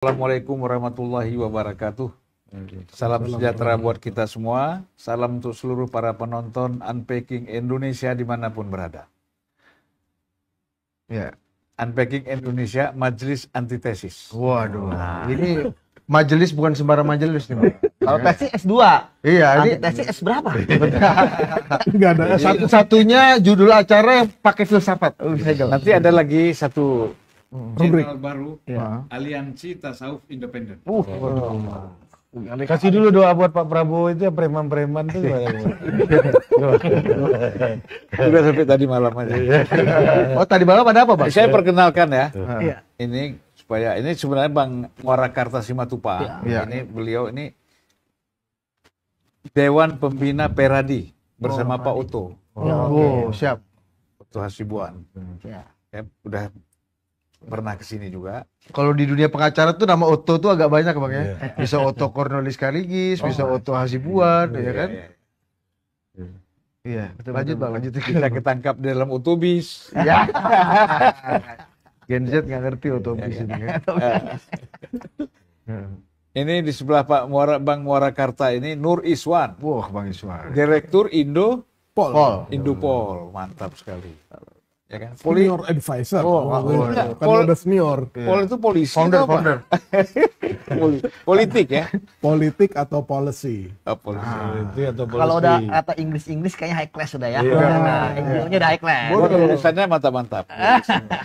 Assalamualaikum warahmatullahi wabarakatuh. Salam sejahtera buat kita semua. Salam untuk seluruh para penonton Unpacking Indonesia dimanapun berada. Ya. Unpacking Indonesia, Majelis Antitesis. Waduh, ini majelis bukan sembarang majelis nih. Kalau tesis S2, Iya, ini tesis S berapa? enggak ada. Satu-satunya judul acara yang pakai filsafat. Nanti ada lagi satu Rubrik channel baru, Aliansi Tasawuf Independen. kasih dulu doa buat Pak Prabowo itu ya, preman-preman tuh. Sudah sampai tadi malam aja. Oh, tadi malam ada apa, Bang? Saya perkenalkan ya. Iya. Ini supaya ini sebenarnya Bang Muarakarta Simatupang. Iya. Ini beliau ini Dewan Pembina Peradi bersama Pak Oto. Oh, siap. Oto Hasibuan. Ya. Ya, udah pernah kesini juga. Kalau di dunia pengacara tuh nama Otto tuh agak banyak, Bang ya. Bisa Otto Cornelis Kaligis, bisa Otto Hasibuan, ya kan? Iya, lanjut Bang, lanjut. Kita ketangkap di dalam otobis. Ya. Gen Z nggak ngerti otobis ini kan. Ini di sebelah Bang Muarakarta ini Nur Iswan, Wah, Bang Iswan. Direktur Pol. Indopol, mantap sekali. Ya kan? Senior advisor. enggak. Kan udah senior. Pol itu polisi. Founder, atau apa? Politik ya. Politik atau policy. Oh, polisi. Kalau udah kata Inggris kayaknya high class sudah ya. Nah, NGO-nya udah high class. Tulisannya mantap-mantap.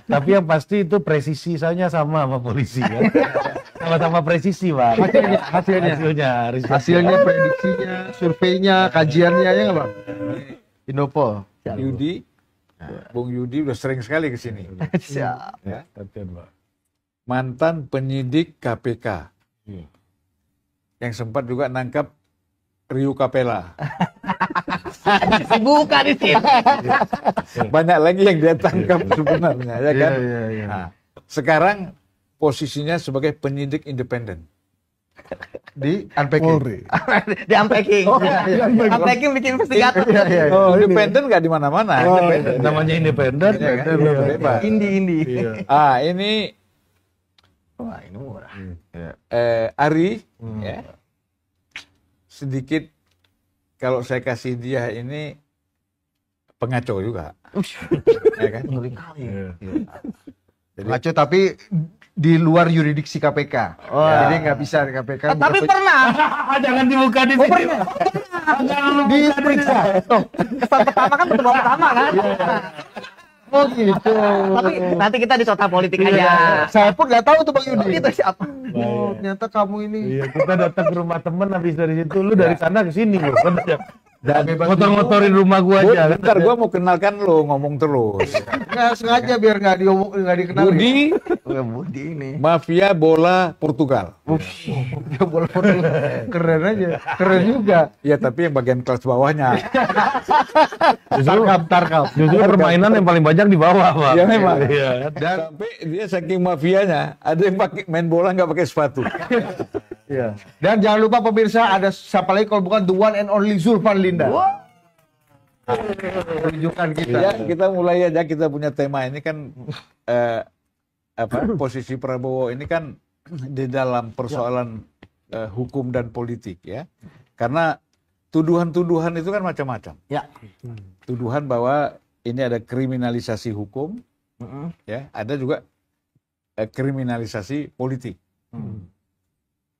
Tapi yang pasti itu presisi soalnya sama polisi kan. Sama-sama presisi, Bang. Hasilnya, prediksinya, surveinya, kajiannya ya nggak, Bang? Indopol. Yudi, Bung Yudi udah sering sekali ke sini. Siap. Ya. Mantan penyidik KPK. Yang sempat juga nangkap Rio Capella. Bukan di sini. Banyak lagi yang dia tangkap sebenarnya, ya kan? Iya. Nah, sekarang posisinya sebagai penyidik independen. Di Unpacking. Polri. Di unpacking. Unpacking bikin investigator. Oh, independen nggak di mana-mana. Namanya independen. Ya kan? Bebas. Indi. Ah, ini Wah, ini murah. Ari, ya. Sedikit kalau saya kasih dia ini pengaco juga, ya kan? Ngeri kali. Jadi, Ngaco tapi di luar yuridiksi KPK. Jadi nggak bisa KPK. Tapi pernah. Jangan dibuka di sini. diperiksa. Kesan pertama kan pertemuan pertama kan. Oh gitu. Tapi nanti kita di sota politik aja. Saya pun nggak tahu tuh Bang Yudi. Itu siapa? Oh, ternyata kamu ini. Iya, kita datang ke rumah temen habis dari situ, lu dari sana ke sini lu. Dan Motor-motorin rumah gua aja. bentar, gua mau kenalkan lo, ngomong terus. nggak sengaja biar nggak dikenal. Budi, Budi ini. mafia bola Portugal. Ya boleh keren aja, keren juga. Ya, tapi yang bagian kelas bawahnya. Tarkam. Justru permainan yang paling banyak di bawah, Pak. Ya memang. Iya. Dan Sampai dia saking mafianya, ada yang pakai main bola nggak pakai sepatu. Iya. Dan jangan lupa pemirsa, ada siapa lagi kalau bukan the one and only Zulfan Linda. Tunjukkan kita. Ya, kita mulai aja, kita punya tema ini kan posisi Prabowo ini kan di dalam persoalan hukum dan politik ya. Karena tuduhan-tuduhan itu kan macam-macam. Ya. Tuduhan bahwa ini ada kriminalisasi hukum, ya, ada juga kriminalisasi politik.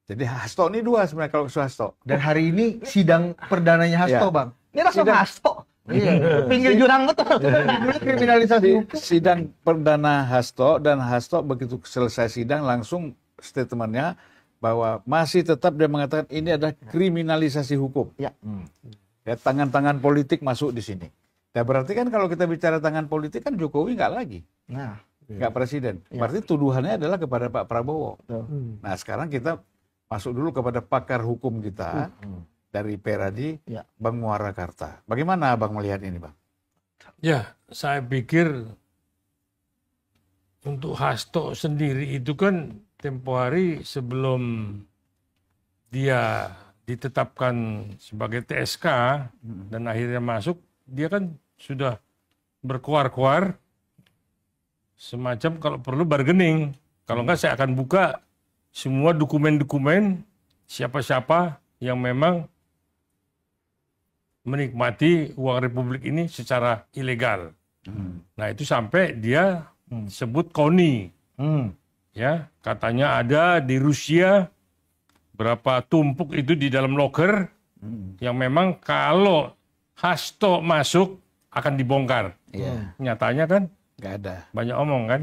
Jadi Hasto ini dua sebenarnya kalau ke Hasto. Dan hari ini sidang perdananya Hasto, Ya. Bang. Ini langsung Hasto. Iya. Pinggir jurang betul. Dulu kriminalisasi hukum. Sidang perdana Hasto, dan Hasto begitu selesai sidang langsung statementnya bahwa masih tetap dia mengatakan ini adalah kriminalisasi hukum. Ya. Ya, tangan-tangan politik masuk di sini. Ya, berarti kan kalau kita bicara tangan politik kan Jokowi nggak lagi, Nah, nggak presiden. Berarti tuduhannya adalah kepada Pak Prabowo. Nah, sekarang kita masuk dulu kepada pakar hukum kita dari Peradi, Ya. Bang Muarakarta. Bagaimana Bang melihat ini, Bang? Ya, saya pikir untuk Hasto sendiri itu kan tempo hari sebelum dia ditetapkan sebagai TSK dan akhirnya masuk, dia kan sudah berkuar-kuar semacam kalau perlu bargaining. Kalau enggak saya akan buka semua dokumen-dokumen siapa-siapa yang memang menikmati uang Republik ini secara ilegal. Nah itu sampai dia sebut KONI. Ya, katanya ada di Rusia berapa tumpuk itu di dalam loker yang memang kalau Hasto masuk akan dibongkar. Iya. Nyatanya kan Nggak ada. banyak omong kan.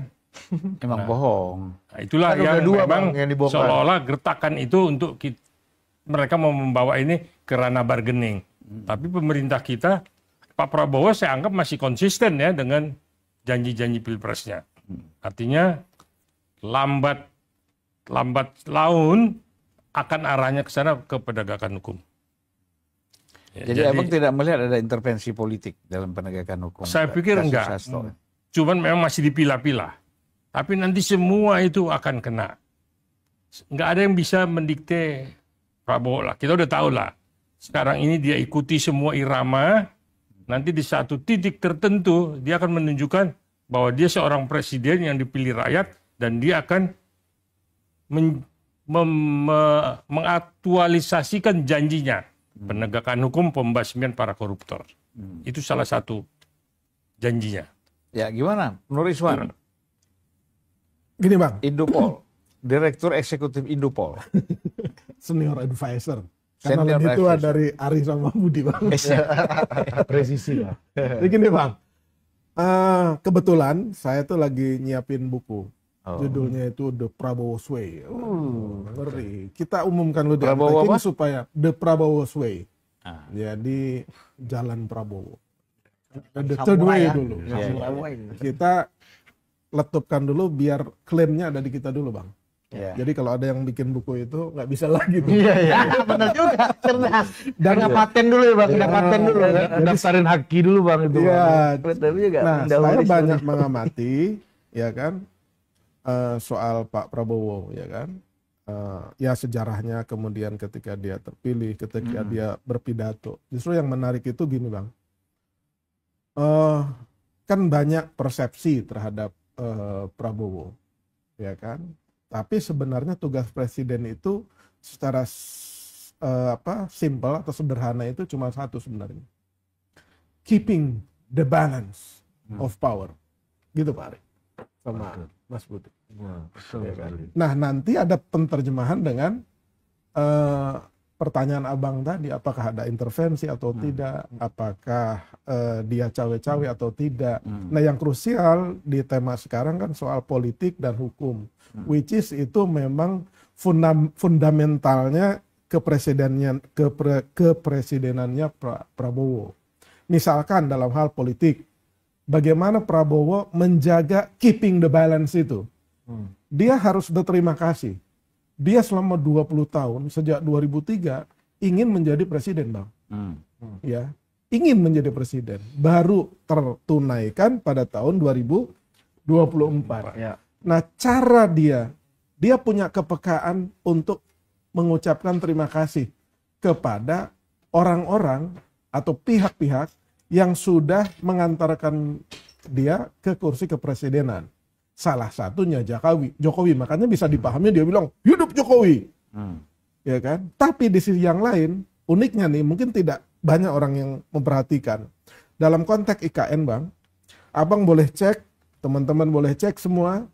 Emang bohong. Nah, itulah Kan yang udah dua, memang Bang, yang dibongkar. seolah-olah gertakan itu untuk mereka mau membawa ini ke ranah bargaining. Tapi pemerintah kita, Pak Prabowo saya anggap masih konsisten ya dengan janji-janji pilpresnya. Artinya lambat laun akan arahnya ke sana ke penegakan hukum. Ya, Jadi abang tidak melihat ada intervensi politik dalam penegakan hukum? Saya pikir kasus enggak. Hasto? Cuman memang masih dipilah-pilah. Tapi nanti semua itu akan kena. Nggak ada yang bisa mendikte Prabowo lah. Kita udah tahu lah. Sekarang ini dia ikuti semua irama. Nanti di satu titik tertentu dia akan menunjukkan bahwa dia seorang presiden yang dipilih rakyat dan dia akan mengaktualisasikan janjinya. Penegakan hukum, pembasmian para koruptor. Itu salah satu janjinya. Ya gimana? Nur Iswan, Gini Bang, Indopol, Direktur Eksekutif Indopol. senior advisor. Karena Senior lebih tua advisor. dari Ari sama Budi Bang. Presisi lah. Jadi gini Bang, kebetulan saya tuh lagi nyiapin buku. Judulnya itu The Prabowo's Way. Ngeri. Kita umumkan lu di Prabowo Anteking apa? supaya The Prabowo's Way. Ah. Jadi Jalan Prabowo. The Samurai third way ya. dulu. Iya, iya. Samurai. Kita letupkan dulu biar klaimnya ada di kita dulu Bang. Ya. Jadi kalau ada yang bikin buku itu nggak bisa lagi tuh. Iya, iya. Benar juga, cerdas. Dan Kena paten dulu ya Bang, kena paten dulu. Daftarin haki dulu Bang itu. Bang. Iya. Betul juga. Nah, pindah saya waris banyak dulu. mengamati, ya kan, soal Pak Prabowo, ya kan, ya sejarahnya, kemudian ketika dia terpilih, ketika dia berpidato. Justru yang menarik itu gini Bang, kan banyak persepsi terhadap Prabowo, ya kan. Tapi sebenarnya tugas presiden itu secara simple atau sederhana itu cuma satu sebenarnya. Keeping the balance of power. Gitu Pak Ari. Sama Mas Budi. Ya kan? Nah nanti ada penterjemahan dengan pertanyaan abang tadi, apakah ada intervensi atau tidak, apakah dia cawe-cawe atau tidak. Nah yang krusial di tema sekarang kan soal politik dan hukum, which is itu memang fundamentalnya kepresidenannya Prabowo. Misalkan dalam hal politik, bagaimana Prabowo menjaga keeping the balance itu. Dia harus berterima kasih. Dia selama 20 tahun, sejak 2003, ingin menjadi presiden, Bang. Ya, ingin menjadi presiden. Baru tertunaikan pada tahun 2024. Ya. Nah, cara dia punya kepekaan untuk mengucapkan terima kasih kepada orang-orang atau pihak-pihak yang sudah mengantarkan dia ke kursi kepresidenan. Salah satunya Jokowi. Makanya bisa dipahami dia bilang, hidup Jokowi. Ya kan? Tapi di sisi yang lain, uniknya nih, mungkin tidak banyak orang yang memperhatikan. Dalam konteks IKN, Bang, abang boleh cek, teman-teman boleh cek semua,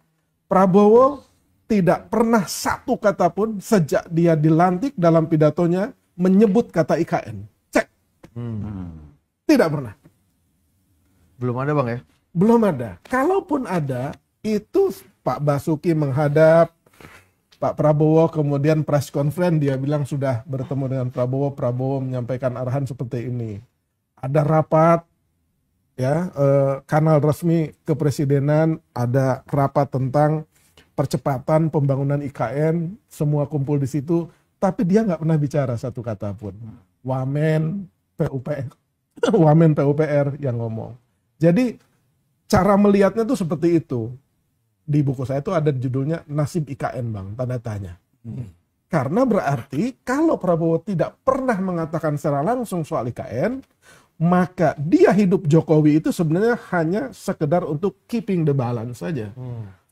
Prabowo tidak pernah satu kata pun sejak dia dilantik dalam pidatonya menyebut kata IKN. Cek. Tidak pernah. Belum ada Bang ya? Belum ada. Kalaupun ada, itu Pak Basuki menghadap Pak Prabowo, kemudian press conference dia bilang sudah bertemu dengan Prabowo menyampaikan arahan seperti ini. Ada rapat, ya, kanal resmi kepresidenan, ada rapat tentang percepatan pembangunan IKN, semua kumpul di situ, tapi dia nggak pernah bicara satu kata pun. Wamen PUPR yang ngomong. Jadi cara melihatnya tuh seperti itu. Di buku saya itu ada judulnya Nasib IKN, Bang, tanda tanya. Karena berarti kalau Prabowo tidak pernah mengatakan secara langsung soal IKN, maka dia hidup Jokowi itu sebenarnya hanya sekedar untuk keeping the balance saja.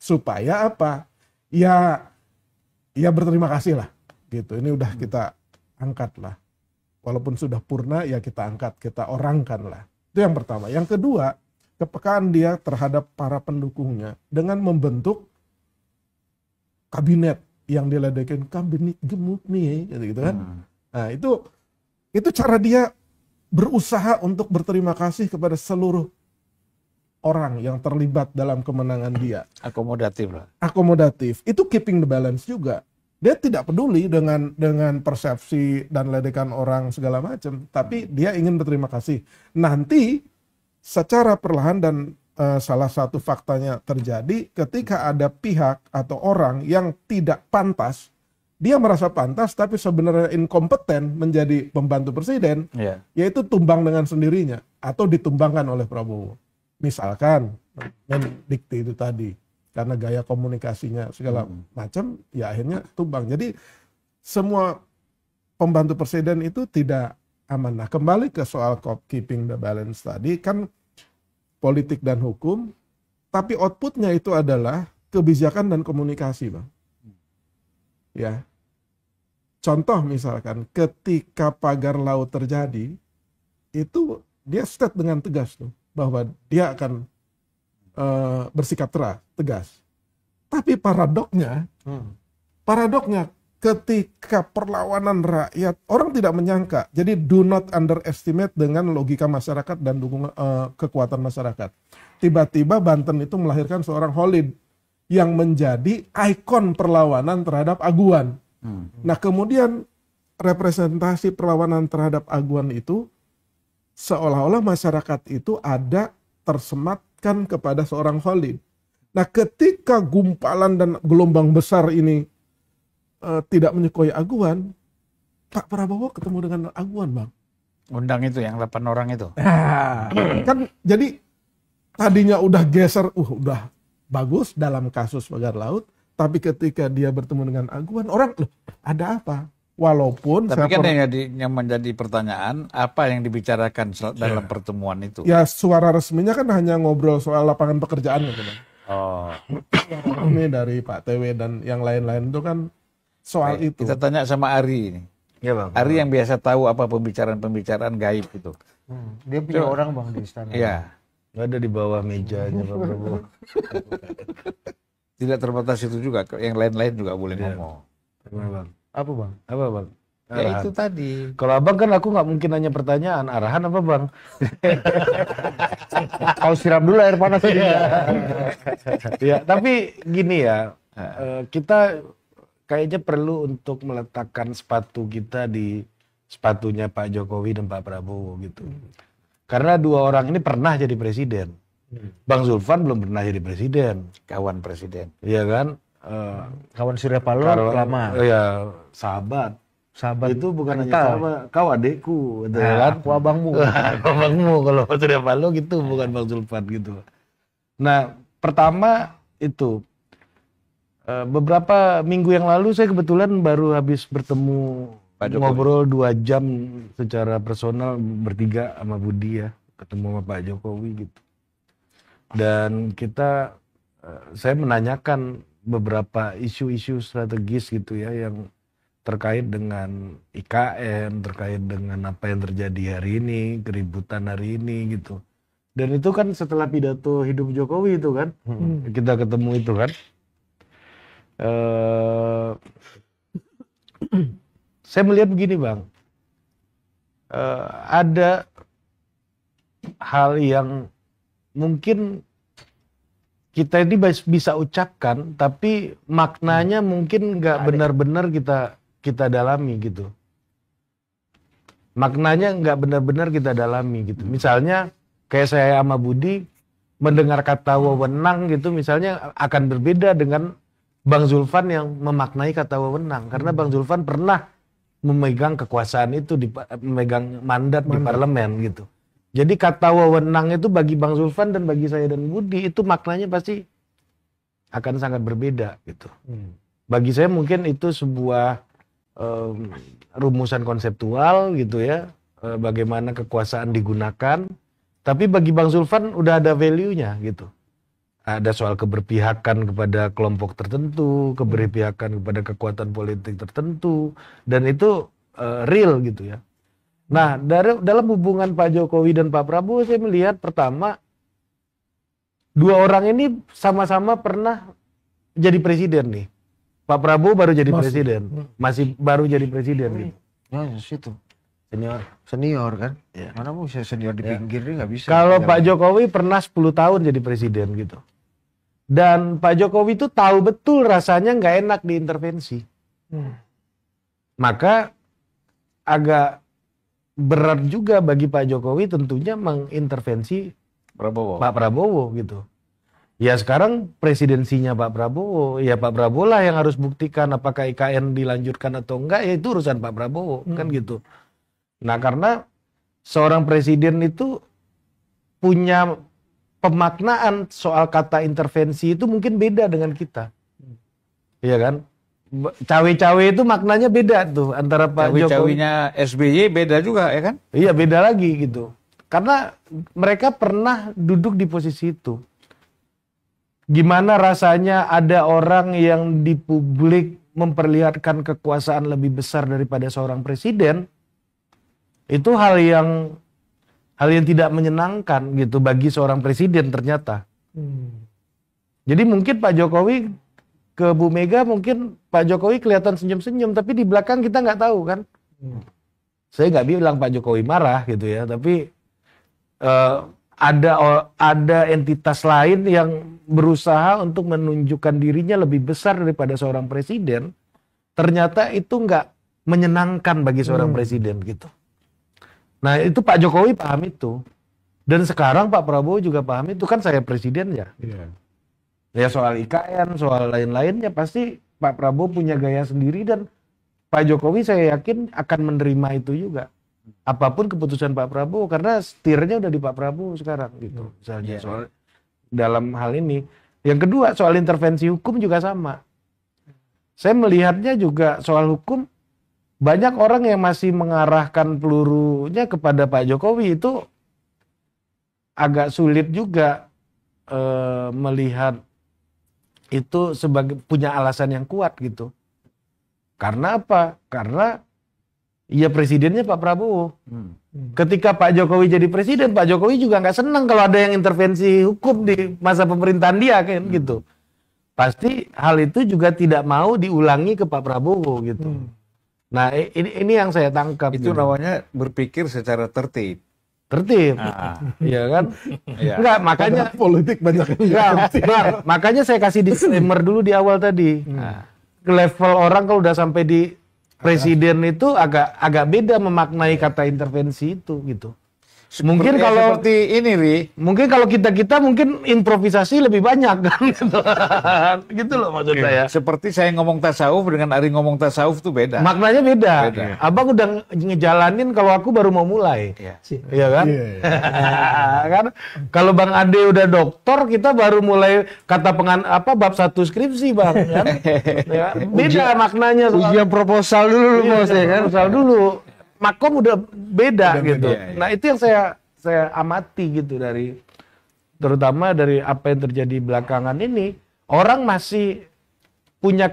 Supaya apa? Ya ya berterima kasih lah gitu. Ini udah kita angkat lah. Walaupun sudah purna ya kita angkat, kita orangkan lah. Itu yang pertama. Yang kedua, kepekaan dia terhadap para pendukungnya dengan membentuk kabinet yang diledekin kabinet gemuk nih gitu kan. Nah, itu cara dia berusaha untuk berterima kasih kepada seluruh orang yang terlibat dalam kemenangan dia. Akomodatif lah. Akomodatif. Itu keeping the balance juga. Dia tidak peduli dengan persepsi dan ledekan orang segala macam, tapi dia ingin berterima kasih. Nanti secara perlahan dan salah satu faktanya terjadi ketika ada pihak atau orang yang tidak pantas, dia merasa pantas tapi sebenarnya inkompeten menjadi pembantu presiden, yaitu tumbang dengan sendirinya atau ditumbangkan oleh Prabowo. Misalkan Mendikti itu tadi, karena gaya komunikasinya segala macam, ya akhirnya tumbang. Jadi semua pembantu presiden itu tidak aman. Nah, kembali ke soal keeping the balance tadi, kan politik dan hukum, tapi outputnya itu adalah kebijakan dan komunikasi, Bang. Ya, contoh misalkan ketika pagar laut terjadi, itu dia state dengan tegas tuh bahwa dia akan bersikap tegas. Tapi paradoknya ketika perlawanan rakyat, orang tidak menyangka. Jadi do not underestimate dengan logika masyarakat dan dukungan kekuatan masyarakat. Tiba-tiba Banten itu melahirkan seorang Khalid yang menjadi ikon perlawanan terhadap aguan. Nah, kemudian representasi perlawanan terhadap aguan itu seolah-olah masyarakat itu ada tersematkan kepada seorang Khalid. Nah, ketika gumpalan dan gelombang besar ini tidak menyukai aguan, Pak Prabowo ketemu dengan aguan, Bang. Undang itu yang 8 orang itu. Kan jadi tadinya udah geser, udah bagus dalam kasus pagar laut, tapi ketika dia bertemu dengan aguan, orang, loh, ada apa? Walaupun tapi kan yang menjadi pertanyaan, apa yang dibicarakan dalam pertemuan itu? Ya, suara resminya kan hanya ngobrol soal lapangan pekerjaan gitu, Bang. Ini dari Pak TW dan yang lain-lain itu kan soal itu. Kita tanya sama Ari ini. Ya, Bang. Ari yang biasa tahu apa pembicaraan-pembicaraan gaib itu. Dia punya orang, Bang, di istana. Iya. Ada di bawah mejanya Pak Prabowo. Tidak terbatas itu juga, yang lain-lain juga boleh ngomong. Gimana, Bang? Apa, Bang? Apa, Bang? Ya itu tadi. Kalau abang kan aku nggak mungkin nanya pertanyaan, arahan apa, Bang? Kau siram dulu air panas aja. Ya, tapi gini ya, kita kayaknya perlu untuk meletakkan sepatu kita di sepatunya Pak Jokowi dan Pak Prabowo gitu. Karena dua orang ini pernah jadi presiden. Bang Zulfan belum pernah jadi presiden. Kawan presiden. Iya kan? Kawan Surya Paloh lama. Iya, sahabat. Sahabat Itu bukan hanya kental. sahabat, kau adekku, gitu kan? Aku abangmu. Aku abangmu, kalau Surya Paloh gitu, bukan Bang Zulfan gitu. Nah, pertama itu, beberapa minggu yang lalu saya kebetulan baru habis bertemu, ngobrol 2 jam secara personal bertiga sama Budi ya, ketemu sama Pak Jokowi gitu. Dan kita, saya menanyakan beberapa isu-isu strategis gitu ya, yang terkait dengan IKN, terkait dengan apa yang terjadi hari ini, keributan hari ini gitu. Dan itu kan setelah pidato hidup Jokowi itu kan, kita ketemu itu kan. Saya melihat begini, Bang, ada hal yang mungkin kita ini bisa ucapkan, tapi maknanya mungkin nggak benar-benar kita dalami gitu. Maknanya nggak benar-benar kita dalami gitu. Misalnya kayak saya sama Budi mendengar kata wewenang gitu, misalnya akan berbeda dengan Bang Zulfan yang memaknai kata wewenang, karena Bang Zulfan pernah memegang kekuasaan itu, memegang mandat di parlemen gitu. Jadi kata wewenang itu bagi Bang Zulfan dan bagi saya dan Budi itu maknanya pasti akan sangat berbeda gitu. Bagi saya mungkin itu sebuah rumusan konseptual gitu ya, bagaimana kekuasaan digunakan. Tapi bagi Bang Zulfan udah ada value-nya gitu. ada soal keberpihakan kepada kelompok tertentu, keberpihakan kepada kekuatan politik tertentu, dan itu real gitu ya. Nah, dalam hubungan Pak Jokowi dan Pak Prabowo, saya melihat pertama, dua orang ini sama-sama pernah jadi presiden nih. Pak Prabowo baru jadi presiden, masih baru jadi presiden gitu. Ya, situ. Senior. Senior kan? Ya. Mana mau saya senior di pinggir dia nggak bisa. Kalau Pak Jokowi pernah 10 tahun jadi presiden gitu. Dan Pak Jokowi itu tahu betul rasanya nggak enak diintervensi. Maka agak berat juga bagi Pak Jokowi tentunya mengintervensi Pak Prabowo gitu. Ya sekarang presidensinya Pak Prabowo, ya Pak Prabowo lah yang harus buktikan apakah IKN dilanjutkan atau enggak, ya itu urusan Pak Prabowo kan gitu. Nah karena seorang presiden itu punya pemaknaan soal kata intervensi itu mungkin beda dengan kita. Iya kan? Cawe-cawe itu maknanya beda tuh antara Pak Jokowi. Cawe-cawenya SBY beda juga ya kan? Iya beda lagi gitu. Karena mereka pernah duduk di posisi itu. Gimana rasanya ada orang yang di publik memperlihatkan kekuasaan lebih besar daripada seorang presiden? Itu hal yang tidak menyenangkan gitu bagi seorang presiden ternyata. Jadi mungkin Pak Jokowi ke Bu Mega, mungkin Pak Jokowi kelihatan senyum-senyum, tapi di belakang kita nggak tahu kan. Saya nggak bilang Pak Jokowi marah gitu ya, tapi ada entitas lain yang berusaha untuk menunjukkan dirinya lebih besar daripada seorang presiden. Ternyata itu nggak menyenangkan bagi seorang presiden gitu. Nah itu Pak Jokowi paham itu. Dan sekarang Pak Prabowo juga paham itu, kan saya presiden ya. Ya soal IKN, soal lain-lainnya pasti Pak Prabowo punya gaya sendiri dan Pak Jokowi saya yakin akan menerima itu juga. Apapun keputusan Pak Prabowo, karena setirnya udah di Pak Prabowo sekarang gitu. Misalnya soal dalam hal ini. Yang kedua soal intervensi hukum juga sama. Saya melihatnya juga soal hukum, banyak orang yang masih mengarahkan pelurunya kepada Pak Jokowi, itu agak sulit juga melihat itu sebagai punya alasan yang kuat gitu. Karena apa? Karena ya presidennya Pak Prabowo. Ketika Pak Jokowi jadi presiden, Pak Jokowi juga nggak senang kalau ada yang intervensi hukum di masa pemerintahan dia kan gitu. Pasti hal itu juga tidak mau diulangi ke Pak Prabowo gitu. Nah ini yang saya tangkap. Itu gitu. namanya berpikir secara tertib. Tertib, ya kan? Enggak, makanya politik banyak yang makanya saya kasih disclaimer dulu di awal tadi. Level orang kalau udah sampai di presiden itu agak beda memaknai kata intervensi itu gitu. Mungkin kalau seperti ini, Ri. Mungkin kalau kita mungkin improvisasi lebih banyak kan gitu. Gitu loh maksud saya. Seperti saya ngomong tasawuf dengan Ari ngomong tasawuf tuh beda. Maknanya beda. Abang udah ngejalanin kalau aku baru mau mulai. Iya kan? Kan kalau Bang Ade udah doktor, kita baru mulai kata bab 1 skripsi, Bang kan. Ya, beda maknanya soal ujian proposal dulu Bos ya kan. Proposal dulu. Makom udah beda gitu. Nah itu yang saya amati gitu terutama dari apa yang terjadi belakangan ini, orang masih punya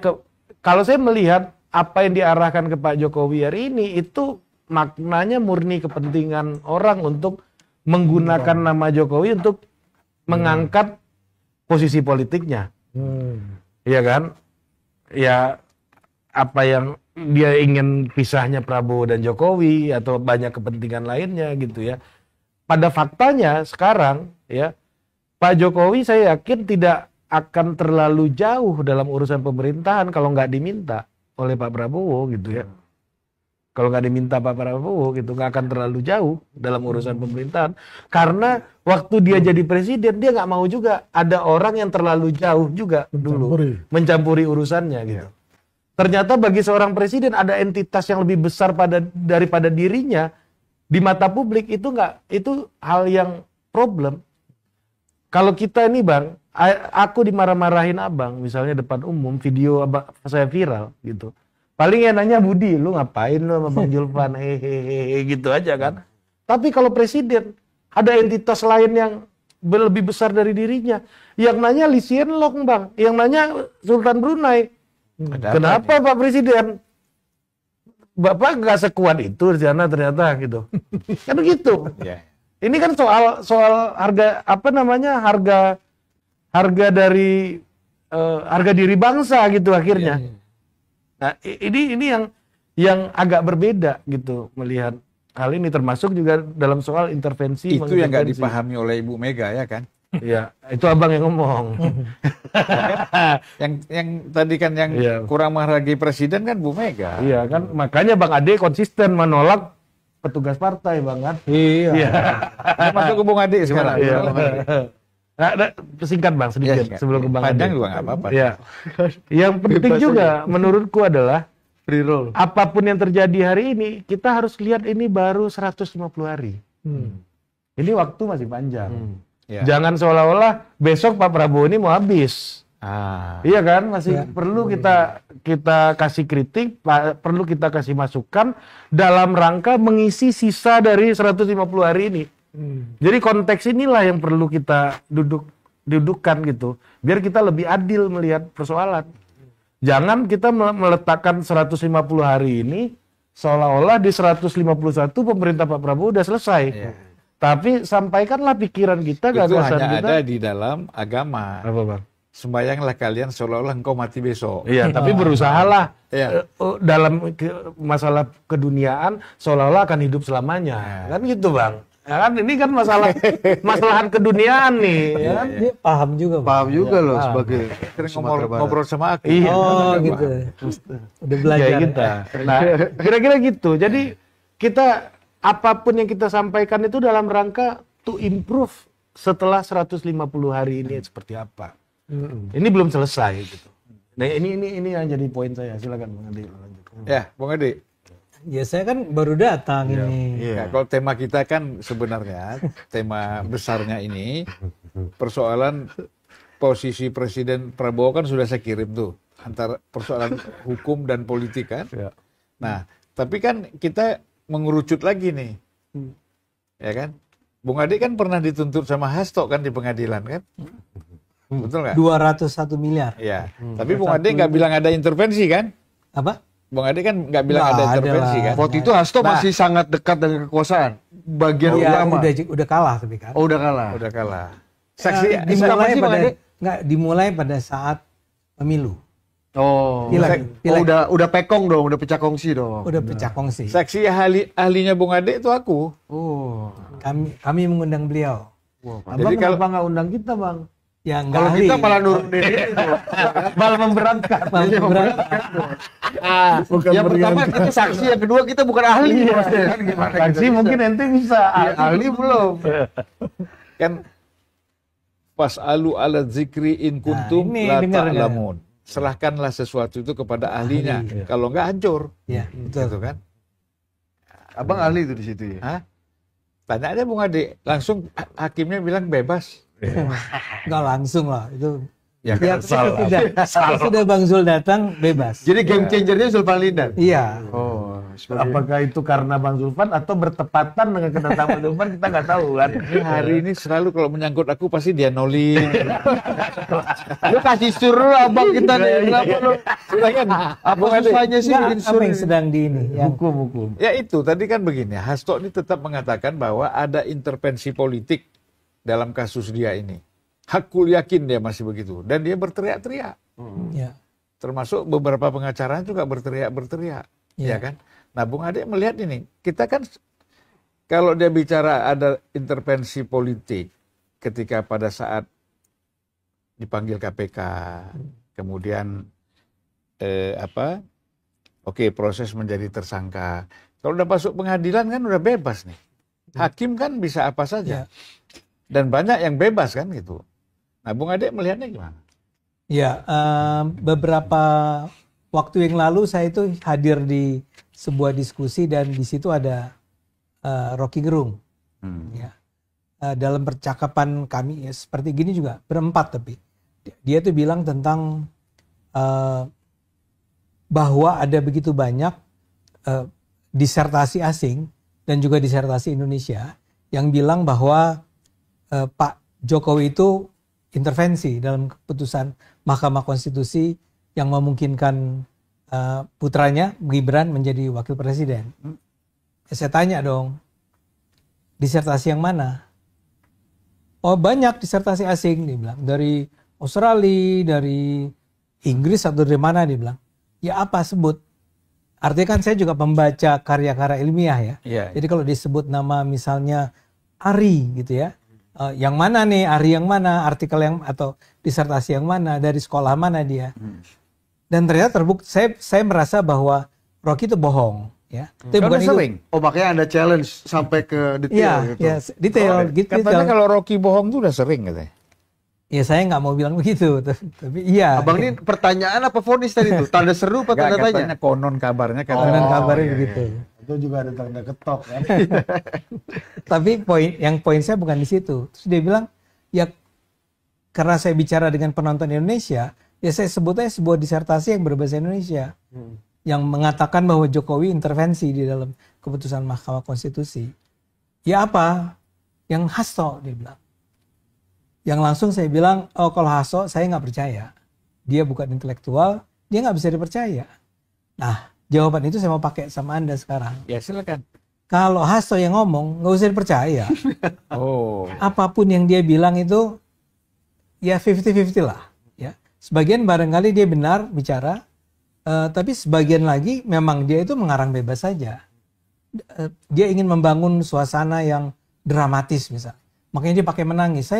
kalau saya melihat apa yang diarahkan ke Pak Jokowi hari ini itu maknanya murni kepentingan orang untuk menggunakan nama Jokowi untuk mengangkat posisi politiknya. Iya kan? Ya apa yang dia ingin pisahnya Prabowo dan Jokowi atau banyak kepentingan lainnya gitu ya. Pada faktanya sekarang ya Pak Jokowi saya yakin tidak akan terlalu jauh dalam urusan pemerintahan kalau nggak diminta oleh Pak Prabowo gitu ya. Kalau nggak diminta Pak Prabowo gitu nggak akan terlalu jauh dalam urusan pemerintahan, karena waktu dia jadi presiden dia nggak mau juga ada orang yang terlalu jauh juga dulu mencampuri urusannya gitu. Ternyata bagi seorang presiden ada entitas yang lebih besar daripada dirinya di mata publik, itu hal yang problem. Kalau kita ini Bang, aku dimarah-marahin Abang misalnya depan umum, video saya viral gitu. Paling yang nanya Budi, lu ngapain lu sama Bang Julvan, hehehe gitu aja kan. Tapi kalau presiden ada entitas lain yang lebih besar dari dirinya. Yang nanya Lee Hsien Loong, Bang. Yang nanya Sultan Brunei. Kenapa Pak Presiden? Bapak nggak sekuat itu di sana ternyata gitu. Kan begitu. Ya. Ini kan soal harga harga dari harga diri bangsa gitu akhirnya. Nah, ini yang agak berbeda gitu melihat hal ini, termasuk juga dalam soal intervensi. Itu yang nggak dipahami oleh Ibu Mega ya kan? Iya, itu abang yang ngomong. yang tadi kan yang kurang menghargai presiden kan Bu Mega. Iya kan, makanya Bang Ade konsisten menolak petugas partai, Bang kan? Iya. Masuk ke Bung Ade sekarang. Iya. Nah, singkat Bang sedikit sebelum ke Bang Ade. Panjang juga nggak apa-apa. Iya. Yang penting juga menurutku adalah Free roll. apapun yang terjadi hari ini, kita harus lihat ini baru 150 hari. Ini waktu masih panjang. Ya. Jangan seolah-olah besok Pak Prabowo ini mau habis. Iya kan, masih perlu kita kasih kritik, perlu kita kasih masukan dalam rangka mengisi sisa dari 150 hari ini. Jadi konteks inilah yang perlu kita dudukkan gitu, biar kita lebih adil melihat persoalan. Jangan kita meletakkan 150 hari ini seolah-olah di 151 pemerintah Pak Prabowo udah selesai. Tapi sampaikanlah pikiran kita, Itu gagasan hanya kita. ada di dalam agama. Apa Bang? Sembayanglah kalian seolah-olah engkau mati besok. Iya, tapi berusahalah Iya. dalam masalah keduniaan seolah-olah akan hidup selamanya. Kan gitu, Bang. Ya kan ini kan masalahan keduniaan nih, ya kan? Dia paham juga, Bang. Paham juga loh sebagai Sering Sumatera Barat. ngobrol sama aku. Iya. Oh, gitu. Udah belajar. Ya, kita. Nah, kira-kira gitu. Jadi kita apapun yang kita sampaikan itu dalam rangka to improve setelah 150 hari ini seperti apa. Ini belum selesai gitu. Nah, ini yang jadi poin saya. Silakan Bang Ade lanjut. Ya, Bung Ade. Ya saya kan baru datang ini. Ya, kalau tema kita kan sebenarnya tema besarnya ini persoalan posisi Presiden Prabowo kan sudah saya kirim tuh antara persoalan hukum dan politik kan. Nah, tapi kan kita mengerucut lagi nih, ya kan? Bung Ade kan pernah dituntut sama Hasto kan di pengadilan kan? Betul nggak? 201 miliar. Ya, tapi Bung Ade nggak bilang ada intervensi kan? Apa? Bung Ade kan nggak bilang Nggak ada ada intervensi lah. kan? Waktu itu Hasto masih sangat dekat dengan kekuasaan. Bagian Ya, utama. udah kalah tapi kan. Oh, udah kalah. Udah kalah. Dimulai pada saat pemilu. Oh, Pileg. udah pekong dong, udah pecah kongsi dong. Udah pecah kongsi. Saksi ahlinya Bung Ade itu aku. Oh. Kami mengundang beliau. Abang Jadi kenapa nggak undang kita, Bang? Ya nggak Kalau ahli. kita malah nurun diri itu. Malah memberatkan. Yang pertama kita saksi, yang kedua kita bukan ahli. Kan gimana Saksi mungkin ente bisa. ahli belum. Kan fas'alu ala dzikri in kuntum ini la dengar nggak? ta'lamun. Serahkanlah sesuatu itu kepada ahlinya. Ahli, Kalau nggak hancur. Ya, Gitu betul. kan? Abang ahli itu di situ ya. Hah? Tanya aja Bung Ade, langsung hakimnya bilang bebas. Nggak langsung lah itu. Ya, Ya, sudah Bang Zul datang bebas. Jadi game changernya Zulfan Lindan. Iya. Oh, Apakah itu karena Bang Zulfan atau bertepatan dengan kedatangan Bang Zulfan, kita nggak tahu kan. Ini hari ini selalu kalau menyangkut aku pasti dia nolin. lu kasih suruh abang kita nih. Kenapa lu? Silakan. Apa susahnya sih Nggak, bikin apa suruh? yang sedang di ini? Yang Hukum. Ya itu tadi kan begini, Hasto ini tetap mengatakan bahwa ada intervensi politik dalam kasus dia ini. Hakul yakin dia masih begitu dan dia berteriak-teriak. ya. Termasuk beberapa pengacara juga berteriak-berteriak, ya kan? Nah, Bung Ade melihat ini, kita kan kalau dia bicara ada intervensi politik ketika pada saat dipanggil KPK, kemudian oke, proses menjadi tersangka. Kalau udah masuk pengadilan kan udah bebas nih. Hakim kan bisa apa saja. Dan banyak yang bebas kan gitu. Nah, Bung Ade melihatnya gimana? Ya, beberapa waktu yang lalu saya itu hadir di sebuah diskusi dan di situ ada Rocky Gerung. Ya. Dalam percakapan kami ya, seperti gini juga berempat, tapi dia tuh bilang tentang bahwa ada begitu banyak disertasi asing dan juga disertasi Indonesia yang bilang bahwa Pak Jokowi itu intervensi dalam keputusan Mahkamah Konstitusi yang memungkinkan putranya Gibran menjadi wakil presiden. Saya tanya dong, disertasi yang mana? Oh banyak disertasi asing, dia bilang. Dari Australia, dari Inggris atau dari mana, dia bilang. Ya apa sebut? Artinya kan saya juga membaca karya-karya ilmiah ya. Iya. Jadi kalau disebut nama misalnya Ari gitu ya. Yang mana nih, Ari yang mana, artikel yang atau disertasi yang mana, dari sekolah mana dia. Dan ternyata terbukti, saya merasa bahwa Rocky itu bohong. Ya. Tapi Karena bukan itu. sering. Oh makanya ada challenge sampai ke detail gitu. Ya, detail. Gitu, Katanya detail. kalau Rocky bohong tuh udah sering katanya. Ya saya nggak mau bilang begitu, tapi iya. Abang ini pertanyaan apa vonis tadi tuh? Tanda seru apa tanda Nggak, tanya? katanya konon kabarnya Konon kabarnya iya, begitu. Itu juga ada tanda ketok kan. Tapi poin saya bukan di situ. Terus dia bilang, ya karena saya bicara dengan penonton Indonesia, ya saya sebutnya sebuah disertasi yang berbahasa Indonesia. Yang mengatakan bahwa Jokowi intervensi di dalam keputusan Mahkamah Konstitusi. Ya apa? Yang Hasto, dia bilang. Yang langsung saya bilang, oh kalau Hasto saya nggak percaya. Dia bukan intelektual, dia nggak bisa dipercaya. Nah, jawaban itu saya mau pakai sama Anda sekarang. Ya silakan. Kalau Hasto yang ngomong, nggak usah dipercaya. Oh. Apapun yang dia bilang itu, ya 50-50 lah. Ya. Sebagian barangkali dia benar bicara, tapi sebagian lagi memang dia itu mengarang bebas saja. Dia ingin membangun suasana yang dramatis misalnya. Makanya dia pakai menangis.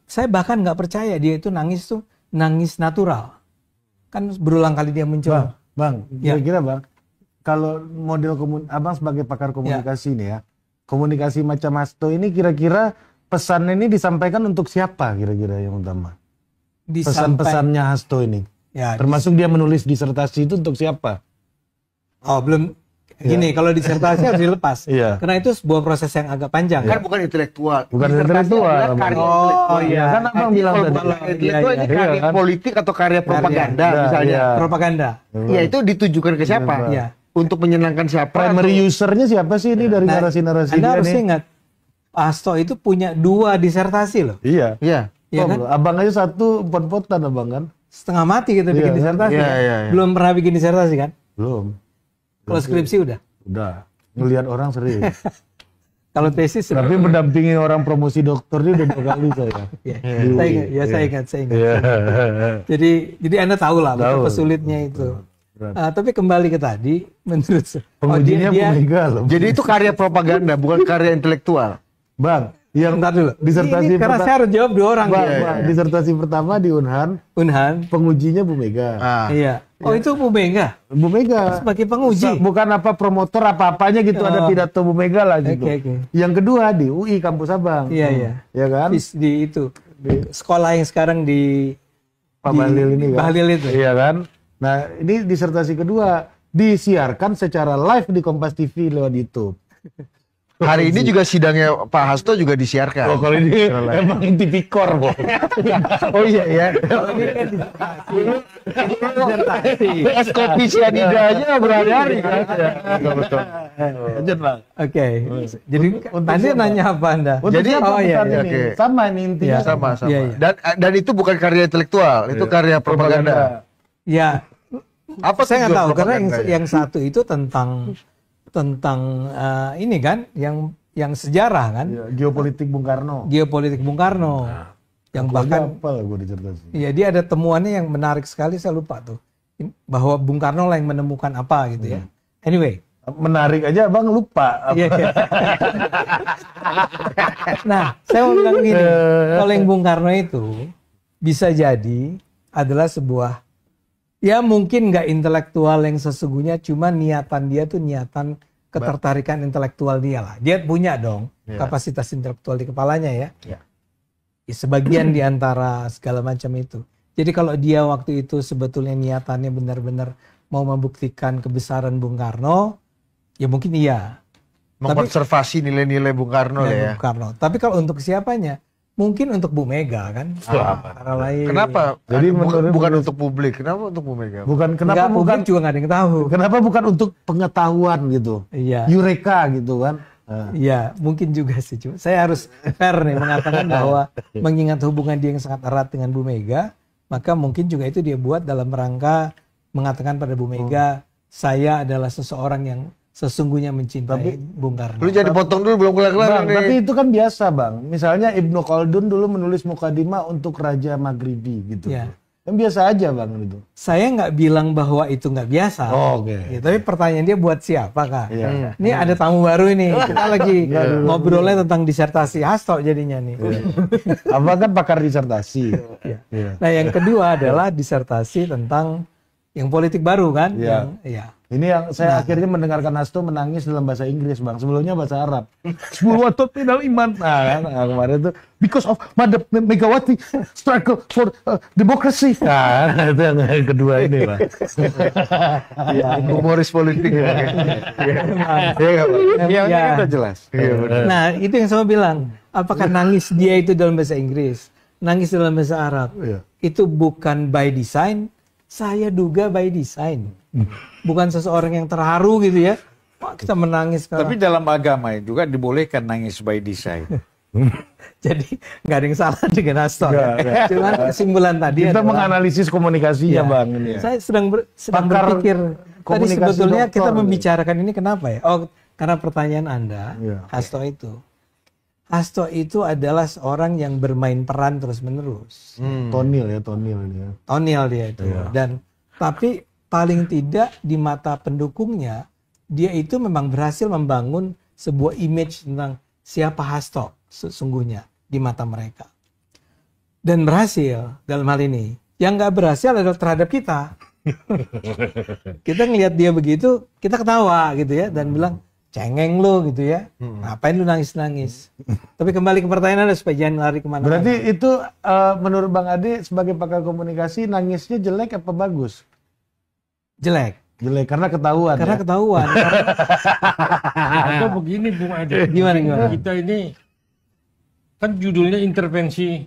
Saya bahkan nggak percaya dia itu nangis tuh nangis natural. Kan berulang kali dia muncul. Bang, Ya. kira-kira Bang, kalau model Abang sebagai pakar komunikasi nih ya, komunikasi macam Hasto ini kira-kira pesan ini disampaikan untuk siapa kira-kira yang utama? Pesan-pesannya Hasto ini, Ya, termasuk dia menulis disertasi itu untuk siapa? oh belum. Gini, kalau disertasi harus dilepas. Iya. Karena itu sebuah proses yang agak panjang. Kan bukan intelektual. Bukan Disertasi intelektual, adalah Abang. karya Oh, intelektual. iya. Kan Abang Artinya bilang kalau tadi. bukan intelektual ini Iya, karya kan? politik atau karya propaganda Iya, misalnya. iya. Propaganda. Ya itu ditujukan ke siapa? Iya. Untuk menyenangkan siapa? Primary usernya siapa sih ini dari Nah, narasi-narasi Anda dia harus nih? ingat, Hasto itu punya 2 disertasi loh. Iya. Iya. Iya Oh, kan? Abang aja satu pot-potan abang kan? Setengah mati kita bikin Iya, disertasi. iya, kan? iya, iya. Belum pernah bikin disertasi kan? Belum. Kalau skripsi udah. Udah. Ngelihat orang sering. Kalau tesis sudah. Tapi mendampingi orang promosi dokter dia udah 2 kali saya. Ya, Di saya UI. ingat, ya saya ingat. Iya. Jadi Anda tahu lah Tahu. betapa sulitnya itu. Berat. Tapi kembali ke tadi, menurut saya, Pengujinya dia Bu Mega loh. Jadi itu karya propaganda, bukan karya intelektual. Bang, yang Bentar dulu. disertasi Ini karena saya harus jawab 2 orang. Bang, nih. Bang, disertasi pertama di Unhan, Unhan. pengujinya Bu Mega. Ah. Iya. Oh itu Bu Mega Bu Mega. sebagai penguji. Bukan apa promotor apa-apanya gitu, ada Oh. pidato Bu Mega lah gitu. Oke. Yang kedua di UI Kampus Abang. Iya iya. Ya kan? Di itu di sekolah yang sekarang di Pak Bahlil ini kan. Bahlil itu. Iya kan? Nah, ini disertasi kedua disiarkan secara live di Kompas TV lewat YouTube. Hari ini juga sidangnya Pak Hasto juga disiarkan. Oh, kalau ini emang tipikor, Bos. Oh iya ya. Es kopi sianida aja berhari-hari kan. Betul. Lanjut, Bang. Oke. Jadi tadi nanya apa Anda? Jadi oh iya, pesan iya. ini? Oke. Sama ini intinya. Iya. Sama. Iya, iya. Dan itu bukan karya intelektual, itu karya propaganda. Ya, Apa saya nggak tujuan tahu karena propagandanya? yang satu itu tentang ini kan yang sejarah kan, Iya, geopolitik Bung Karno. geopolitik Bung Karno. Yang bahkan apa lah gue disertasi. ya dia ada temuannya yang menarik sekali, saya lupa tuh. Bahwa Bung Karno lah yang menemukan apa gitu ya. Anyway, Menarik aja Bang lupa. iya. Nah, saya mau bilang gini, kalau yang Bung Karno itu bisa jadi adalah sebuah, ya mungkin nggak intelektual yang sesungguhnya, cuma niatan dia tuh niatan ketertarikan intelektual dia lah. Dia punya dong kapasitas intelektual di kepalanya ya. Ya, sebagian di antara segala macam itu. Jadi kalau dia waktu itu sebetulnya niatannya benar-benar mau membuktikan kebesaran Bung Karno, ya mungkin iya. Mengkonservasi nilai-nilai Bung Karno ya. Bung Karno. Tapi kalau untuk siapanya, mungkin untuk Bu Mega kan. Antara lain. Kenapa? Jadi Bukan untuk publik. Kenapa untuk Bu Mega? Bukan Enggak, kenapa bukan publik juga nggak ada yang tahu. kenapa bukan untuk pengetahuan gitu. Iya. Eureka gitu kan. Ya, mungkin juga sih. Cuma saya harus fair nih mengatakan bahwa mengingat hubungan dia yang sangat erat dengan Bu Mega, maka mungkin juga itu dia buat dalam rangka mengatakan pada Bu Mega, saya adalah seseorang yang sesungguhnya mencintai Bung Karno. Lu jadi potong dulu belum kelar-kelar Bang, tapi itu kan biasa bang. Misalnya Ibnu Khaldun dulu menulis Mukadimah untuk Raja Maghribi gitu. Ya. Yang biasa aja bang itu. Saya nggak bilang bahwa itu nggak biasa. Oh, oke. Ya, tapi pertanyaan dia buat siapa Kak? Iya. Ini ada tamu baru ini. Kita lagi ngobrolnya tentang disertasi Hasto jadinya nih. Abang kan pakar disertasi. Ya. Iya. Nah yang kedua adalah disertasi tentang yang politik baru kan? Iya. Yang, ya. Ini yang saya akhirnya mendengarkan Hasto menangis dalam bahasa Inggris bang. Sebelumnya bahasa Arab. 10 watot minal iman. Nah kan kemarin itu because of Madam Megawati struggle for democracy. Nah itu yang kedua ini bang. Humoris politik. Ya. Yang udah jelas. Nah itu yang saya bilang. Apakah nangis dia itu dalam bahasa Inggris? Nangis dalam bahasa Arab? Iya. Itu bukan by design. Saya duga by design. Bukan seseorang yang terharu gitu ya. Wah, kita menangis sekarang. Tapi dalam agama juga dibolehkan nangis by design. Jadi nggak ada yang salah dengan Hasto. Cuman kesimpulan tadi Kita adalah, menganalisis komunikasinya Ya. bang. Ini ya. saya sedang Pakar berpikir. Tadi komunikasi sebetulnya doktor. kita membicarakan ini kenapa ya? Oh, karena pertanyaan Anda, Iya. Hasto itu. Hasto itu adalah seorang yang bermain peran terus-menerus. Tonil ya, tonil ini ya. Tonil dia itu. Dan tapi paling tidak di mata pendukungnya dia itu memang berhasil membangun sebuah image tentang siapa Hasto sesungguhnya di mata mereka. Dan berhasil dalam hal ini. Yang nggak berhasil adalah terhadap kita. Kita ngelihat dia begitu, kita ketawa gitu ya dan bilang cengeng lo gitu ya. Ngapain lu nangis-nangis? Tapi kembali ke pertanyaan Anda supaya jangan lari kemana-mana. Berarti itu menurut Bang Ade sebagai pakar komunikasi nangisnya jelek apa bagus? Jelek. Jelek karena ketahuan. Karena ya? ketahuan. Atau begini Bung Ade. Gimana? Kita ini kan judulnya intervensi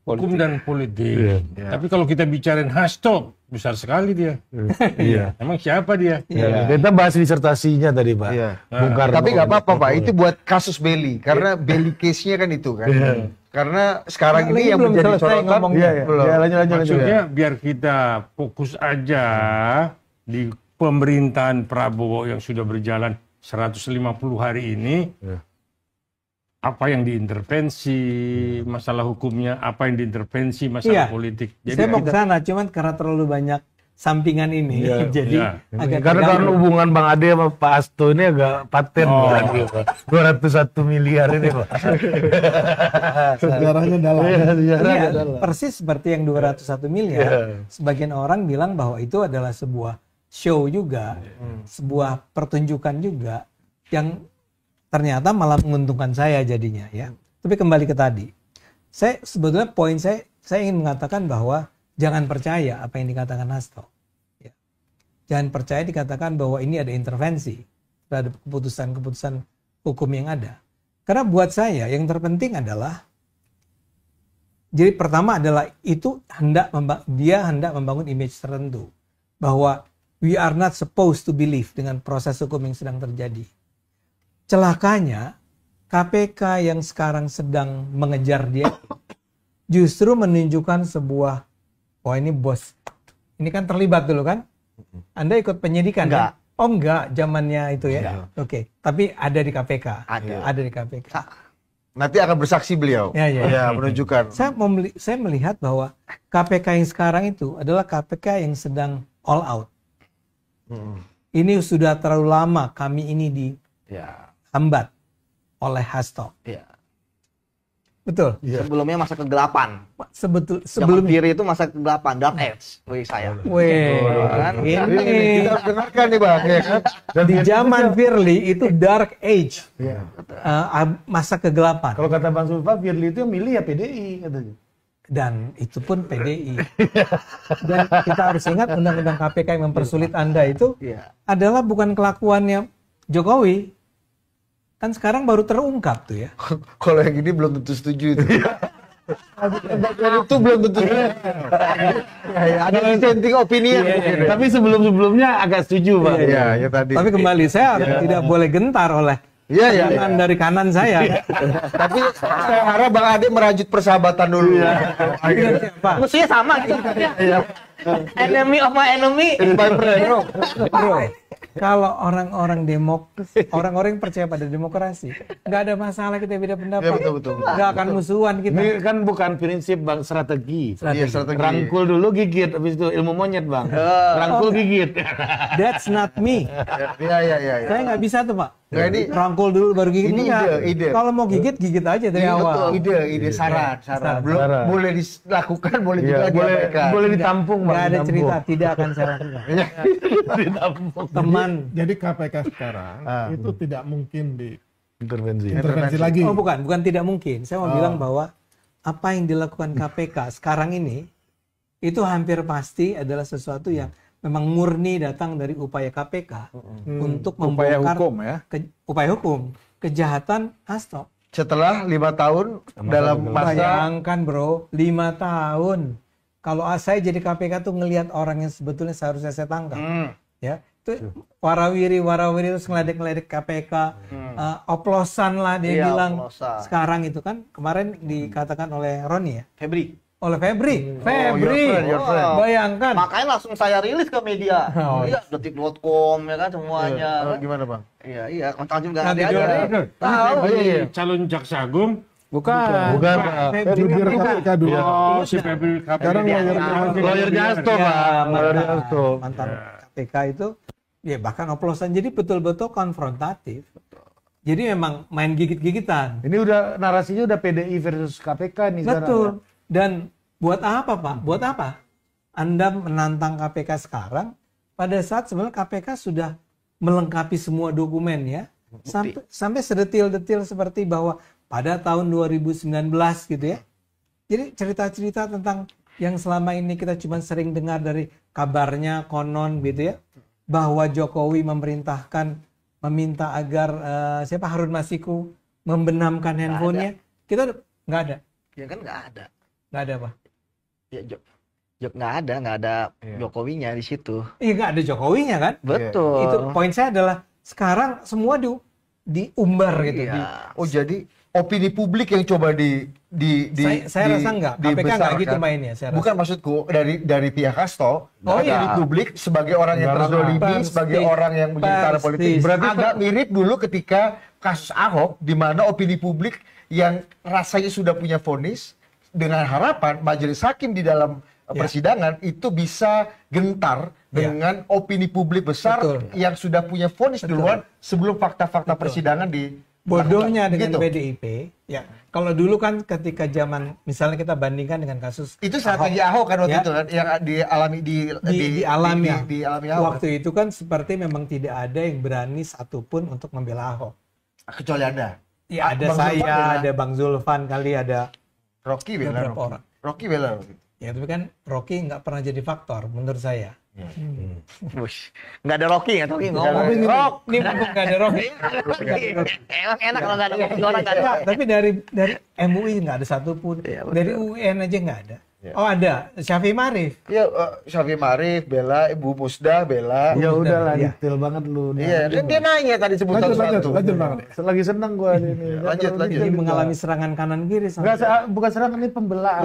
hukum dan politik. Tapi kalau kita bicarain Hasto, besar sekali dia. Iya. Emang siapa dia? Ya. Kita bahas disertasinya tadi Pak. Iya. Bung Karno. Tapi nggak apa-apa Pak, itu buat kasus Beli. Karena Beli case-nya kan itu kan. Karena sekarang Lagi ini yang belum menjadi selesai sorotan ngomongnya. Iya, iya. belum. Ya, lanjut. Maksudnya biar kita fokus aja di pemerintahan Prabowo yang sudah berjalan 150 hari ini. Apa yang diintervensi masalah hukumnya, apa yang diintervensi masalah politik. Jadi Saya mau ke sana, cuman karena terlalu banyak sampingan ini, jadi agak Karena kan terganggu. hubungan Bang Ade sama Pak Hasto ini agak paten berarti, Pak. 201 miliar ini Pak. Sejarahnya dalam. Iya, persis seperti yang 201 miliar. Sebagian orang bilang bahwa itu adalah sebuah show juga, sebuah pertunjukan juga yang ternyata malah menguntungkan saya jadinya ya. Tapi kembali ke tadi, saya sebetulnya poin saya ingin mengatakan bahwa jangan percaya apa yang dikatakan Hasto. Ya. Jangan percaya dikatakan bahwa ini ada intervensi terhadap keputusan-keputusan hukum yang ada. Karena buat saya yang terpenting adalah, jadi pertama adalah itu dia hendak membangun image tertentu bahwa we are not supposed to believe dengan proses hukum yang sedang terjadi. Celakanya KPK yang sekarang sedang mengejar dia justru menunjukkan sebuah, oh ini bos, ini kan terlibat dulu kan? Anda ikut penyidikan Enggak. kan? Oh enggak, zamannya itu ya. Oke, tapi ada di KPK. Ada di KPK. Nanti akan bersaksi beliau. Ya. Menunjukkan. Saya melihat bahwa KPK yang sekarang itu adalah KPK yang sedang all out. Ini sudah terlalu lama kami ini dihambat oleh Hasto. Iya. Betul. Sebelumnya masa kegelapan. Sebelum Sebelum kiri itu masa kegelapan, dark age bagi saya. kan ini Kita dengarkan nih Bang, ya kan? di zaman Firly itu dark age, masa kegelapan, Kalau kata Bang Zulfa, Firly itu yang milih ya PDI katanya. dan itu pun PDI. Dan kita harus ingat undang-undang KPK yang mempersulit Anda itu adalah bukan kelakuannya Jokowi. Kan sekarang baru terungkap tuh ya. Kalau yang ini belum tentu setuju itu. Itu belum tentu setuju. Ada dissenting opinion. Tapi sebelum-sebelumnya agak setuju Pak. Iya, ya tadi. Tapi kembali saya tidak boleh gentar oleh Iya. Tangan dari kanan saya. Tapi saya harap Bang Ade merajut persahabatan dulu. Dengan siapa? Mestinya sama gitu. Enemy of my enemy. Bro, kalau orang-orang orang-orang yang percaya pada demokrasi, nggak ada masalah kita beda pendapat. Ya, betul. Nggak akan musuhan kita. Ini kan bukan prinsip Bang, strategi. Iya, strategi. Rangkul dulu gigit, habis itu ilmu monyet Bang. Rangkul gigit. That's not me. Iya. Saya nggak bisa tuh, Pak. Nggak, ini Rangkul dulu baru gigit. ini Enggak. ide. Kalau mau gigit aja dari awal. Ide, saran. Belum Saran. boleh dilakukan, boleh Iya, juga boleh diabaikan. boleh ditampung Bang. Nggak ada ditampung. cerita, tidak akan saya lakukan. Ditampung. Teman. Jadi KPK sekarang itu tidak mungkin Intervensi. diintervensi lagi. Oh bukan tidak mungkin. Saya mau bilang bahwa apa yang dilakukan KPK sekarang ini itu hampir pasti adalah sesuatu yang memang murni datang dari upaya KPK untuk Upaya membongkar hukum ya. upaya hukum kejahatan Hasto. Setelah 5 tahun dalam masa Bayangkan bro, 5 tahun. Kalau saya jadi KPK tuh ngelihat orang yang sebetulnya seharusnya saya tangkap, ya itu warawiri terus ngeledek KPK, oplosan lah dia Iya, bilang. oplosan. Sekarang itu kan kemarin dikatakan oleh Roni ya, Febri. oleh Febri, your friend. bayangkan. Makanya langsung saya rilis ke media. Iya, detik.com ya kan semuanya. gimana Bang? Iya, kontak juga Nanti nanti aja. dulu. Tahu. Calon jaksa agung. Bukan Pak. Jubir KPK dulu. Oh, si Febri Sekarang Lawyernya Hasto Pak. Lawyernya Hasto. Mantan KPK itu ya bahkan oplosan, jadi betul-betul konfrontatif. Jadi memang main gigit-gigitan. Ini udah narasinya udah PDI versus KPK nih sekarang. Betul. Dan buat apa Pak? Buat apa Anda menantang KPK sekarang pada saat sebenarnya KPK sudah melengkapi semua dokumen ya, sampai sedetil-detil seperti bahwa pada tahun 2019 gitu ya. Jadi cerita-cerita tentang yang selama ini kita cuma sering dengar dari kabarnya konon gitu ya, bahwa Jokowi meminta agar siapa Harun Masiku membenamkan handphonenya. Kita nggak ada. Ya kan nggak ada. Nggak ada apa? Ya nggak ada Jokowinya di situ. Iya nggak ada Jokowinya kan? Betul. Itu poin saya adalah sekarang semua diumbar gitu. Iya. Oh jadi opini publik yang coba Saya rasa nggak. KPK nggak gitu mainnya. Saya rasa. Bukan maksudku dari pihak Hasto, Oh, opini iya. publik sebagai orang yang terzolimi, Persis. sebagai orang yang menjadi Persis. politik. Berarti agak mirip dulu ketika kasus Ahok, di mana opini publik yang rasanya sudah punya vonis, dengan harapan majelis hakim di dalam persidangan itu bisa gentar dengan opini publik besar yang sudah punya vonis duluan sebelum fakta-fakta persidangan di Bodohnya dengan gitu. PDIP, ya kalau dulu kan ketika zaman misalnya kita bandingkan dengan kasus Itu strategi Ahok kan waktu ya, itu kan yang dialami dialami Ahok. Waktu itu kan seperti memang tidak ada yang berani satupun untuk membela Ahok. Kecuali Anda. Ya ada Bang Zulfan saya, bela. ada Bang Zulfan kali, ada Rocky bela beberapa Rocky. orang. Rocky bela. Ya tapi kan Rocky nggak pernah jadi faktor menurut saya. Wush. Nggak ada Rocky ngomong. Rock, ini mumpung nggak ada Rocky. Emang enak kalau nggak ada Rocky orang nggak ada. Enggak, tapi dari MUI nggak ada satupun. Dari UN aja nggak ada. Oh ada, Syafi'i Marif. Iya, Syafi'i Marif bela, Ibu Musda bela. Ya udahlah, Iya. detail banget lu. Iya, dia nanya tadi sebut satu. Lanjut Bang. Lagi seneng gua ini. Lanjut. Jadi mengalami serangan kanan kiri. Enggak, bukan serangan, ini pembelaan.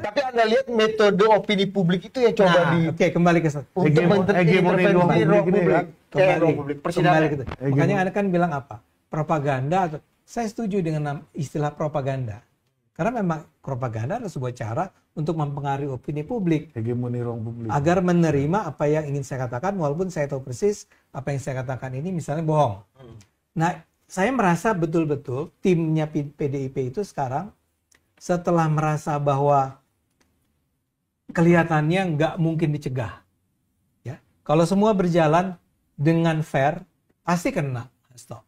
Tapi Anda lihat metode opini publik itu yang coba Nah, di oke kembali ke sana. untuk hegemoni ruang publik ini kan. ruang publik Kembali persidangan. ke sana. Makanya Anda kan bilang apa? Propaganda atau saya setuju dengan istilah propaganda. Karena memang propaganda adalah sebuah cara untuk mempengaruhi opini publik Hegemoni ruang publik. agar menerima apa yang ingin saya katakan walaupun saya tahu persis apa yang saya katakan ini misalnya bohong. Nah, saya merasa betul-betul timnya PDIP itu sekarang setelah merasa bahwa kelihatannya nggak mungkin dicegah. Ya, kalau semua berjalan dengan fair, pasti kena. Stop.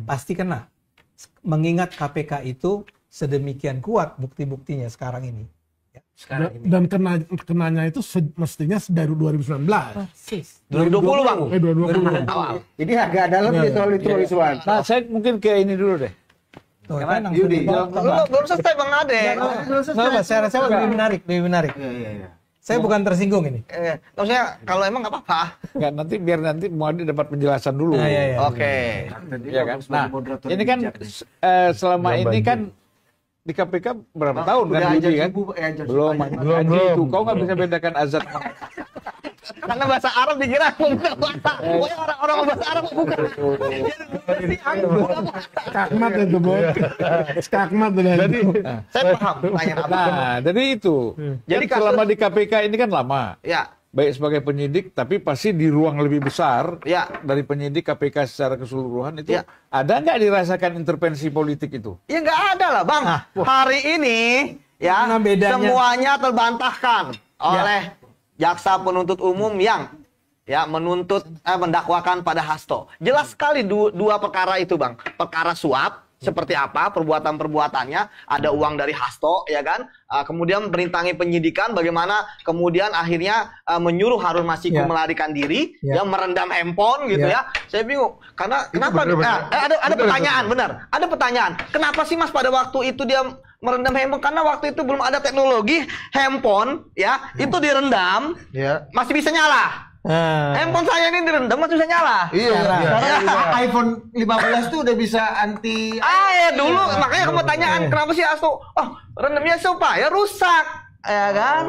Pasti kena. Mengingat KPK itu sedemikian kuat bukti-buktinya sekarang ini. Ya, sekarang ini. Dan kenanya itu mestinya dari 2019. Persis. 2020 Bang. 2020. Awal. Ini agak dalam di soal itu Rizwan. Nah, saya mungkin ke ini dulu deh. Tuh, kan langsung Yudi. dibawa ke Belum selesai Bang Ade. Nggak apa, saya rasa lebih menarik. Iya. Saya bukan tersinggung ini. Maksudnya kalau emang nggak apa-apa. Nggak, biar nanti Muadi dapat penjelasan dulu. Iya. Oke. Ya kan? Nah, ini kan selama ini kan di KPK berapa tahun kan Budi kan? Belum. Itu kau nggak bisa bedakan azan. Karena bahasa Arab dikira bukan bahasa. Pokoknya orang-orang bahasa Arab bukan. Skakmat itu, Bos. Skakmat itu. Saya paham pertanyaan Abang. Nah, jadi itu. Jadi selama di KPK ini kan lama. Ya. Baik sebagai penyidik, tapi pasti di ruang lebih besar Ya. dari penyidik KPK secara keseluruhan itu Ya. ada nggak dirasakan intervensi politik itu? Ya nggak ada lah, Bang. Hari ini ya Mana bedanya? semuanya terbantahkan oleh jaksa penuntut umum yang menuntut mendakwakan pada Hasto. Jelas sekali dua perkara itu, Bang. Perkara suap seperti apa perbuatan-perbuatannya, ada uang dari Hasto, ya kan? Kemudian merintangi penyidikan, bagaimana kemudian akhirnya menyuruh Harun Masiku melarikan diri, merendam handphone gitu ya. Saya bingung, karena kenapa? Ada pertanyaan, benar. Ada pertanyaan. Kenapa sih Mas pada waktu itu dia merendam handphone? Karena waktu itu belum ada teknologi handphone, ya itu direndam, masih bisa nyala. Handphone saya ini direndam masih bisa nyala. Sekarang iPhone 15 tuh udah bisa anti. Dulu makanya kamu pertanyaan kenapa sih Hasto? Rendamnya supaya rusak, ya kan?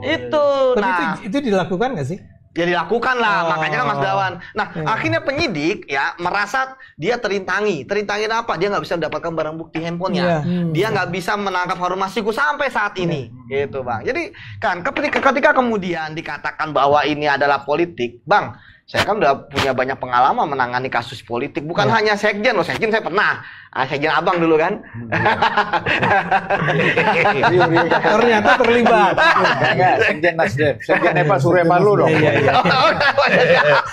Itu. Tapi itu dilakukan nggak sih? Ya dilakukan lah, makanya kan Mas Dawan. Nah, akhirnya penyidik ya merasa dia terintangi. Terintangin apa? Dia nggak bisa mendapatkan barang bukti handphonenya. Dia nggak bisa menangkap Harun Masiku sampai saat ini. Gitu, Bang. Jadi kan ketika kemudian dikatakan bahwa ini adalah politik, Bang, saya kan udah punya banyak pengalaman menangani kasus politik. Bukan hanya sekjen loh, sekjen saya pernah. Sekjen Abang dulu kan. Ternyata terlibat. Sekjen Nasdem, Sekjen Pak Surya Paloh dong.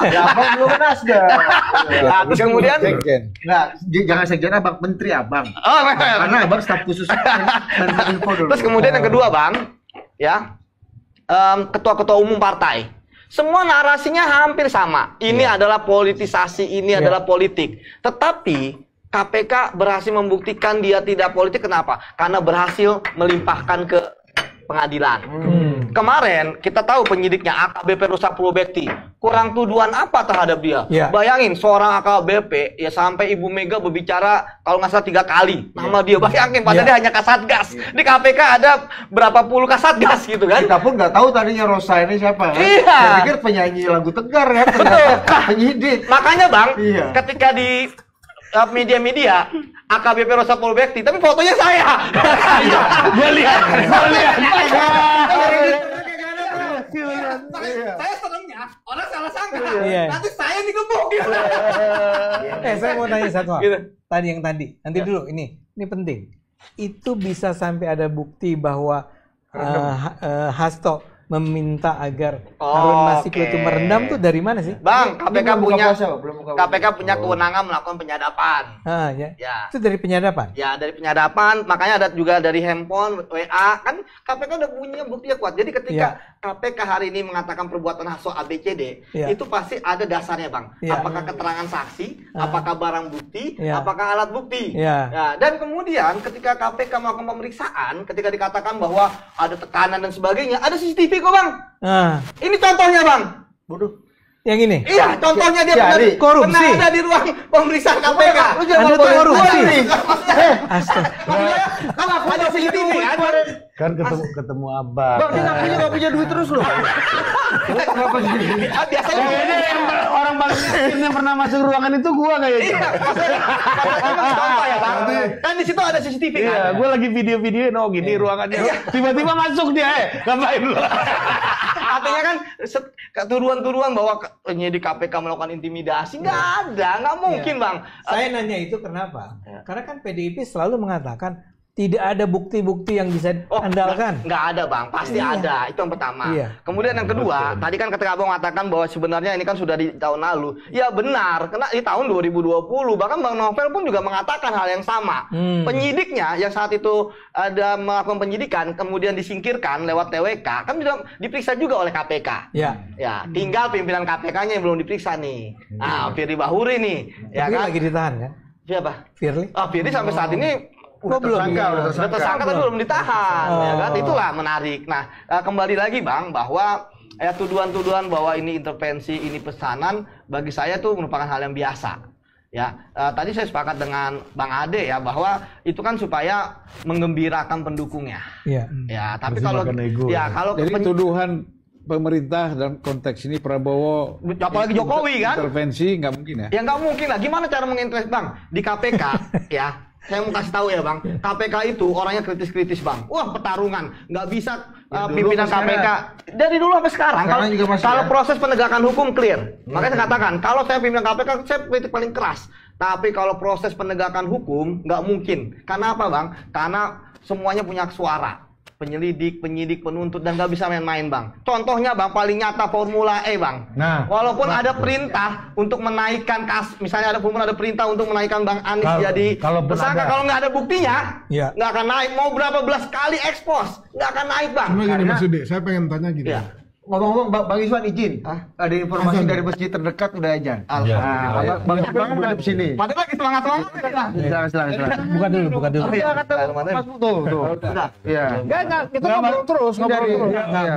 Ya Abang belum ke Nasdem. Terus kemudian Jangan sekjen Abang, menteri Abang. Karena Abang staf khusus Menteri Info dulu. Terus kemudian yang kedua, Bang, ya ketua-ketua umum partai. Semua narasinya hampir sama. Ini adalah politisasi, ini adalah politik. Tetapi KPK berhasil membuktikan dia tidak politik. Kenapa? Karena berhasil melimpahkan ke pengadilan. Kemarin kita tahu penyidiknya AKBP Rusak Purwobekti. Kurang tuduhan apa terhadap dia? Bayangin seorang AKBP ya sampai Ibu Mega berbicara kalau nggak salah 3 kali nama dia. Bayangin padahal dia hanya Kasatgas. Di KPK ada berapa puluh Kasatgas gitu kan? Kita pun nggak tahu tadinya Rosa ini siapa kan? Saya pikir penyanyi lagu Tegar kan, ternyata penyidik. Makanya Bang, ketika di media-media AKBP Rosa Purwobekti, tapi fotonya saya. Gue lihat. Saya seremnya orang salah sangka. Nanti saya digebuk. Saya mau tanya satu hal. Tadi. Nanti dulu ini penting. Itu bisa sampai ada bukti bahwa Hasto meminta agar Harun Masiku itu merendam tuh dari mana sih? Bang, KPK punya kewenangan melakukan penyadapan. Itu dari penyadapan? Ya, dari penyadapan. Makanya ada juga dari handphone, WA. Kan KPK udah punya bukti yang kuat. Jadi ketika KPK hari ini mengatakan perbuatan Hasto ABCD, itu pasti ada dasarnya, Bang. Apakah keterangan saksi, apakah barang bukti, apakah alat bukti. Dan kemudian ketika KPK melakukan pemeriksaan, ketika dikatakan bahwa ada tekanan dan sebagainya, ada CCTV kok, Bang. Ini contohnya, Bang. Bodoh. Yang ini? Iya, contohnya dia korupsi. Pernah ada di ruang pemeriksaan KPK. Anda tuh korupsi. Kan aku ada CCTV kan ketemu Abang. Bang, dia nggak punya duit terus loh. Biasanya Orang paling miskin yang pernah masuk ruangan itu gua kayaknya. contoh ya, Bang. Kan di situ ada CCTV kan. Iya, gua lagi video-videoin gini ruangannya. Tiba-tiba masuk dia, ngapain lu? Artinya kan tuduhan-tuduhan bahwa penyidik KPK melakukan intimidasi nggak ada, nggak mungkin, Bang. Saya nanya itu kenapa? Karena kan PDIP selalu mengatakan tidak ada bukti-bukti yang bisa andalkan. Nggak ada, Bang. Pasti ada. Itu yang pertama. Kemudian yang kedua, tadi kan ketika Abang mengatakan bahwa sebenarnya ini kan sudah di tahun lalu. Ya benar, karena di tahun 2020 bahkan Bang Novel pun juga mengatakan hal yang sama. Penyidiknya yang saat itu ada melakukan penyidikan kemudian disingkirkan lewat TWK kan sudah diperiksa juga oleh KPK. Ya, tinggal pimpinan KPK-nya yang belum diperiksa nih. Firly Bahuri nih. Ya kan? Lagi ditahan kan? Siapa? Firly. Firly sampai saat ini Udah tersangka tapi belum ditahan, ya kan? Itulah menarik. Nah, kembali lagi Bang, bahwa tuduhan-tuduhan bahwa ini intervensi, ini pesanan, bagi saya tuh merupakan hal yang biasa. Ya, tadi saya sepakat dengan Bang Ade ya, bahwa itu kan supaya menggembirakan pendukungnya. Iya. Ya, tapi kalau jadi tuduhan pemerintah dalam konteks ini Prabowo, apalagi Jokowi kan, intervensi nggak mungkin ya? Ya nggak mungkin lah. Gimana cara mengintervensi Bang? Di KPK ya. Saya mau kasih tahu ya Bang, KPK itu orangnya kritis-kritis Bang. Wah pertarungan, nggak bisa pimpinan KPK dari dulu sampai sekarang. Kalau proses penegakan hukum clear, makanya saya katakan kalau saya pimpinan KPK saya kritik paling keras. Tapi kalau proses penegakan hukum nggak mungkin. Karena apa Bang? Karena semuanya punya suara. Penyelidik, penyidik, penuntut, dan nggak bisa main-main Bang. Contohnya Bang, paling nyata Formula E Bang. Nah, walaupun ada perintah untuk menaikkan misalnya ada perintah untuk menaikkan Bang Anies jadi tersangka, kalau nggak ada buktinya, nggak akan naik. Mau berapa belas kali ekspos, nggak akan naik Bang. Cuma gini Mas Yudi, saya pengen tanya gini. Ya. Ngomong-ngomong, Bang Iswan izin. Ada informasi dari masjid terdekat udah ajan. Alhamdulillah. Bang Iswan menghadap sini. Padahal lagi semangat-semangat. Silakan. Buka dulu. Mas tuh. Sudah. Iya. Enggak, kita ngobrol terus.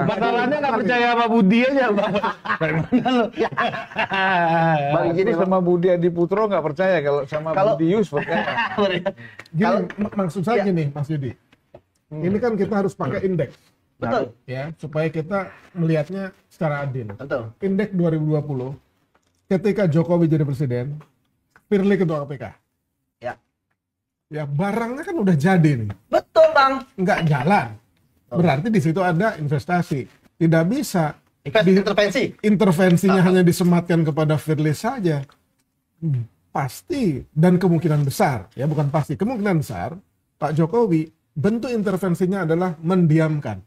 Masalahnya nggak percaya sama Budi aja, Bang. Bang Izin sama Budi Adiputro nggak percaya, kalau sama Budi Yus percaya. Gini, maksud saya gini, Mas Yudi. Ini kan kita harus pakai indeks. Betul. Ya, supaya kita melihatnya secara adil. Betul. Indeks 2020, ketika Jokowi jadi presiden, Firly ketua KPK. Ya. Ya, barangnya kan udah jadi nih. Betul Bang. Nggak jalan. Berarti di situ ada investasi. Tidak bisa intervensinya hanya disematkan kepada Firly saja. Pasti dan kemungkinan besar, ya bukan pasti, kemungkinan besar Pak Jokowi bentuk intervensinya adalah mendiamkan.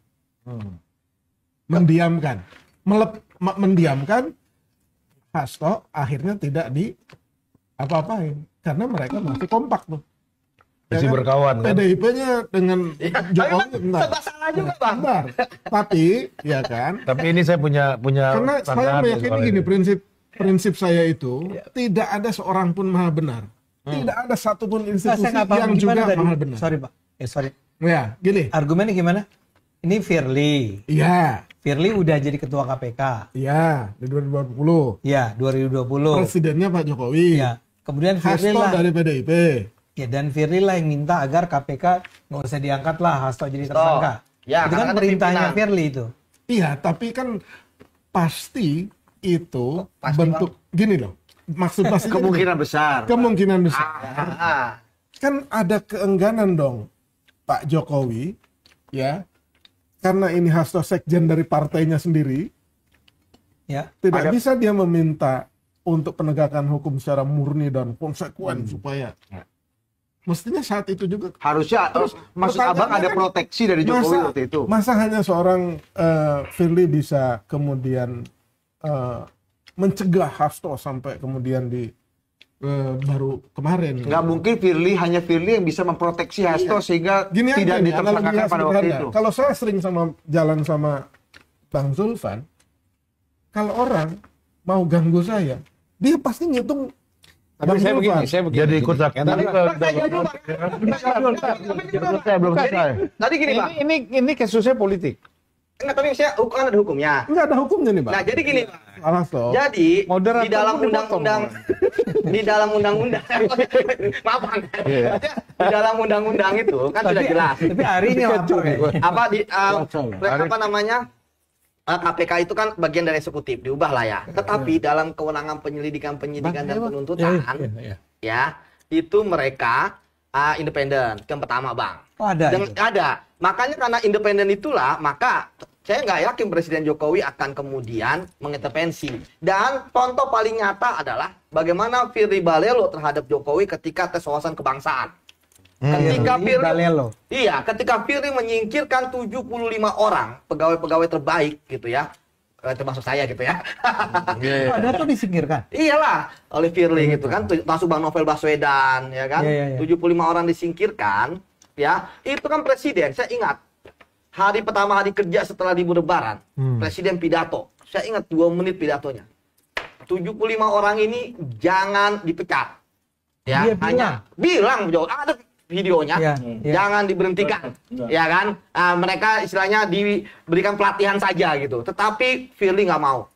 Mendiamkan Hasto akhirnya tidak di apa-apain karena mereka masih kompak tuh. Masih berkawan kan? PDIP-nya dengan Jokowi Serba salah juga Bang. Tapi ya kan. Tapi ini saya punya karena saya meyakini gini, prinsip saya itu tidak ada seorang pun maha benar. Tidak ada satupun institusi yang juga maha benar. Sorry Pak. Sorry. Ya, gini. Argumennya gimana? Ini Firly. Iya. Firly udah jadi ketua KPK. Iya, di 2020. Iya, 2020. Presidennya Pak Jokowi. Iya. Kemudian Firly Hasto lah dari PDIP. Ya, dan Firly lah yang minta agar KPK nggak usah diangkat lah Hasto jadi tersangka. Ya, itu kan perintahnya Firly itu. Iya, tapi kan pasti itu bentuk gini loh. Maksud pasti kemungkinan besar. Kemungkinan besar. Kan ada keengganan dong Pak Jokowi, ya. Karena ini Hasto sekjen dari partainya sendiri, ya, tidak bisa dia meminta untuk penegakan hukum secara murni dan konsekuen supaya mestinya saat itu juga harusnya maksud Abang ada proteksi dari Jokowi waktu itu. Masa hanya seorang Firly bisa kemudian mencegah Hasto sampai kemudian di baru kemarin. Nggak mungkin hanya Firly yang bisa memproteksi Hasto sehingga tidak ditersangkakan pada waktu itu. Kalau saya sering jalan sama Bang Zulfan, kalau orang mau ganggu saya, dia pasti ngitung. Tapi saya begini. Jadi ikut sakit. Belum selesai. Tadi gini Pak. Ini kasusnya politik. Enggak, tapi saya kan ada hukumnya. Enggak ada hukumnya nih Pak. Nah, jadi gini Pak. Jadi di dalam undang-undang maaf Bang. Di dalam undang-undang itu kan sudah jelas. Tapi hari ini apa namanya? KPK itu kan bagian dari eksekutif, diubah lah ya. Tetapi dalam kewenangan penyelidikan dan penuntutan ya, itu mereka independen. Yang pertama Bang. Oh, ada. Ada. Makanya karena independen itulah, maka saya nggak yakin Presiden Jokowi akan kemudian mengintervensi. Dan contoh paling nyata adalah bagaimana Firly Balelo terhadap Jokowi ketika tes wawasan kebangsaan. Ketika Firly menyingkirkan 75 orang pegawai-pegawai terbaik gitu ya. Termasuk saya gitu ya. Ada tuh disingkirkan. Iyalah, oleh Firly gitu kan, masuk Bang Novel Baswedan ya kan. 75 orang disingkirkan. Ya, itu kan presiden. Saya ingat hari pertama hari kerja setelah libur Lebaran, presiden pidato. Saya ingat 2 menit pidatonya. 75 orang ini jangan dipecat. Ya, dia bilang jauh. Ada videonya, jangan diberhentikan, ya kan? Mereka istilahnya diberikan pelatihan saja gitu. Tetapi Firly nggak mau.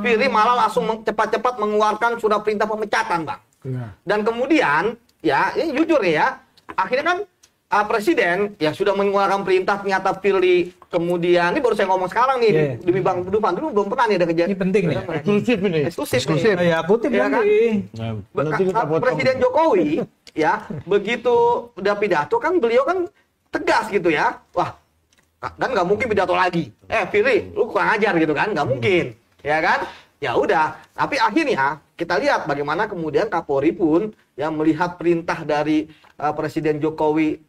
Firly malah langsung cepat-cepat mengeluarkan surat perintah pemecatan, Bang. Dan kemudian, ya ini jujur ya, akhirnya kan Presiden ya sudah mengeluarkan perintah, ternyata Firly kemudian, ini baru saya ngomong sekarang nih, demi Bang Dufan, dulu belum pernah nih ada kejadian. Ini penting nih. Eksklusif. Ya, kutip Ya kan? Presiden Jokowi ya begitu udah pidato kan beliau kan tegas gitu ya. Wah, kan nggak mungkin pidato lagi. Firly, lu kurang ajar gitu kan? Nggak mungkin, ya kan? Ya udah. Tapi akhirnya kita lihat bagaimana kemudian Kapolri pun yang melihat perintah dari Presiden Jokowi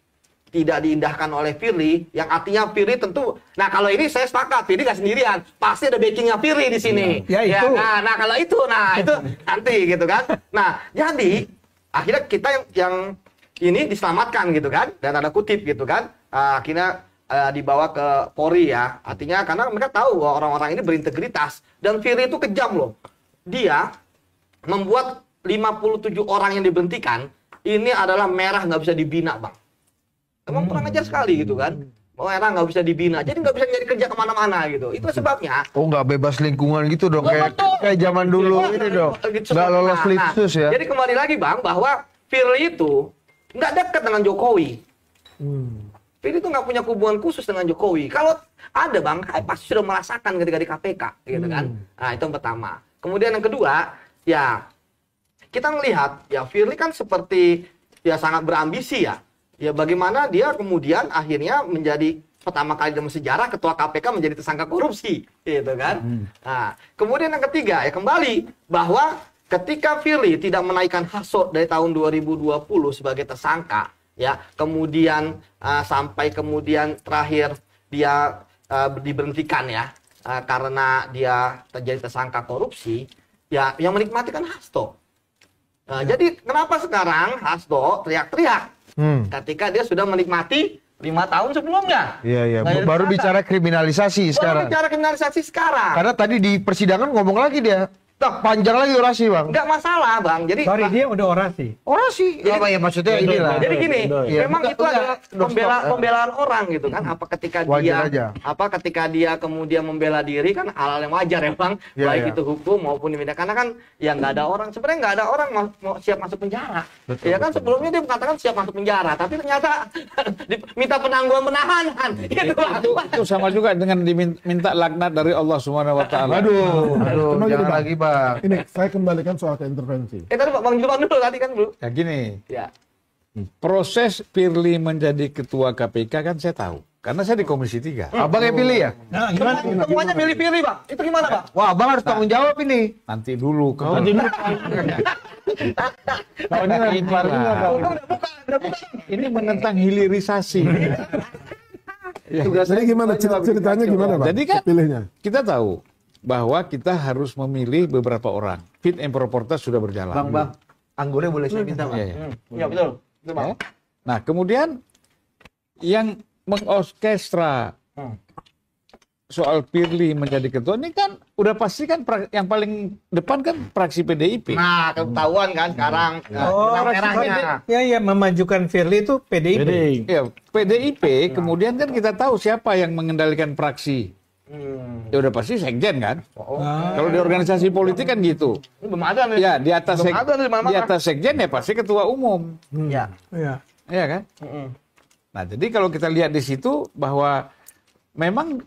tidak diindahkan oleh Firly, yang artinya Firly tentu, nah kalau ini saya sepakat, Firly nggak sendirian, pasti ada backingnya Firly di sini. Ya, itu. Nah kalau itu nanti gitu kan. Nah jadi akhirnya kita yang ini diselamatkan gitu kan, dan ada kutip gitu kan, akhirnya dibawa ke Polri ya, artinya karena mereka tahu bahwa orang-orang ini berintegritas, dan Firly itu kejam loh, dia membuat 57 orang yang diberhentikan ini adalah merah, nggak bisa dibina, Bang. Emang kurang ajar sekali gitu kan. Merah nggak bisa dibina, jadi nggak bisa nyari kerja kemana-mana gitu. Itu sebabnya. Oh, nggak bebas lingkungan gitu dong, kayak zaman dulu ini dong. Nggak lolos Litsus ya. Jadi kembali lagi, Bang, bahwa Firly itu nggak dekat dengan Jokowi. Firly itu nggak punya hubungan khusus dengan Jokowi. Kalau ada, Bang, pasti sudah merasakan ketika di KPK, gitu kan. Nah, itu yang pertama. Kemudian yang kedua, ya kita melihat ya Firly kan seperti ya sangat berambisi ya. Ya bagaimana dia kemudian akhirnya menjadi pertama kali dalam sejarah ketua KPK menjadi tersangka korupsi, gitu kan. Nah, kemudian yang ketiga ya kembali bahwa ketika Firly tidak menaikkan Hasto dari tahun 2020 sebagai tersangka, ya kemudian sampai kemudian terakhir dia diberhentikan ya karena dia terjadi tersangka korupsi, ya yang menikmati kan Hasto. Nah, jadi kenapa sekarang Hasto teriak-teriak ketika dia sudah menikmati 5 tahun sebelumnya? Iya. Nah, Baru bicara kriminalisasi sekarang. Baru bicara kriminalisasi sekarang. Karena tadi di persidangan ngomong lagi dia. Panjang lagi orasi, Bang. Nggak masalah, Bang. Jadi dia udah orasi. Orasi. Apa ya maksudnya inilah. Jadi gini, Iya. memang itu adalah pembelaan orang gitu kan. Apa ketika ketika dia kemudian membela diri kan hal yang wajar ya, Bang. Ya, baik itu hukum maupun pidana. Karena kan ya nggak ada orang, sebenarnya nggak ada orang mau siap masuk penjara. Ya kan sebelumnya dia mengatakan siap masuk penjara, tapi ternyata minta penangguhan penahanan. Gitu, Bang. Itu sama juga dengan diminta laknat dari Allah Subhanahu wa taala. Aduh, jangan lagi, Bang. Ini saya kembalikan soal ke intervensi. Tadi Bang Julman dulu tadi kan dulu. Ya gini, Ya. proses Firly menjadi ketua KPK kan saya tahu. Karena saya di Komisi 3. Abang yang pilih ya? Nah, gimana? Semuanya milih-pilih, Bang. Itu gimana, Bang? Wah, Abang harus tanggung jawab ini. Nanti dulu. Ini menentang hilirisasi. Jadi gimana ceritanya gimana, Bang? Jadi kan pilihnya. kita tahu bahwa kita harus memilih beberapa orang. Fit and proper test sudah berjalan. Bang, anggurnya boleh saya minta, Bang? Iya, betul. Betul, Bang. Nah, kemudian yang mengorkestra soal Firly menjadi ketua ini kan udah pasti kan yang paling depan kan fraksi PDIP. Nah, ketahuan kan sekarang merahnya. Ya, memajukan Firly itu PDIP. Ya, PDIP kemudian kan kita tahu siapa yang mengendalikan fraksi. Ya udah pasti sekjen kan. Kalau di organisasi politik kan gitu. Belum ada nih. Ya, di atas Belum ada di mana-mana. di atas sekjen ya pasti ketua umum. Ya. Ya. Iya kan? Nah, jadi kalau kita lihat di situ bahwa memang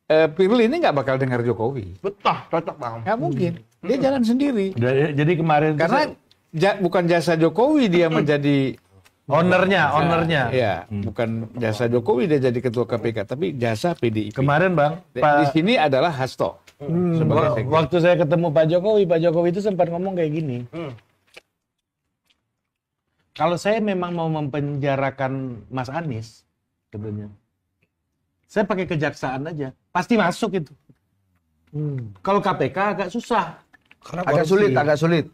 Firly ini nggak bakal dengar Jokowi. Betul, cocok, Bang. Nggak mungkin. Dia jalan sendiri. Jadi kemarin Karena bukan jasa Jokowi dia menjadi ownernya. Ya, bukan jasa Jokowi dia jadi ketua KPK, tapi jasa PDIP. Kemarin, Bang, Di sini adalah Hasto. Sebagai sekjen. waktu saya ketemu Pak Jokowi itu sempat ngomong kayak gini. Kalau saya memang mau mempenjarakan Mas Anies, katanya, saya pakai kejaksaan aja, pasti masuk itu. Kalau KPK agak susah. Agak sulit. Agak sulit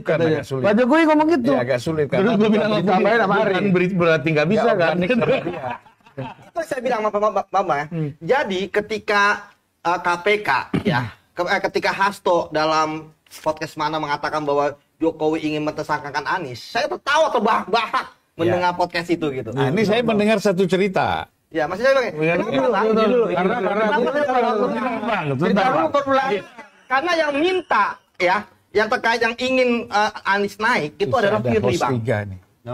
katanya. agak sulit. Pak Jokowi ngomong gitu. Ya, agak sulit Terus gue bilang ditambahin sama Ari. berarti nggak bisa kan? Itu saya bilang sama Mama ya. Jadi ketika KPK ya, ketika Hasto dalam podcast mana mengatakan bahwa Jokowi ingin mentersangkakan Anies, saya tertawa terbahak-bahak. mendengar podcast itu gitu. Nah, ini saya mendengar satu cerita. Ya, masih saya bilang, karena yang minta ya, yang terkait yang ingin Anies naik itu adalah Firly, Bang.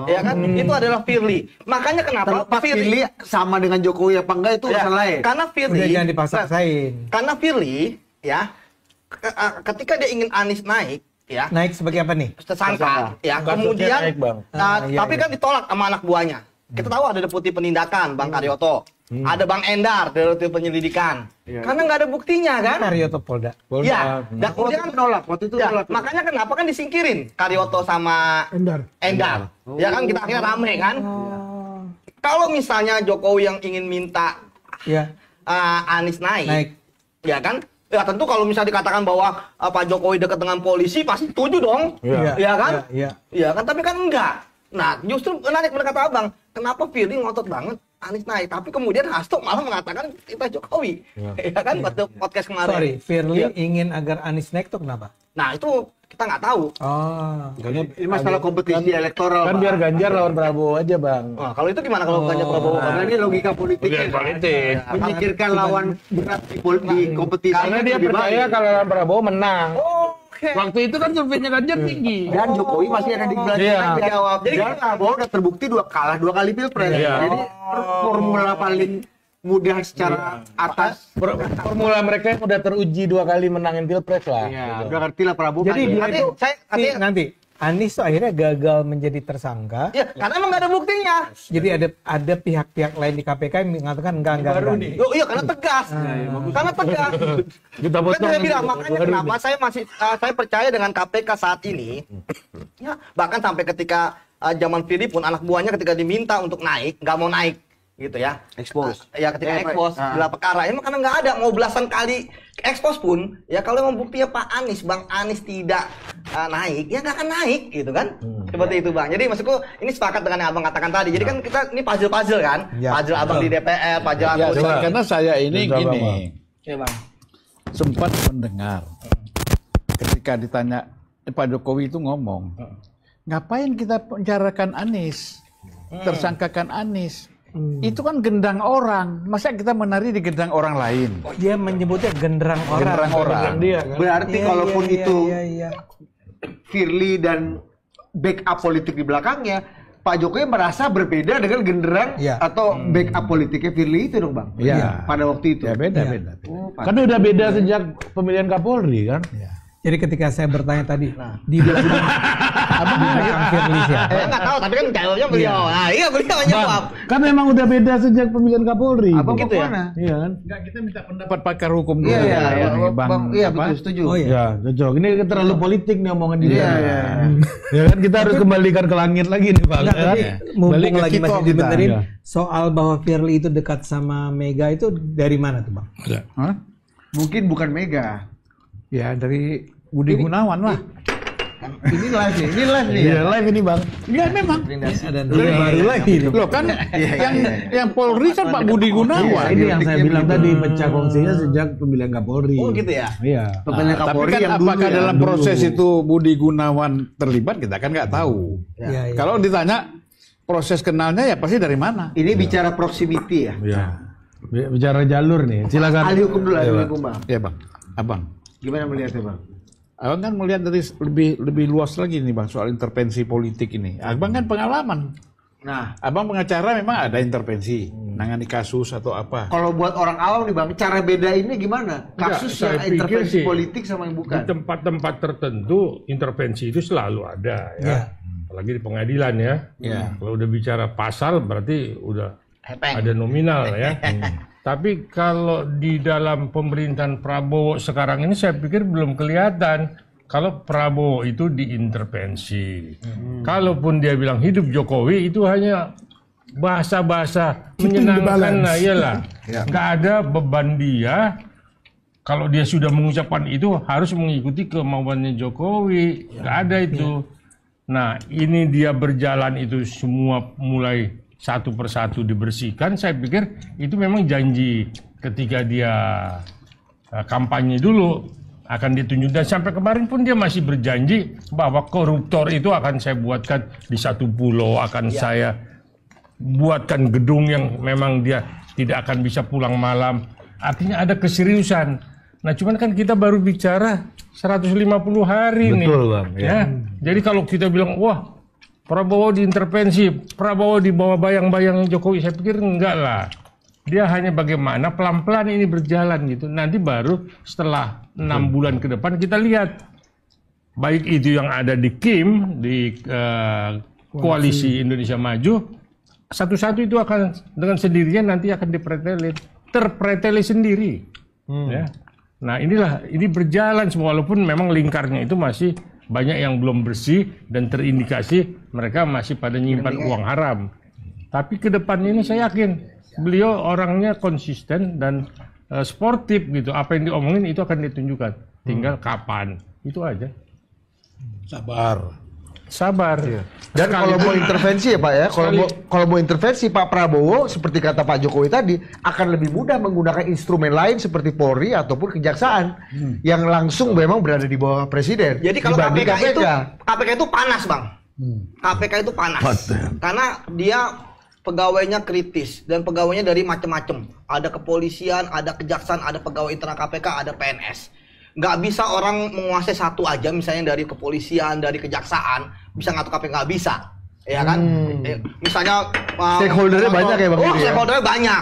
Ya kan? Itu adalah Firly. Makanya kenapa Firly sama dengan Jokowi apa enggak itu urusan lain. Karena Firly jangan dipaksain. Karena Firly ya ketika dia ingin Anies naik ya. Naik sebagai apa nih? Tersangka ya. Kemudian naik, Bang. tapi kan ditolak sama anak buahnya. Kita tahu ada deputi penindakan Bang Karyoto. Ada Bang Endar deputi penyelidikan. Karena nggak ada buktinya kan? Karyoto Polda. Ya, dan kemudian waktu itu nolak. makanya kenapa kan disingkirin Karyoto sama Endar. Ya kan kita akhirnya rame kan? Kalau misalnya Jokowi yang ingin minta Anies naik, ya kan? Ya tentu kalau misalnya dikatakan bahwa Pak Jokowi dekat dengan polisi pasti setuju dong. Ya kan? Ya kan, tapi kan enggak. Nah, justru menarik berkata Abang, kenapa Firly ngotot banget Anies naik, tapi kemudian Hasto malah mengatakan kita Jokowi. Ya kan, waktu podcast kemarin. Sorry, Firly ingin agar Anies naik tuh kenapa? Nah, itu kita nggak tahu. Ini masalah kompetisi elektoral. Kan biar Ganjar lawan Prabowo aja, Bang. Nah, kalau itu gimana kalau Ganjar Prabowo? Karena ini logika politik. Memikirkan lawan berat di kompetisi. Karena dia percaya kalau lawan Prabowo menang. Waktu itu kan surveinya Ganjar tinggi. Dan Jokowi masih ada di belakang jawab. Jadi Prabowo udah terbukti kalah 2 kali pilpres. Jadi formula paling mudah secara atas. Formula mereka yang udah teruji 2 kali menangin pilpres lah. Udah ngerti lah Prabowo. Jadi dia itu nanti Anies tuh akhirnya gagal menjadi tersangka. ya karena emang nggak ada buktinya. Jadi ada pihak-pihak lain di KPK yang mengatakan enggak. Oh iya, karena tegas. Karena tegas. Kan saya bilang, makanya kenapa saya percaya dengan KPK saat ini. Ya, bahkan sampai ketika zaman Firly pun anak buahnya ketika diminta untuk naik, nggak mau naik gitu ya. Expose. Ya ketika expose gelar perkara, emang karena nggak ada, mau belasan kali expose pun, ya kalau emang buktinya Pak Anies, Bang Anies tidak naik, ya nggak akan naik gitu kan. Seperti itu Bang. Jadi maksudku ini sepakat dengan yang Abang katakan tadi. Jadi kan kita ini puzzle kan, puzzle Abang di DPR, puzzle aku. Karena saya ini gini, Ya Bang. sempat mendengar ketika ditanya Pak Jokowi itu ngomong, ngapain kita penjarakan Anies, tersangkakan Anies? Itu kan gendang orang. Masa kita menari di gendang orang lain? Dia menyebutnya genderang orang. Genderang orang. Dia, kan? Berarti kalaupun itu Firly dan backup politik di belakangnya, Pak Jokowi merasa berbeda dengan genderang atau backup politiknya Firly itu dong Bang? Iya. Pada waktu itu. Ya beda. Kan udah beda sejak pemilihan Kapolri kan? Jadi ketika saya bertanya tadi, di belakang Firly siapa? Saya nggak tahu, tapi kan jawabnya beliau. Nah, iya beliau menjawab. Kan memang udah beda sejak pemilihan Kapolri. Abang gitu ya? Iya kan? Enggak, kita minta pendapat pakar hukum dulu. Iya, Bang, iya apa? betul, setuju. Oh iya. Ya, cocok. Ini terlalu politik nih omongan dia. Iya. Ya kan kita harus kembalikan ke langit lagi nih, Pak. Enggak, tapi mumpung lagi masih dibenerin, Iya. soal bahwa Firly itu dekat sama Mega itu dari mana tuh Bang? Hah? Mungkin bukan Mega. Ya dari Budi Gunawan lah. Ini live nih. Iya, live ini, Bang. Ya memang. Ada baru lagi. Loh kan yang Polri kan Pak Budi Gunawan. Ini yang saya bilang tadi pecah kongsinya sejak pemilihan Kapolri. Oh gitu ya. Iya. Pemilihan Tapi Kapolri kan yang apakah dulu ya. dalam proses itu Budi Gunawan terlibat, kita kan nggak tahu. Iya. Kalau ditanya proses kenalnya ya pasti dari mana? Ini bicara proximity ya. Iya. Bicara jalur nih. Silakan. Ahli hukum dulu, ahli hukum Bang. Ya Bang, Abang. Gimana melihatnya Bang? Abang kan melihat dari lebih luas lagi nih Bang soal intervensi politik ini. Abang kan pengalaman. Nah, Abang pengacara memang ada intervensi, nangani kasus atau apa. kalau buat orang awam nih Bang, cara beda ini gimana? Kasus saya yang pikir intervensi sih, politik sama yang Di bukan. tempat-tempat tertentu intervensi itu selalu ada ya. Apalagi di pengadilan ya. Kalau udah bicara pasal berarti udah ada nominal ya. Tapi kalau di dalam pemerintahan Prabowo sekarang ini saya pikir belum kelihatan kalau Prabowo itu diintervensi. Kalaupun dia bilang hidup Jokowi itu hanya bahasa-bahasa menyenangkan, nah iyalah. Nggak ada beban dia. Kalau dia sudah mengucapkan itu harus mengikuti kemauannya Jokowi. Nggak ada itu. Nah ini dia berjalan itu semua mulai satu persatu dibersihkan. Saya pikir itu memang janji ketika dia kampanye dulu. akan ditunjuk. Dan sampai kemarin pun dia masih berjanji bahwa koruptor itu akan saya buatkan di satu pulau, akan saya buatkan gedung yang memang dia tidak akan bisa pulang malam. Artinya ada keseriusan. Nah cuman kan kita baru bicara 150 hari nih. Betul Bang. Ya. Jadi kalau kita bilang, wah Prabowo diintervensi, Prabowo di bawah bayang-bayang Jokowi, saya pikir enggak lah. Dia hanya bagaimana pelan-pelan ini berjalan gitu. Nanti baru setelah 6 bulan ke depan kita lihat. Baik itu yang ada di KIM, di Koalisi Indonesia Maju, satu-satu itu akan dengan sendirinya nanti akan terpreteli sendiri. Ya. Nah ini berjalan walaupun memang lingkarnya itu masih banyak yang belum bersih dan terindikasi mereka masih pada nyimpan uang haram. Tapi ke depan ini saya yakin beliau orangnya konsisten dan sportif gitu. Apa yang diomongin itu akan ditunjukkan. Tinggal kapan. Itu aja. Sabar. Dan kalau mau intervensi ya Pak ya, kalau mau intervensi Pak Prabowo seperti kata Pak Jokowi tadi akan lebih mudah menggunakan instrumen lain seperti Polri ataupun Kejaksaan yang langsung memang berada di bawah Presiden. Jadi kalau KPK itu panas Bang. KPK itu panas. Karena dia pegawainya kritis dan pegawainya dari macam-macam. Ada kepolisian, ada kejaksaan, ada pegawai internal KPK, ada PNS. Nggak bisa orang menguasai satu aja, misalnya dari kepolisian, dari kejaksaan, bisa ngatur KPK, nggak bisa, ya kan? Misalnya stakeholdernya banyak ya Bang. Stakeholdernya banyak.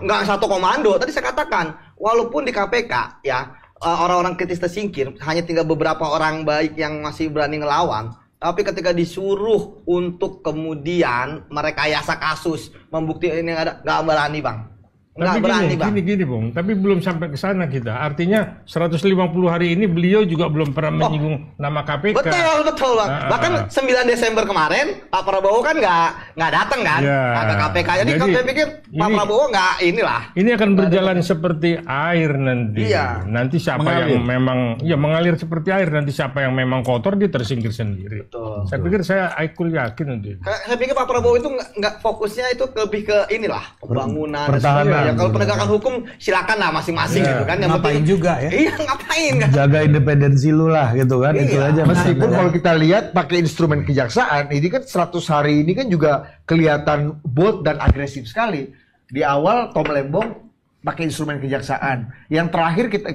Nggak satu komando. Tadi saya katakan, walaupun di KPK ya orang-orang kritis tersingkir, hanya tinggal beberapa orang baik yang masih berani ngelawan. Tapi ketika disuruh untuk kemudian merekayasa kasus, membuktikan ini ada, nggak berani Bang. Tapi gini Bung, tapi belum sampai ke sana kita. Artinya 150 hari ini beliau juga belum pernah menyinggung nama KPK. Betul Bang. Bahkan 9 Desember kemarin Pak Prabowo kan nggak datang kan ke KPK. Jadi saya pikir Pak Prabowo nggak inilah. Ini akan berjalan seperti air nanti. Nanti siapa yang memang mengalir seperti air, nanti siapa yang memang kotor dia tersingkir sendiri. Betul. Saya pikir saya yakin nanti. Saya pikir Pak Prabowo itu nggak fokusnya itu lebih ke inilah pembangunan. Pertahanan. Ya, kalau penegakan hukum silakan lah masing-masing gitu kan. Yang ngapain penting, juga ya? Iya ngapain kan? Jaga independensi lu lah gitu kan. Itu aja. Meskipun kalau kita lihat pakai instrumen kejaksaan, ini kan 100 hari ini kan juga kelihatan bold dan agresif sekali. Di awal Tom Lembong pakai instrumen kejaksaan. Yang terakhir kita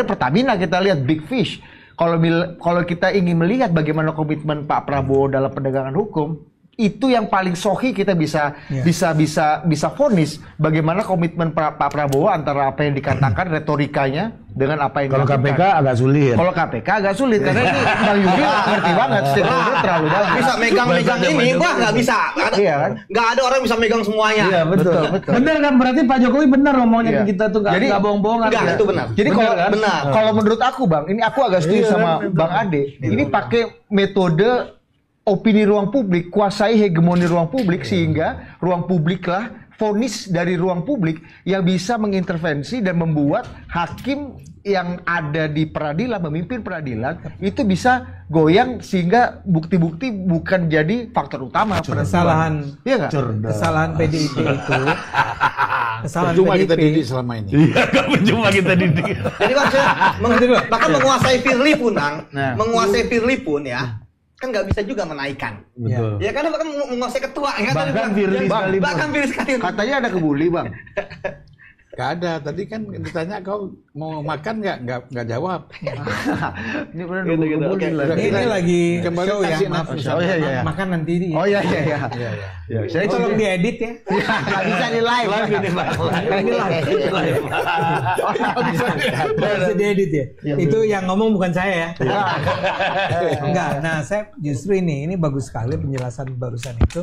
Pertamina kita lihat Big Fish. Kalau kita ingin melihat bagaimana komitmen Pak Prabowo dalam penegakan hukum, itu yang paling sohi kita bisa vonis bagaimana komitmen Pak Prabowo antara apa yang dikatakan retorikanya dengan apa yang kalau KPK agak sulit. Kalau KPK agak sulit karena ini Bang Yudi ngerti banget stakeholder terlalu dalam. Bisa megang ini, wah nggak bisa. Iya kan? Nggak ada orang bisa megang semuanya. Iya betul. Benar kan, berarti Pak Jokowi benar ngomongnya kita tuh nggak bohong-bohongan. Enggak, itu benar. Jadi kalau menurut aku Bang, ini aku agak setuju sama Bang Ade. Ini pakai metode opini ruang publik, kuasai hegemoni ruang publik sehingga ruang publik lah vonis dari ruang publik yang bisa mengintervensi dan membuat hakim yang ada di peradilan, memimpin peradilan itu bisa goyang sehingga bukti-bukti bukan jadi faktor utama. Kesalahan PDIP itu. Kesalahan percuma PDIP. kita didik selama ini. Iya, percuma kita didik. Jadi bahkan menguasai Firly pun, menguasai Firly pun ya. Kan nggak bisa juga menaikkan. Betul. Ya karena bahkan menguasai ketua kan. Bahkan Firly sekali. Katanya ada kebuli Bang. Gak ada. Tadi kan ditanya kau mau makan nggak jawab. Ini benar kebuli lah. Ini lagi show ya. maaf. Iya. Makan nanti ini. Oh iya. Saya tolong diedit ya. Nggak bisa di live. Bisa diedit ya. Itu yang ngomong bukan saya ya. Enggak. Nah, saya justru ini bagus sekali penjelasan barusan itu.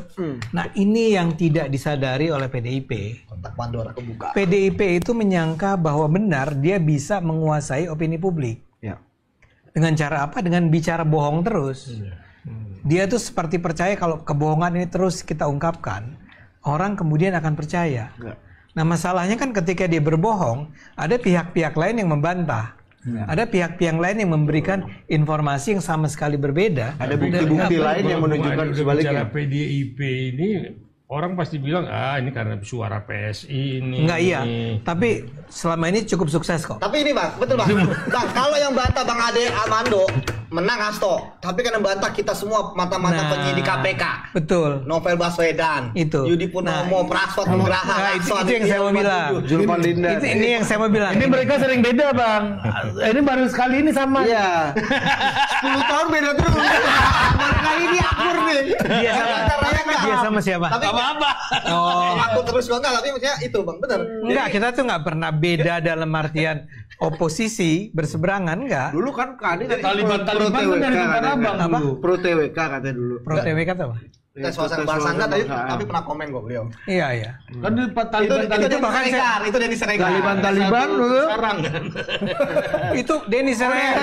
Nah, ini yang tidak disadari oleh PDIP. Kotak Pandora kebuka. PDIP itu menyangka bahwa benar dia bisa menguasai opini publik. Ya. Dengan cara apa? Dengan bicara bohong terus. Dia tuh seperti percaya kalau kebohongan ini terus kita ungkapkan, orang kemudian akan percaya. Nah masalahnya kan ketika dia berbohong, ada pihak-pihak lain yang membantah. Ada pihak-pihak lain yang memberikan informasi yang sama sekali berbeda. Ada bukti-bukti lain yang menunjukkan sebaliknya. PDIP ini orang pasti bilang ini karena suara PSI ini. Enggak iya, tapi selama ini cukup sukses kok. Tapi ini Bang, betul Bang. Bang, kalau yang bantah Bang Ade Armando menang Hasto, tapi kan yang bantah kita semua mata-mata penyidik KPK. Betul. Novel Baswedan, Itu. Yudi Purnomo, Prasot Nugraha, itu yang saya mau bilang. Julpan Linda. Ini yang saya mau bilang. Ini mereka sering beda, Bang. Ini baru sekali ini sama. Iya. 10 tahun beda terus. Baru kali ini akur nih. Dia sama siapa? Tapi apa? Oh, aku terus kok enggak, tapi maksudnya itu Bang, benar. Enggak, kita tuh nggak pernah beda dalam artian oposisi berseberangan, enggak. Dulu kan Kadi dari Taliban kan dari tempat abang Apa? dulu. Pro TWK katanya dulu. Pro TWK apa? Tes wawasan kebangsaan tapi pernah komen kok beliau. Iya. Kan di Taliban Itu bahkan itu Denny Siregar. Taliban dulu. Sekarang kan. Itu Denny Siregar.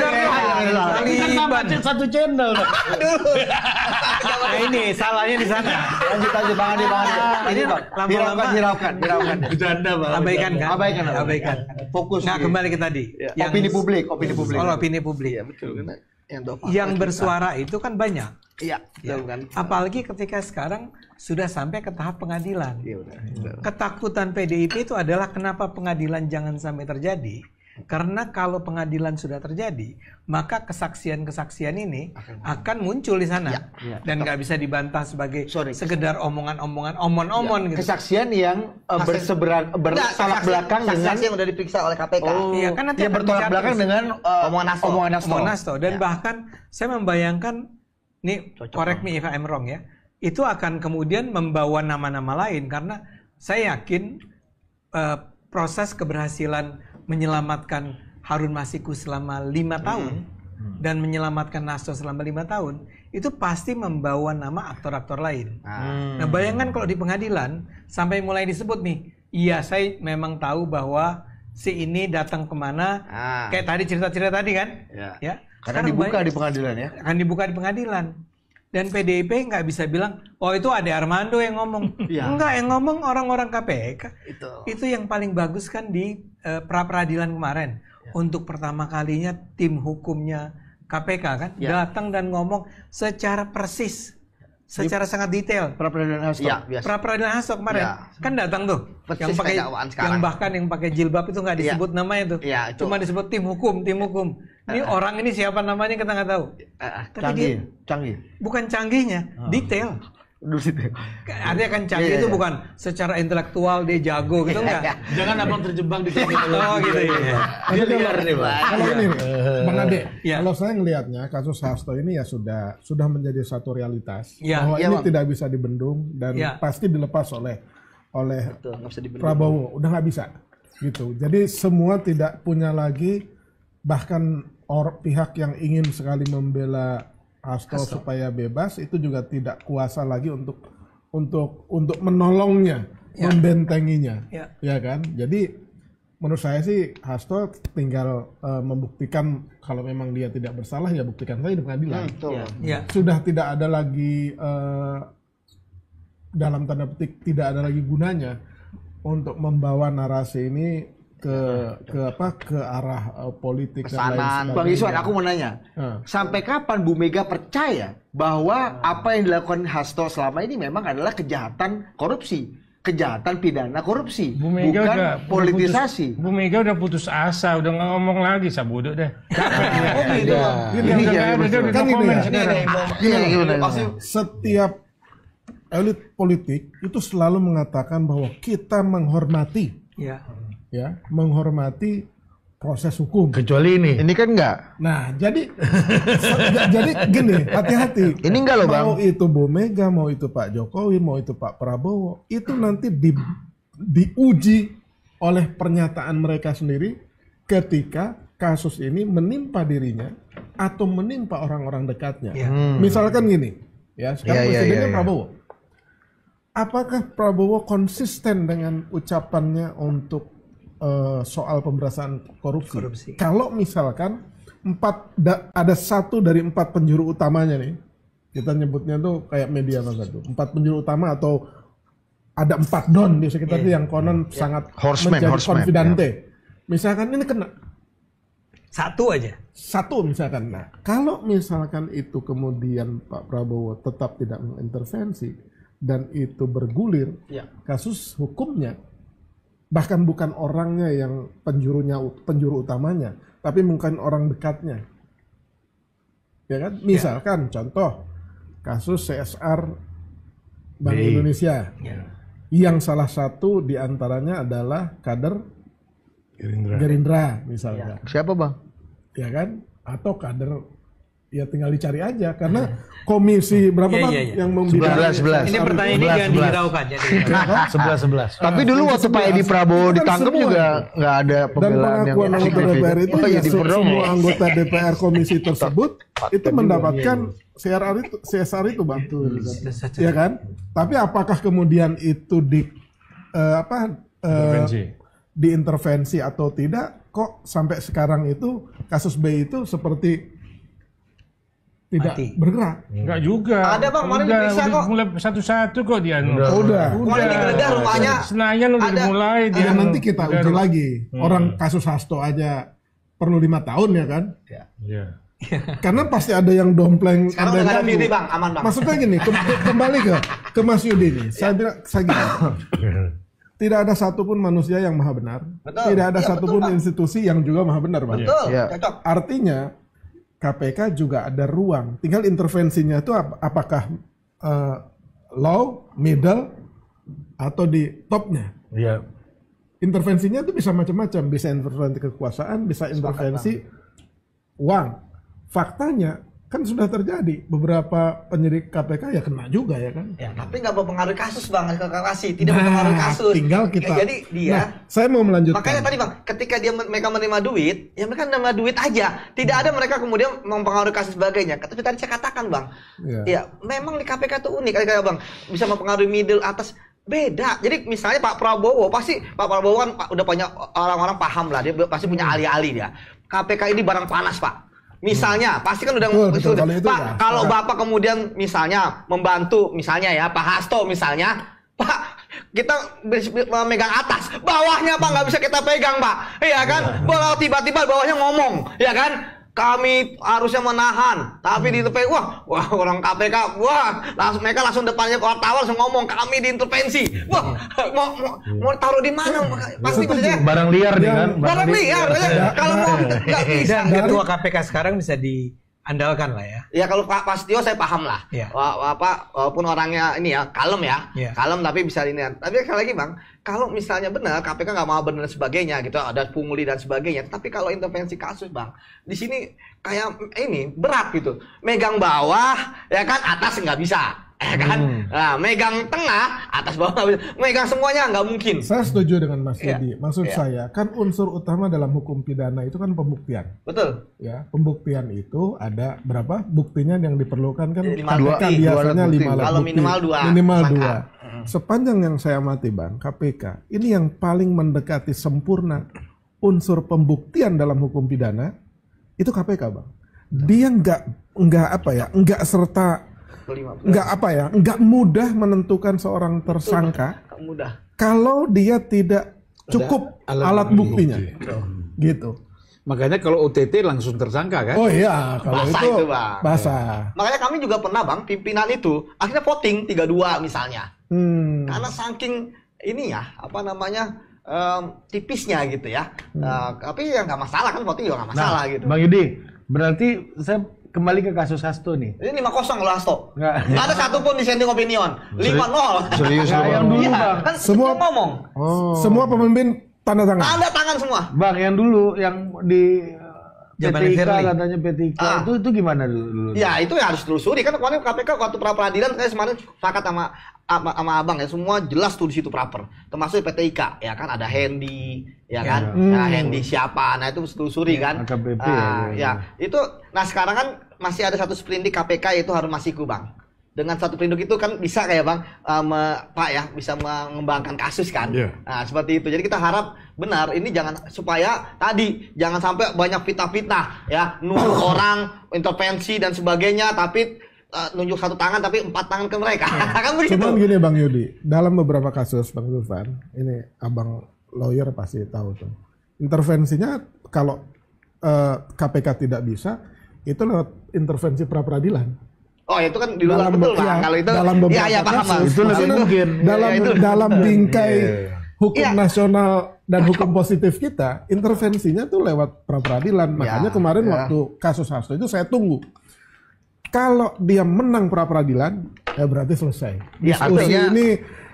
Taliban. Satu channel. Nah ini salahnya di sana. Lanjut Bang Ade. Ini lama-lama Hiraukan. Bercanda, Bang. abaikan kan? Abaikan. Fokus. Nah kembali ke tadi. Opini publik. Kalau opini publik. Betul. Yang bersuara itu kan banyak. Iya, betul kan. Apalagi ketika sekarang sudah sampai ke tahap pengadilan. Iya benar. Ketakutan PDIP itu adalah kenapa pengadilan jangan sampai terjadi. Karena kalau pengadilan sudah terjadi, maka kesaksian-kesaksian ini akan muncul di sana. Dan nggak bisa dibantah sebagai sekedar omongan-omongan, omon-omon gitu. Kesaksian yang bertolak belakang dengan saksi yang udah diperiksa oleh KPK. Iya, kan nanti yang akan bertolak bicara belakang dengan omongan Hasto. Dan bahkan saya membayangkan, nih correct me if I'm wrong ya, itu akan kemudian membawa nama-nama lain karena saya yakin proses keberhasilan menyelamatkan Harun Masiku selama 5 tahun dan menyelamatkan Hasto selama 5 tahun itu pasti membawa nama aktor-aktor lain. Nah bayangkan kalau di pengadilan sampai mulai disebut nih, iya saya memang tahu bahwa si ini datang kemana, kayak tadi cerita-cerita tadi kan, ya. Karena dibuka di pengadilan ya. Akan dibuka di pengadilan. Dan PDIP nggak bisa bilang, oh itu Ade Armando yang ngomong. Enggak, yang ngomong orang-orang KPK. Itu yang paling bagus kan di pra-peradilan kemarin. Untuk pertama kalinya tim hukumnya KPK kan datang dan ngomong secara persis. Secara sangat detail. Pra-peradilan Hasto. Pra-peradilan Hasto kemarin. Kan datang tuh. Persis Yang bahkan yang pakai jilbab itu nggak disebut namanya tuh. Cuma disebut tim hukum. Ini orang ini siapa namanya kita nggak tahu. Tapi canggih. Bukan canggihnya, detail. Artinya kan canggih itu bukan secara intelektual dia jago gitu enggak. Jangan abang terjebak di sini. Oh gitu ya. Kalau ini Bang Ade, kalau saya ngelihatnya kasus Hasto ini ya sudah menjadi satu realitas bahwa ini tidak bisa dibendung dan pasti dilepas oleh Prabowo, udah nggak bisa gitu. Jadi semua tidak punya lagi, bahkan pihak yang ingin sekali membela Hasto supaya bebas itu juga tidak kuasa lagi untuk menolongnya, membentenginya, ya kan? Jadi menurut saya sih Hasto tinggal membuktikan kalau memang dia tidak bersalah ya buktikan saja di pengadilan. Sudah tidak ada lagi dalam tanda petik tidak ada lagi gunanya untuk membawa narasi ini ke arah politik dan lain sebagainya. Bang Iswan, aku mau nanya, sampai kapan Bu Mega percaya bahwa apa yang dilakukan Hasto selama ini memang adalah kejahatan korupsi, kejahatan pidana korupsi, bukan politisasi? Bu Mega udah putus asa, udah nggak ngomong lagi, sabuduk deh. Setiap elit politik itu selalu mengatakan bahwa kita menghormati, menghormati proses hukum. Kecuali ini. Ini kan enggak. Nah, jadi gini, hati-hati. Ini enggak loh, Bang. Mau itu Bu Mega, mau itu Pak Jokowi, mau itu Pak Prabowo, itu nanti diuji oleh pernyataan mereka sendiri ketika kasus ini menimpa dirinya atau menimpa orang-orang dekatnya. Misalkan gini, sekarang presidennya Prabowo. Apakah Prabowo konsisten dengan ucapannya untuk soal pemberantasan korupsi? Kalau misalkan ada 1 dari 4 penjuru utamanya nih, kita nyebutnya tuh kayak media tuh 4 penjuru utama atau ada 4 don di sekitar itu yang konon sangat menjadi confidante. Misalkan ini kena 1 aja. 1 misalkan. Nah, kalau misalkan itu kemudian Pak Prabowo tetap tidak mengintervensi, dan itu bergulir, kasus hukumnya, bahkan bukan orangnya yang penjuru utamanya, tapi mungkin orang dekatnya. Ya kan? Misalkan contoh kasus CSR Bank Indonesia. Yang salah satu diantaranya adalah kader Gerindra misalnya. Siapa bang? Ya kan? Atau kader, ya tinggal dicari aja karena komisi berapa bang yang membidani 11. Ini pertanyaan ini jangan dihiraukan. 11. Tapi dulu waktu Pak Edi Prabowo ditangkap juga nggak ada dan pembelaan yang pengakuan anggota DPR itu Oh, ya di semua anggota DPR komisi tersebut itu mendapatkan CSR itu bang, ya kan? Tapi apakah kemudian itu diintervensi atau tidak? Kok sampai sekarang itu kasus B itu seperti tidak bergerak? Enggak juga. Ada bang, kemarin diperiksa kok. Mulai satu-satu kok dia. Udah. Kemarin digeledah rumahnya. Senayan udah dimulai dia. Ya nanti kita uji lagi. Orang kasus Hasto aja perlu 5 tahun ya kan? Iya. Karena pasti ada yang dompleng, Sekarang ada udah yang ada Firly bang, aman bang. Maksudnya gini, kembali ke Mas Yudi nih. Saya gini, tidak ada satupun manusia yang maha benar. Betul. Tidak ada Iya, satupun betul, institusi yang juga maha benar, Bang. Betul, Iya. cocok. Artinya KPK juga ada ruang. Tinggal intervensinya itu apakah low, middle, atau di topnya. Iya. Intervensinya itu bisa macam-macam. Bisa intervensi kekuasaan, bisa intervensi uang. Faktanya kan sudah terjadi, beberapa penyidik KPK ya kena juga ya kan. Ya, tapi nggak mempengaruhi kasus bang, kasih tidak mempengaruhi kasus. Tinggal kita. Jadi dia. Nah, saya mau melanjutkan. Makanya tadi bang, ketika mereka menerima duit, ya mereka menerima duit aja. Tidak ada mereka kemudian mempengaruhi kasus sebagainya. Tapi tadi saya katakan bang, ya memang di KPK itu unik, kayak bang bisa mempengaruhi middle atas. Beda. Jadi misalnya Pak Prabowo, pasti Pak Prabowo kan udah banyak orang-orang paham lah, dia pasti punya ahli-ahli dia. KPK ini barang panas pak. Misalnya, pasti kan udah betul, Pak, ya. kalau Bapak kemudian misalnya membantu, misalnya ya Pak Hasto misalnya, Pak, kita memegang atas, bawahnya Pak nggak bisa kita pegang Pak, iya kan? Kalau tiba-tiba bawahnya ngomong, ya kan? Kami harusnya menahan, tapi diintervensi. Wah, orang KPK, mereka langsung depannya ke wartawan langsung ngomong kami diintervensi. Wah, mau taruh di mana? Pasti maksudnya Barang liar nih kan. barang liar. Kalau mau nggak bisa. Dan ketua KPK sekarang bisa diandalkan lah ya. Ya kalau Pak Pastio saya paham lah. Ya. Walaupun orangnya ini ya kalem ya, Ya. kalem tapi bisa ini. Tapi sekali lagi bang, kalau misalnya benar KPK nggak mau benar dan sebagainya gitu, ada pungli dan sebagainya. Tapi kalau intervensi kasus bang, di sini kayak ini berat gitu. Megang bawah, ya kan atas nggak bisa, ya kan. Nah, megang tengah, atas bawah nggak bisa. Megang semuanya nggak mungkin. Saya setuju dengan Mas Iya. Yudi. Maksud saya kan unsur utama dalam hukum pidana itu kan pembuktian. Betul. Ya, pembuktian itu ada berapa? Buktinya yang diperlukan kan Lima KPK bukti. biasanya 5 alat Kalau bukti. minimal dua, Minimal tersangka. 2. Sepanjang yang saya amati Bang, KPK ini yang paling mendekati sempurna unsur pembuktian dalam hukum pidana itu KPK Bang. Dia nggak serta nggak mudah menentukan seorang tersangka Mudah. kalau dia tidak cukup alat buktinya. Gitu. Makanya kalau OTT langsung tersangka kan? Oh iya, kalau Basah itu itu, Bang. basah. Makanya kami juga pernah bang, pimpinan itu akhirnya voting 3-2 misalnya. Karena saking ini ya, tipisnya gitu ya. Tapi ya nggak masalah kan, voting juga nggak masalah gitu. Bang Yudi, berarti saya kembali ke kasus Hasto nih. Ini 5-0 loh Hasto. Nggak. Nggak ada satupun dissenting opinion. 5-0. Serius Nah, yang dulu Iya, Bang. kan Semua- ngomong. Semua pemimpin tanda tangan. Tanda tangan semua. Bang, yang dulu yang di Zaman PTIK Firly. katanya PTIK itu gimana dulu? Ya itu yang harus telusuri kan kemarin KPK waktu pra peradilan saya kemarin sepakat sama abang ya, semua jelas tuh di situ proper, termasuk PTIK ya kan, ada Hendy ya kan, nah, Hendy siapa, nah itu telusuri kan. AKBP ya itu. Nah sekarang kan masih ada satu sprindik KPK yaitu Harun Masiku bang. Dengan satu pelindung itu kan bisa kayak bang, Pak ya, bisa mengembangkan kasus kan. Nah seperti itu. Jadi kita harap benar ini supaya jangan sampai banyak fitnah-fitnah ya, nuduh orang intervensi dan sebagainya, tapi nunjuk satu tangan tapi 4 tangan ke mereka. Kan begitu. Cuman gini Bang Yudi, dalam beberapa kasus Bang Zulfan, ini abang lawyer pasti tahu tuh. Intervensinya kalau KPK tidak bisa, itu lewat intervensi pra peradilan. Oh itu kan di luar betul Bang. Kalau itu dalam beberapa ya paham Bang. kasus, Itu lebih Kalau mungkin. dalam bingkai hukum Iya. nasional dan hukum positif kita, intervensinya tuh lewat pra-peradilan. Makanya kemarin waktu kasus Hasto itu saya tunggu. Kalau dia menang pra-peradilan, ya berarti selesai. Ya, Diskusi artinya ini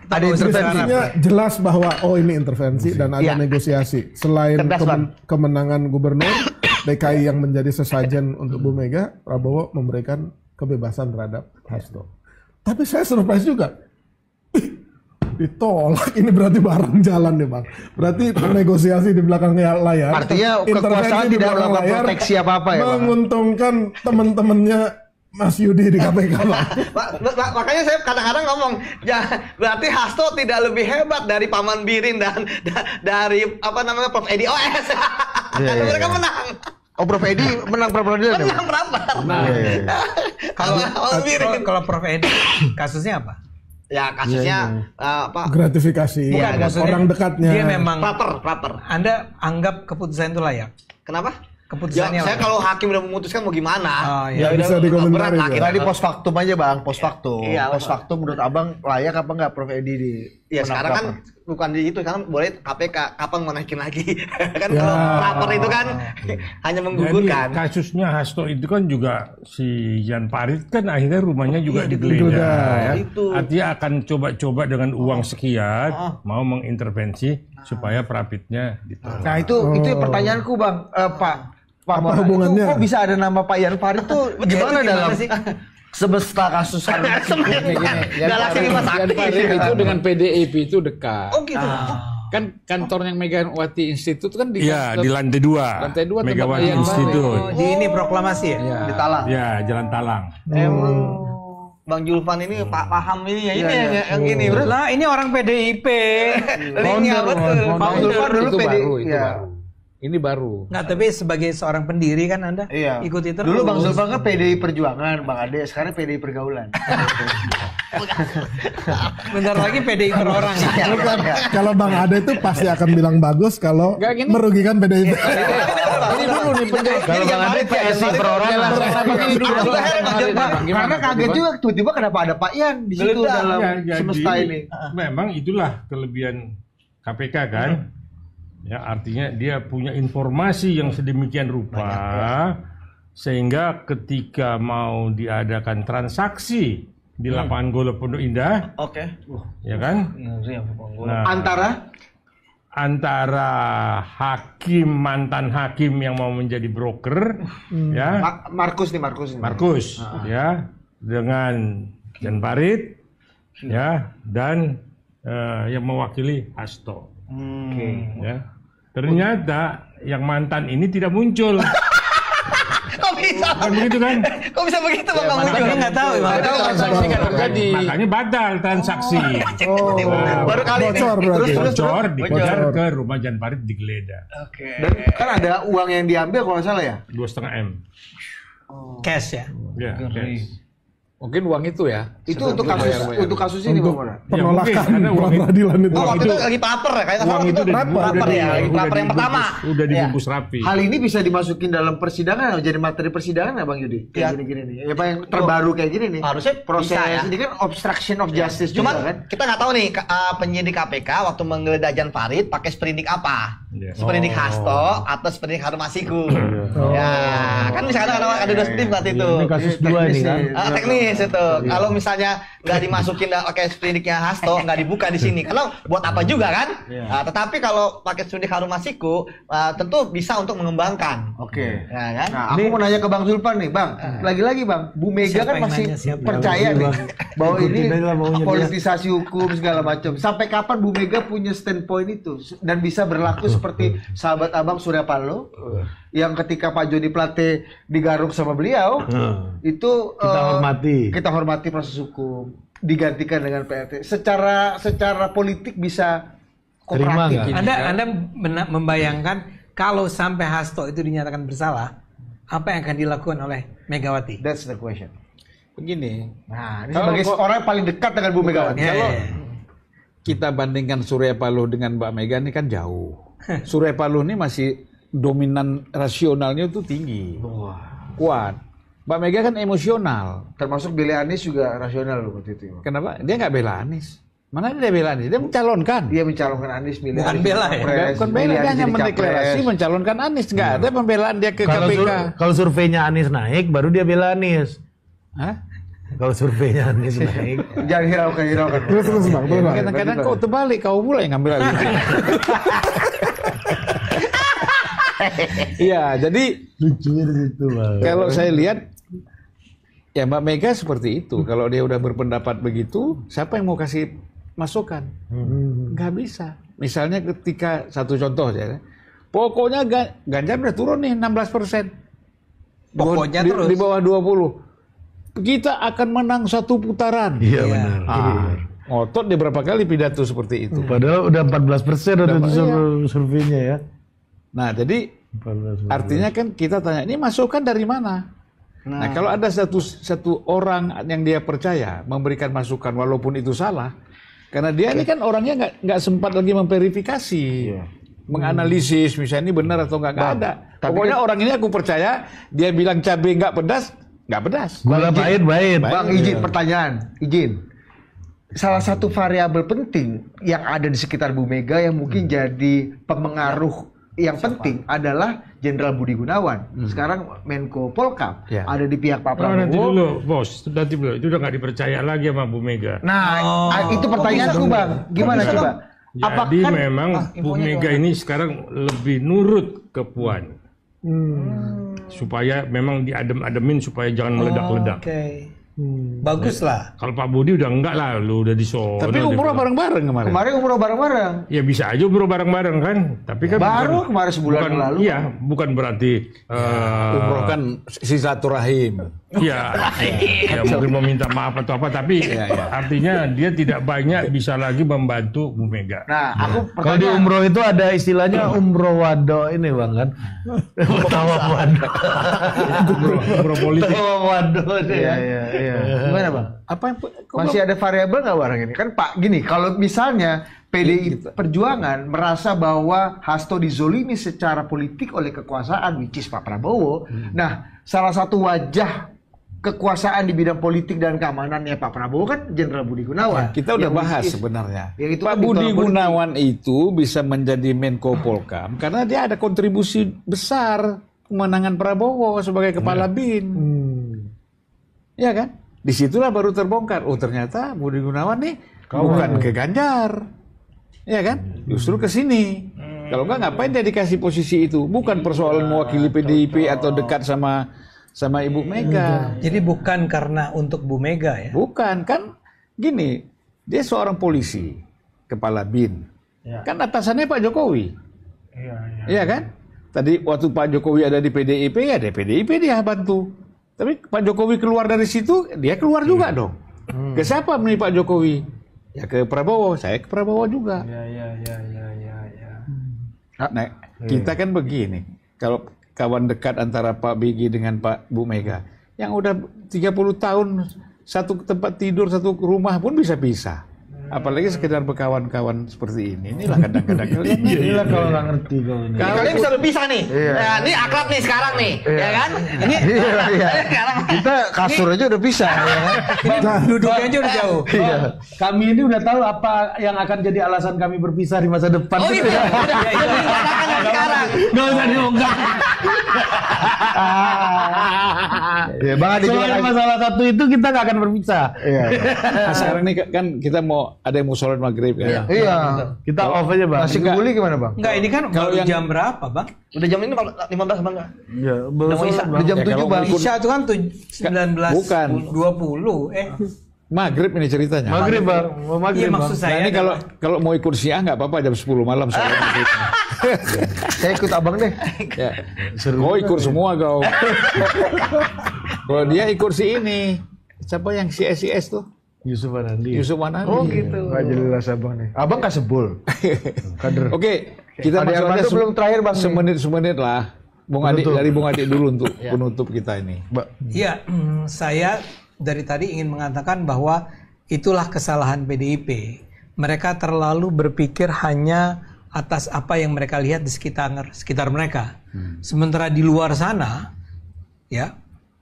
ada diskusinya jelas bahwa ini intervensi dan ada Ya. negosiasi. Selain Cerdas, Bang. kemenangan gubernur DKI yang menjadi sesajen untuk Bu Mega, Prabowo memberikan kebebasan terhadap Hasto. Tapi saya surprise juga. Ditolak, ini berarti bareng jalan nih Bang. Berarti negosiasi di belakang layar. Artinya intervensi kekuasaan di tidak belakang melakukan layar proteksi apa-apa ya Bang? menguntungkan teman-temannya Mas Yudi di KPK Bang. Makanya saya kadang-kadang ngomong, ya berarti Hasto tidak lebih hebat dari Paman Birin dan dari Prof Edi OS. Karena mereka menang. Oh Prof Edi menang pra-peradilan ya Bang? Menang berapa? Kalau Prof Edi kasusnya apa? Ya kasusnya Gratifikasi Bukan, maksudnya orang dekatnya. Dia memang proper. Anda anggap keputusan itu layak? Kenapa? Keputusannya Ya, saya layak? kalau hakim udah memutuskan mau gimana? Oh, Ya iya. bisa udah dikomentari. berat lah, ya. kita- Tadi pos faktum aja Bang, pos faktum. Iya, Pos faktum menurut Abang layak apa enggak Prof Edi di Ya menang sekarang kan pra-per? bukan di itu, sekarang boleh KPK kapan mau naikin lagi? Kan Ya. kalau proper itu kan hanya menggugurkan. Jadi kasusnya Hasto itu kan juga si Jan Farid kan akhirnya rumahnya juga digeledah. digeledah. Ya. Itu. Artinya akan coba-coba dengan uang sekian mau mengintervensi supaya Prapitnya ditolak. Nah itu pertanyaanku Bang, Pak Apa Monar, hubungannya? itu kok bisa ada nama Pak Yan Farid tuh gimana dalam semesta kasus Galaksi Bima Jan Sakti. Farid itu dengan PDIP itu dekat. Oh gitu. Kan kantornya Megawati Institute kan di Iya, di lantai 2. Lantai 2 tempat Megawati Jan Farid. Institute. Di ini proklamasi ya? Ya. di Talang. Ya, Jalan Talang. Emang Bang Julfan ini paham ini ya, ini yang gini. Terus Lah ini orang PDIP. linknya betul. Pak Zulfan dulu itu PD. baru, itu Iya. baru. Ini baru. Nggak, tapi sebagai seorang pendiri kan Anda Iya. ikuti terus. Dulu Bang Zulfan kan PDI Perjuangan, Bang Ade sekarang PDI Pergaulan. Bentar lagi PDI perorang. Kalau Bang Ade itu pasti akan bilang bagus kalau Nggak, gini. merugikan PDIP. Ini dulu nih penjelasan. Kalau Bang Ade PSI perorangan. Ini dulu. Karena kaget juga tiba-tiba kenapa ada Pak Yan di situ Geledah. dalam Ya, jadi semesta ini. memang itulah kelebihan KPK kan. Ya, artinya dia punya informasi yang sedemikian rupa sehingga ketika mau diadakan transaksi di lapangan golf Pondok Indah, Oke. ya kan? Nah, antara hakim, mantan hakim yang mau menjadi broker, ya, Markus nih. Markus, ya, dengan Jan Farid, ya, dan yang mewakili Hasto. Ya. Ternyata yang mantan ini tidak muncul. Kok bisa? Kan begitu kan? Kok bisa begitu Bang? Nggak muncul. Makanya nggak tahu. Bang. Transaksi kan terjadi. Makanya batal transaksi. Baru kali ini. Bocor berarti. Bocor, dibocor ke rumah Jan Farid digeledah. Oke. Dan kan ada uang yang diambil kalau nggak salah ya. 2,5 M. Cash ya. Ya, cash. Mungkin uang itu ya. Itu untuk kasus ini Bang Monar. Ya, mungkin, Penolakan karena uang itu- pra-peradilan itu. Oh, waktu itu lagi paper ya, kayaknya Uang itu udah paper ya, lagi paper yang pertama. Udah dibungkus rapi. Hal ini bisa dimasukin dalam persidangan, jadi materi persidangan nggak Bang Yudi? Kayak Ya. gini-gini nih. Ya Pak yang terbaru kayak gini nih. Harusnya proses bisa ya. ini kan obstruction of justice Cuman juga kan. kita nggak tahu nih penyidik KPK waktu menggeledah Jan Farid pakai sprindik apa? Iya. Sprindik Hasto atau sprindik Harun Masiku? Ya, kan misalkan ada dua sprindik berarti itu. Ini kasus 2 nih kan. Teknis itu. Kalau misalnya nggak dimasukin pakai sprindiknya Hasto, nggak dibuka di sini. Karena buat apa juga kan? Tetapi kalau pakai sprindik Harun Masiku, tentu bisa untuk mengembangkan. Oke. Ya kan? Nah, aku mau nanya ke Bang Zulfan nih, Bang. Lagi-lagi Bang, Bu Mega Siapa kan yang masih nanya? Siapa? percaya nih bahwa ini Ikutin aja lah maunya dia. politisasi hukum segala macam. Sampai kapan Bu Mega punya standpoint itu dan bisa berlaku seperti sahabat Abang Surya Paloh yang ketika Pak Joni Plate digaruk sama beliau itu kita hormati proses hukum digantikan dengan PRT. Secara politik bisa Terima kooperatif. nggak? Anda membayangkan kalau sampai Hasto itu dinyatakan bersalah, apa yang akan dilakukan oleh Megawati? That's the question. Begini, Nah, ini Kalau sebagai kok- orang yang paling dekat dengan Bu Megawati. Ya, Kalau ya, ya. kita bandingkan Surya Paloh dengan Mbak Mega ini kan jauh. Surya Paloh ini masih dominan rasionalnya itu tinggi, kuat. Mbak Mega kan emosional. Termasuk bela Anies juga rasional loh waktu itu. Kenapa? Dia nggak bela Anies. Mana dia bela Anies? Dia mencalonkan. Dia mencalonkan Anies, milih Bukan Anies bela ya? Bukan bela, dia hanya mendeklarasi mencalonkan Anies. Nggak ada pembelaan dia ke KPK. Kalau surveinya Anies naik, baru dia bela Anies. Hah? Kalau surveinya Anies naik. Jangan hiraukan. Terus Bang. Kadang-kadang kau terbalik, kau pula yang ngambil alih. Iya, jadi Lucu itu Bang. kalau saya lihat ya Mbak Mega seperti itu. Kalau dia udah berpendapat begitu, siapa yang mau kasih masukan? Nggak bisa. Misalnya ketika satu contoh ya, pokoknya Ganjar udah turun nih 16%. Pokoknya terus. Di bawah 20. Kita akan menang satu putaran. Iya benar. Ngotot dia berapa kali pidato seperti itu. Padahal udah 14% waktu itu surveinya ya. Nah, jadi 14%. artinya kan kita tanya, ini masukan dari mana? Nah, kalau ada satu orang yang dia percaya memberikan masukan walaupun itu salah, karena dia ini kan orangnya nggak sempat lagi memverifikasi, menganalisis misalnya ini benar atau nggak ada. Pokoknya orang ini aku percaya, dia bilang cabai nggak pedas. Gula pahit. Bang, izin pertanyaan, izin. Salah satu variabel penting yang ada di sekitar Bu Mega yang mungkin jadi pemengaruh yang penting adalah Jenderal Budi Gunawan. Sekarang Menko Polkam ada di pihak Pak Prabowo. Nanti dulu, bos. Nanti dulu. Itu udah nggak dipercaya lagi sama Bu Mega. Nah, itu pertanyaanku Bang. Gimana coba? Jadi memang Bu Mega ini sekarang lebih nurut ke Puan. Supaya memang diadem-ademin supaya jangan meledak-ledak. Bagus lah. Kalau Pak Budi udah enggak lah, lu udah disono. Tapi umroh bareng-bareng kemarin. Kemarin umroh bareng-bareng. Ya bisa aja umroh bareng-bareng kan. Tapi kan Baru kemarin sebulan lalu. Iya, bukan berarti Umroh kan silaturahim. ya mungkin mau minta maaf atau apa, tapi artinya dia tidak banyak bisa lagi membantu Bu Mega. Nah, aku Kalau di umroh itu ada istilahnya umroh wado ini Bang kan. Tawa wado. Umroh politik. Tawa wado Iya. Gimana Bang? Apa yang Masih ada variabel nggak barang ini? Kan Pak, gini, kalau misalnya PDI Perjuangan merasa bahwa Hasto dizolimi secara politik oleh kekuasaan, which is Pak Prabowo. Nah, salah satu wajah kekuasaan di bidang politik dan keamanannya Pak Prabowo kan Jenderal Budi Gunawan. kita udah Yang bahas which is- sebenarnya. yang itu Pak kan Budi ditolak politik. Gunawan itu bisa menjadi Menko Polkam karena dia ada kontribusi besar kemenangan Prabowo sebagai kepala BIN. Ya kan? Disitulah baru terbongkar. Oh ternyata Budi Gunawan nih bukan ke Ganjar. Ya kan? Justru ke sini. Kalau enggak ngapain dia dikasih posisi itu? Bukan persoalan mewakili PDIP atau dekat sama Ibu Mega. Jadi bukan karena untuk Bu Mega ya. Bukan, kan gini, dia seorang polisi, kepala BIN. Kan atasannya Pak Jokowi. Iya kan? Tadi waktu Pak Jokowi ada di PDIP, ya di PDIP dia bantu. Tapi Pak Jokowi keluar dari situ, dia keluar juga dong. Ke siapa nih Pak Jokowi? Ya ke Prabowo, saya ke Prabowo juga. Nah, kita kan begini, kalau kawan dekat antara Pak BG dengan Pak Bu Mega, yang udah 30 tahun satu tempat tidur, satu rumah pun bisa pisah. Apalagi sekedar berkawan-kawan seperti ini. Inilah kadang-kadang kalian. Inilah kalau nggak ngerti kau ini. Kalian bisa berpisah nih. Nah, ini akrab nih sekarang nih, ya kan? Ini sekarang. Kita kasur aja udah bisa. Duduknya aja udah jauh. Kami ini udah tahu apa yang akan jadi alasan kami berpisah di masa depan. Oh iya, udah dikatakan sekarang. Nggak usah diungkap. Ya, Bang Adi juga Soal masalah satu itu kita nggak akan berpisah. Nah, sekarang nih kan kita mau ada yang mau sholat maghrib kan? Iya. Kita off aja Bang. Nasi kebuli gimana Bang? Enggak, ini kan Kalau baru yang- jam berapa, Bang? Udah jam ini 15 Bang. Ya, Udah mau Isya. Udah jam Ya, 7 kalau Bang. ikut- Isya itu kan 19 Bukan. 20. Maghrib ini ceritanya. Maghrib Bang, mau Iya maghrib Bang. maksud Nah, saya ini kalau mau ikut Syiah nggak apa-apa jam 10 malam sholat maghrib. Saya ikut Abang deh. Ya. Kau ikut semua kau. Kalau dia ikut si ini, siapa yang CS tuh? Yusuf Anandi. Yusuf Wanandi. Oh gitu. Nggak jelas Abang nih. Abang kasebul. Kader. Oke, kita Ade masuk aja Armando belum terakhir Bang. semenit lah. Bung Adi dari Bung Adi dulu untuk penutup kita ini. Iya, saya dari tadi ingin mengatakan bahwa itulah kesalahan PDIP. Mereka terlalu berpikir hanya atas apa yang mereka lihat di sekitar mereka. Sementara di luar sana, ya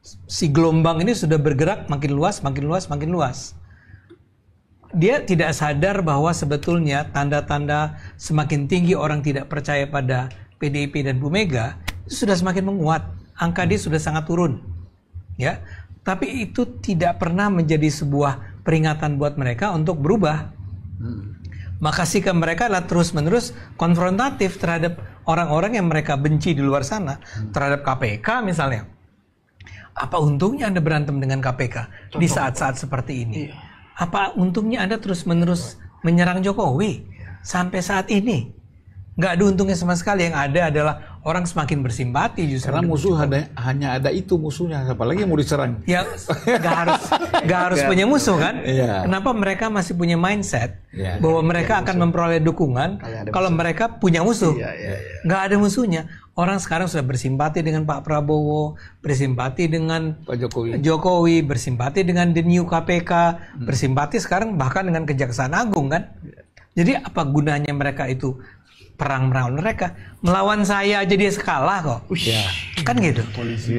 si gelombang ini sudah bergerak makin luas, makin luas, makin luas. Dia tidak sadar bahwa sebetulnya tanda-tanda semakin tinggi orang tidak percaya pada PDIP dan Bu Mega itu sudah semakin menguat. Angka dia sudah sangat turun. Ya. Tapi itu tidak pernah menjadi sebuah peringatan buat mereka untuk berubah. Maka sikap mereka adalah terus-menerus konfrontatif terhadap orang-orang yang mereka benci di luar sana. Terhadap KPK misalnya. Apa untungnya Anda berantem dengan KPK di saat-saat seperti ini? Apa untungnya Anda terus-menerus menyerang Jokowi sampai saat ini? Nggak ada untungnya sama sekali. Yang ada adalah orang semakin bersimpati justru. Karena musuh hanya ada itu musuhnya, apalagi yang mau diserang. Ya nggak harus punya musuh kan? Iya. Kenapa mereka masih punya mindset bahwa mereka akan memperoleh dukungan kalau mereka punya musuh? Nggak ada musuhnya. Orang sekarang sudah bersimpati dengan Pak Prabowo, bersimpati dengan Pak Jokowi, bersimpati dengan the new KPK, bersimpati sekarang bahkan dengan Kejaksaan Agung kan? Jadi apa gunanya mereka itu? Perang melawan mereka, melawan saya aja dia kalah kok. Kan gitu. Polisi.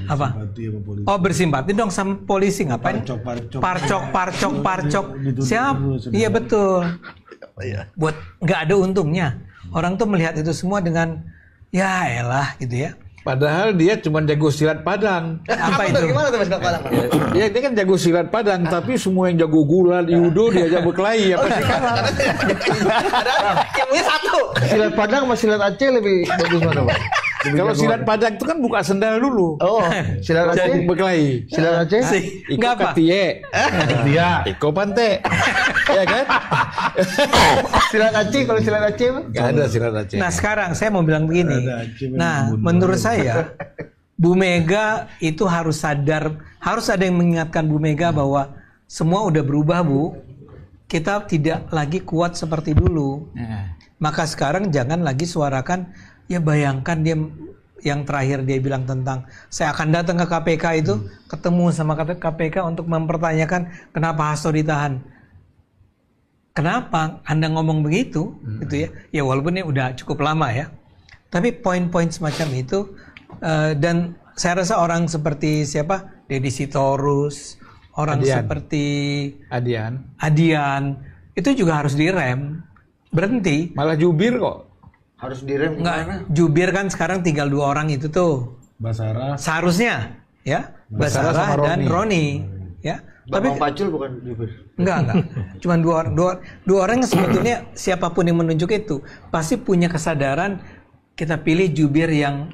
Apa? Oh bersimpati dong sama polisi, ngapain? Parcok. Siap? Iya betul. Buat nggak ada untungnya. Orang tuh melihat itu semua dengan ya elah gitu ya. Padahal dia cuma jago silat Padang. Apa itu? Gimana tuh Mas silat Padang? Ya dia kan jago silat Padang, tapi semua yang jago gulat, judo diajak berkelahi, ya pasti kalah. Yang punya satu. Silat Padang sama silat Aceh lebih bagus mana, Pak? Kalau silat Padang itu kan buka sendal dulu. Oh, silat Aceh berkelahi. Silat Aceh? Iko Nggak apa? katie. Dia. Iko pante. Ya kan? Silat Aceh, kalau silat Aceh Pak? Gak ada silat Aceh. Nah sekarang saya mau bilang begini. Nah menurut saya Bu Mega itu harus sadar, harus ada yang mengingatkan Bu Mega bahwa semua udah berubah Bu. Kita tidak lagi kuat seperti dulu. Maka sekarang jangan lagi suarakan, ya bayangkan dia yang terakhir dia bilang tentang saya akan datang ke KPK itu, ketemu sama KPK untuk mempertanyakan kenapa Hasto ditahan. Kenapa Anda ngomong begitu, gitu ya? Ya walaupun ini udah cukup lama ya. Tapi poin-poin semacam itu dan saya rasa orang seperti siapa? Deddy Sitorus, orang seperti Adian itu juga harus direm, berhenti. Malah jubir kok. Harus direm. Enggak, jubir kan sekarang tinggal 2 orang itu tuh. Basara. Seharusnya ya, Basara dan Roni. Ya. Bambang Pacul bukan jubir. Enggak. Cuman dua orang yang sebetulnya siapapun yang menunjuk itu pasti punya kesadaran kita pilih jubir yang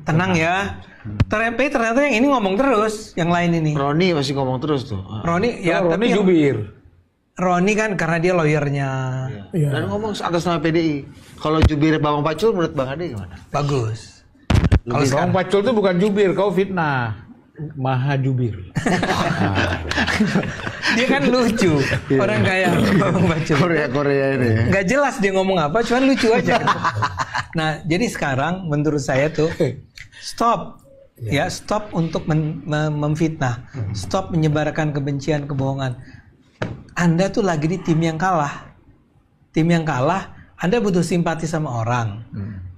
tenang ya. Ternyata yang ini ngomong terus, yang lain ini. Roni masih ngomong terus tuh. Roni ya, Roni tapi jubir. Roni kan karena dia lawyernya. Dan ngomong atas nama PDI. Kalau jubir Bambang Pacul menurut Bang Ade gimana? Bagus. Kalau Bang Pacul itu bukan jubir, kau fitnah. Maha jubir. Dia kan lucu. Orang kayak Bambang Pacul. Korea ini. Nggak jelas dia ngomong apa, cuman lucu aja. Nah, jadi sekarang menurut saya tuh stop. Ya, stop untuk memfitnah. Stop menyebarkan kebencian, kebohongan. Anda tuh lagi di tim yang kalah. Tim yang kalah, Anda butuh simpati sama orang.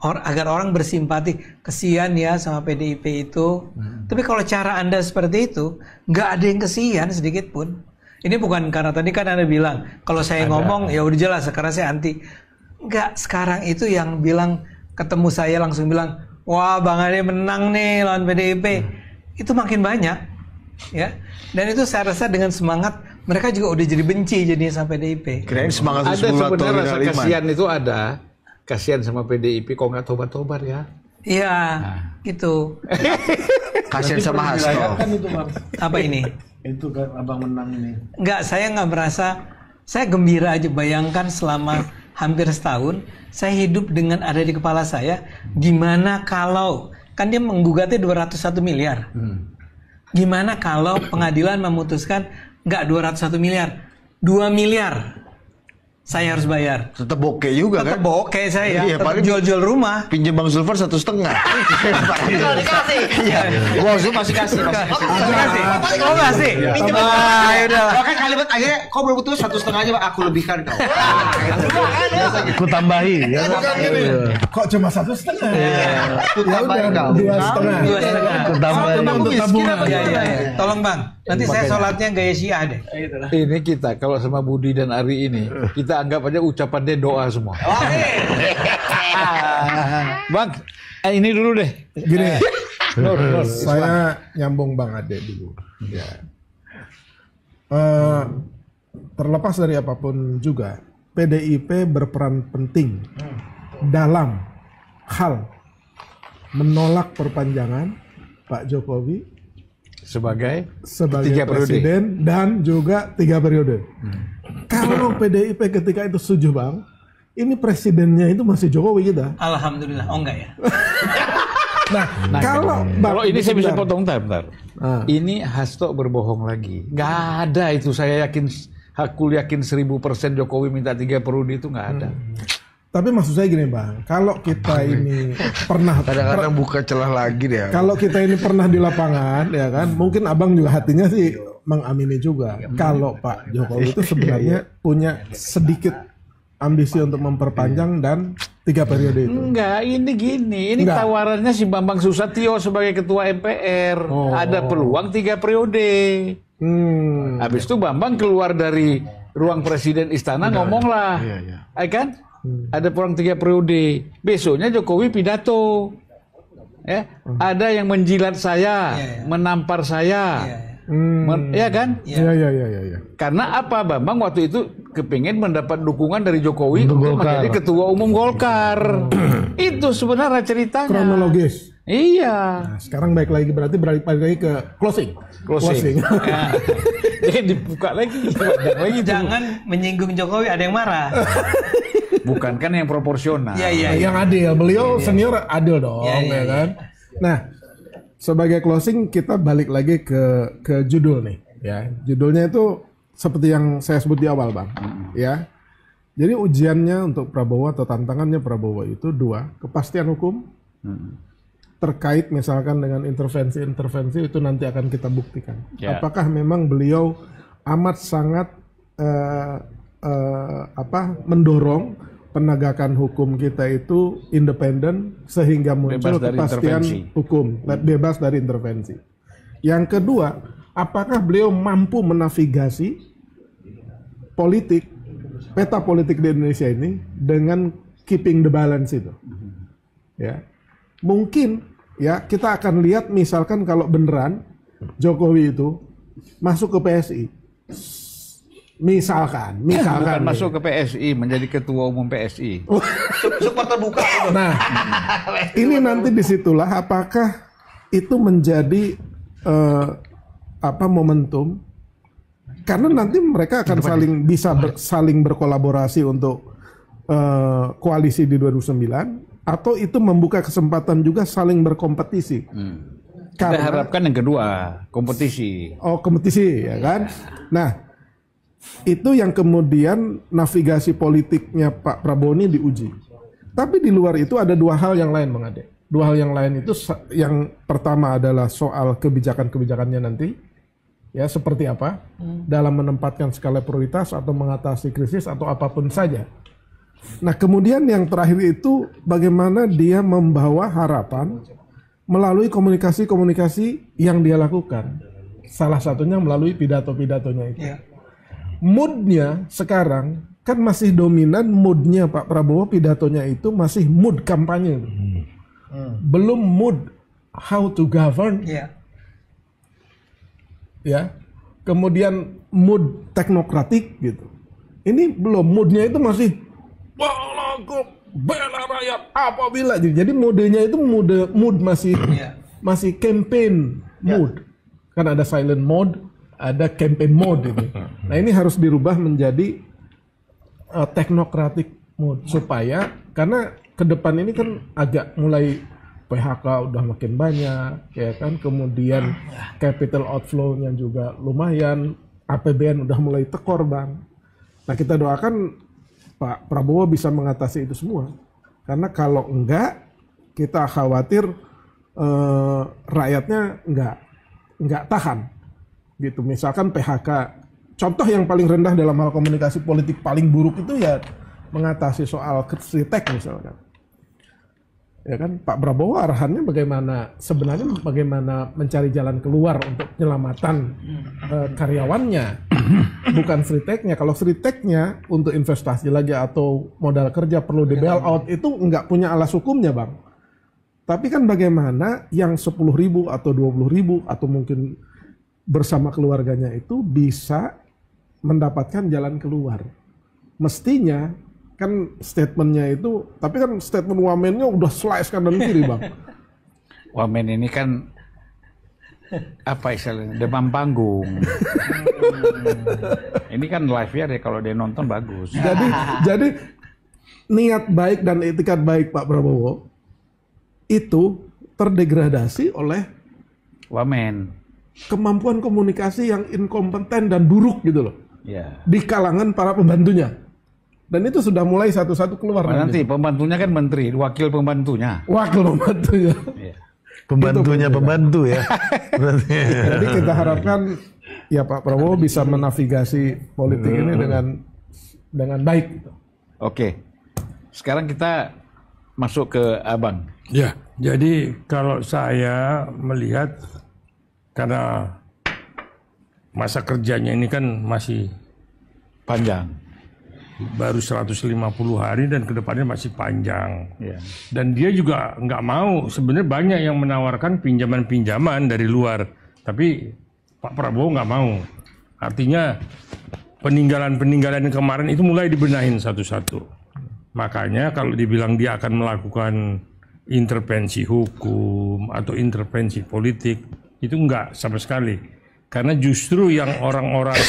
Agar orang bersimpati, kesian ya sama PDIP itu. Tapi kalau cara Anda seperti itu, nggak ada yang kesian sedikit pun. Ini bukan karena tadi kan Anda bilang, kalau saya ngomong ya udah jelas, karena saya anti. Nggak, sekarang itu yang bilang, ketemu saya langsung bilang, wah Bang Ade menang nih lawan PDIP. Itu makin banyak. Ya. Dan itu saya rasa dengan semangat, mereka juga udah jadi benci jadinya sama PDIP. Kirain semangat Ada sebenarnya rasa kasihan itu ada. Kasihan sama PDIP kok nggak tobat-tobat ya. Iya, gitu. Kasihan sama Hasto. Kan itu Bang. Apa ini? Itu kan abang menang ini. Enggak, saya nggak merasa, saya gembira aja. Bayangkan selama hampir setahun, saya hidup dengan ada di kepala saya, gimana kalau, kan dia menggugatnya 201 miliar. Gimana kalau pengadilan memutuskan, nggak 201 miliar, 2 miliar. saya harus bayar. Tetap bokeh juga Tetap kan? bokeh saya. Iya, Tetap paling jual-jual rumah. pinjam Bang Zulfan 1,5. Kalau dikasih. Iya. Bang Zulfan masih kasih. Oh ngasih? Ah, ya udah. Bahkan kalimat akhirnya kau belum putus 1,5 aja, Pak. Aku lebihkan kau. Aku tambahi. Ya. Kok cuma 1,5? Aku Ya tambahin udah, kau. 2,5. 2,5. Aku tambahi. Untuk tabungan. Iya, iya, iya. Tolong Bang, nanti saya sholatnya gaya Syiah deh. Ini kita kalau sama Budi dan Ari ini, kita anggap aja ucapannya doa semua. Bang, ini dulu deh. Gini, Nur. saya nyambung Bang Ade dulu. Ya. Terlepas dari apapun juga, PDIP berperan penting dalam hal menolak perpanjangan Pak Jokowi Sebagai sebagai 3 periode. presiden dan juga 3 periode. Kalau PDIP ketika itu setuju Bang, ini presidennya itu masih Jokowi kita. Alhamdulillah. Oh enggak ya? Nah, kalau Kalau ini saya bisa sebentar. potong bentar. Ah. Ini Hasto berbohong lagi. Nggak ada itu, saya yakin, aku yakin 1000% Jokowi minta 3 periode itu nggak ada. Tapi maksud saya gini Bang, kalau kita ini pernah Kadang-kadang buka celah lagi deh. kalau kita ini pernah di lapangan ya kan, mungkin Abang juga hatinya sih mengamini juga. Kalau Pak Jokowi itu sebenarnya punya sedikit ambisi untuk memperpanjang dan 3 periode itu. Enggak, ini gini. Ini Enggak. tawarannya si Bambang Susatyo sebagai ketua MPR. Oh. Ada peluang 3 periode. Habis itu Bambang keluar dari ruang presiden istana ngomong lah. Ya kan? Ada peluang 3 periode. Besoknya Jokowi pidato. Ya, ada yang menjilat saya, menampar saya. Ya kan? Iya. Karena apa, Bambang waktu itu kepingin mendapat dukungan dari Jokowi untuk menjadi ketua umum Golkar. Itu sebenarnya ceritanya. Kronologis. Iya. Nah, sekarang balik lagi ke closing. Ya. Dibuka lagi. Jangan menyinggung Jokowi, ada yang marah. Bukan kan yang proporsional. Iya. Yang adil. Beliau senior adil dong, ya kan? Nah, sebagai closing kita balik lagi ke judul nih, ya. Judulnya itu seperti yang saya sebut di awal, Bang. Ya. Jadi ujiannya untuk Prabowo atau tantangannya Prabowo itu 2, kepastian hukum. Terkait misalkan dengan intervensi itu nanti akan kita buktikan. Ya. Apakah memang beliau amat sangat mendorong penegakan hukum kita itu independen sehingga muncul Bebas dari kepastian intervensi. hukum, bebas dari intervensi. Yang kedua, apakah beliau mampu menavigasi politik, peta politik di Indonesia ini dengan keeping the balance itu? Ya, mungkin ya kita akan lihat misalkan kalau beneran Jokowi itu masuk ke PSI. Misalkan Bukan masuk ke PSI, menjadi ketua umum PSI. Super terbuka. Nah, ini nanti disitulah apakah itu menjadi momentum, karena nanti mereka akan saling berkolaborasi untuk koalisi di 2009, atau itu membuka kesempatan juga saling berkompetisi. Kita harapkan yang kedua, kompetisi. Oh, kompetisi ya kan? Nah, itu yang kemudian navigasi politiknya Pak Prabowo ini diuji. Tapi di luar itu ada 2 hal yang lain, Bang Ade. 2 hal yang lain itu, yang pertama adalah soal kebijakan-kebijakannya nanti, ya seperti apa dalam menempatkan skala prioritas atau mengatasi krisis atau apapun saja. Nah, kemudian yang terakhir itu bagaimana dia membawa harapan melalui komunikasi-komunikasi yang dia lakukan. Salah satunya melalui pidato-pidatonya itu. Moodnya sekarang kan masih dominan, moodnya Pak Prabowo pidatonya itu masih mood kampanye. Belum mood how to govern. Ya. Kemudian mood teknokratik gitu. Ini belum, moodnya itu masih bela rakyat apabila. Jadi modenya itu mood masih campaign mood. Kan ada silent mode, ada campaign mode ini. Nah, ini harus dirubah menjadi technocratic mode supaya, karena ke depan ini kan agak mulai PHK udah makin banyak, ya kan, kemudian capital outflow-nya juga lumayan, APBN udah mulai tekor, Bang. Nah, kita doakan Pak Prabowo bisa mengatasi itu semua. Karena kalau enggak, kita khawatir rakyatnya enggak tahan. Gitu. Misalkan PHK, contoh yang paling rendah dalam hal komunikasi politik paling buruk itu ya mengatasi soal kritik misalkan. Ya kan, Pak Prabowo arahannya sebenarnya bagaimana mencari jalan keluar untuk penyelamatan karyawannya, bukan kritiknya. Kalau kritiknya untuk investasi lagi atau modal kerja perlu di bail out, itu nggak punya alas hukumnya, Bang. Tapi kan bagaimana yang 10.000 atau 20.000 atau mungkin bersama keluarganya itu bisa mendapatkan jalan keluar. Mestinya kan statementnya itu, tapi kan statement wamennya udah slice kanan kiri, Bang. Wamen ini kan apa istilahnya, demam panggung. Ini kan live ya deh, kalau dia nonton bagus. Jadi niat baik dan etikat baik Pak Prabowo itu terdegradasi oleh Wamen. Kemampuan komunikasi yang inkompeten dan buruk gitu loh. Ya. Di kalangan para pembantunya. Dan itu sudah mulai satu-satu keluar. Nanti pembantunya kan menteri, wakil pembantunya. Wakil pembantunya. Ya. Pembantunya pembantu ya. Jadi kita harapkan ya Pak Prabowo bisa menavigasi politik ini dengan baik. Oke. Sekarang kita masuk ke Abang. Ya, jadi kalau saya melihat karena masa kerjanya ini kan masih Panjang. baru 150 hari dan kedepannya masih panjang. Ya. Dan dia juga nggak mau, sebenarnya banyak yang menawarkan pinjaman-pinjaman dari luar. Tapi Pak Prabowo nggak mau. Artinya peninggalan-peninggalan yang kemarin itu mulai dibenahin satu-satu. Makanya kalau dibilang dia akan melakukan intervensi hukum atau intervensi politik, itu enggak sama sekali. Karena justru yang orang-orang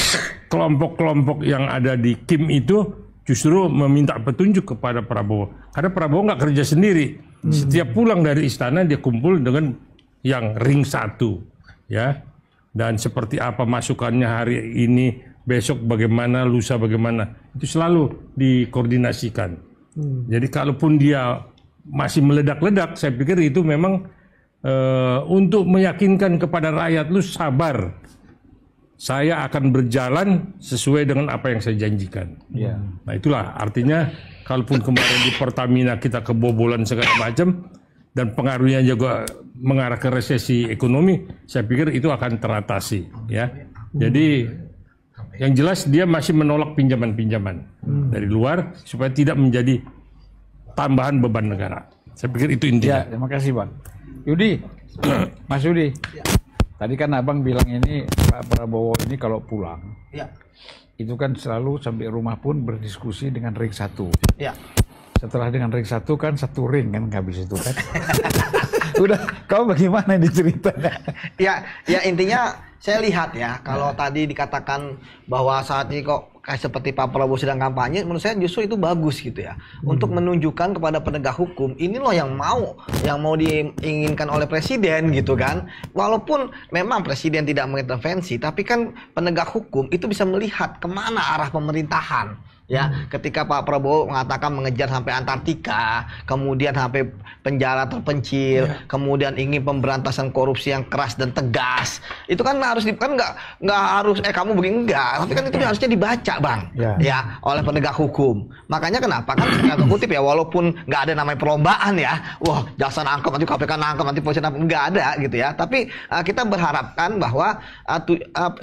kelompok-kelompok yang ada di Kim itu justru meminta petunjuk kepada Prabowo. Karena Prabowo nggak kerja sendiri. Setiap pulang dari istana dia kumpul dengan yang ring 1. Ya. Dan seperti apa masukannya hari ini, besok bagaimana, lusa bagaimana. Itu selalu dikoordinasikan. Jadi kalaupun dia masih meledak-ledak, saya pikir itu memang untuk meyakinkan kepada rakyat, lu sabar. Saya akan berjalan sesuai dengan apa yang saya janjikan. Ya. Nah itulah artinya, kalaupun kemarin di Pertamina kita kebobolan segala macam dan pengaruhnya juga mengarah ke resesi ekonomi, saya pikir itu akan teratasi. Ya, jadi yang jelas dia masih menolak pinjaman-pinjaman dari luar supaya tidak menjadi tambahan beban negara. Saya pikir itu intinya. Ya, terima kasih Bang. Yudi, Mas Yudi. Tadi kan Abang bilang ini Pak Prabowo ini kalau pulang, itu kan selalu sampai rumah pun berdiskusi dengan ring 1. Ya. Setelah dengan ring 1 kan satu ring kan habis itu kan. Udah, kau bagaimana ini ceritanya? Ya intinya saya lihat ya, kalau tadi dikatakan bahwa saat ini kok kayak seperti Pak Prabowo sedang kampanye, menurut saya justru itu bagus gitu ya. Untuk menunjukkan kepada penegak hukum, ini loh yang mau diinginkan oleh presiden gitu kan. Walaupun memang presiden tidak mengintervensi, tapi kan penegak hukum itu bisa melihat kemana arah pemerintahan. Ya, ketika Pak Prabowo mengatakan mengejar sampai Antartika, kemudian sampai penjara terpencil, kemudian ingin pemberantasan korupsi yang keras dan tegas, itu kan harus kan nggak harus kamu begini enggak, tapi kan itu harusnya dibaca Bang, ya oleh penegak hukum. Makanya kenapa kan agak kutip ya, walaupun nggak ada namanya perlombaan ya, wah jaksa nangkep nanti KPK nangkep nanti polisi nangkep, nggak ada gitu ya. Tapi kita berharapkan bahwa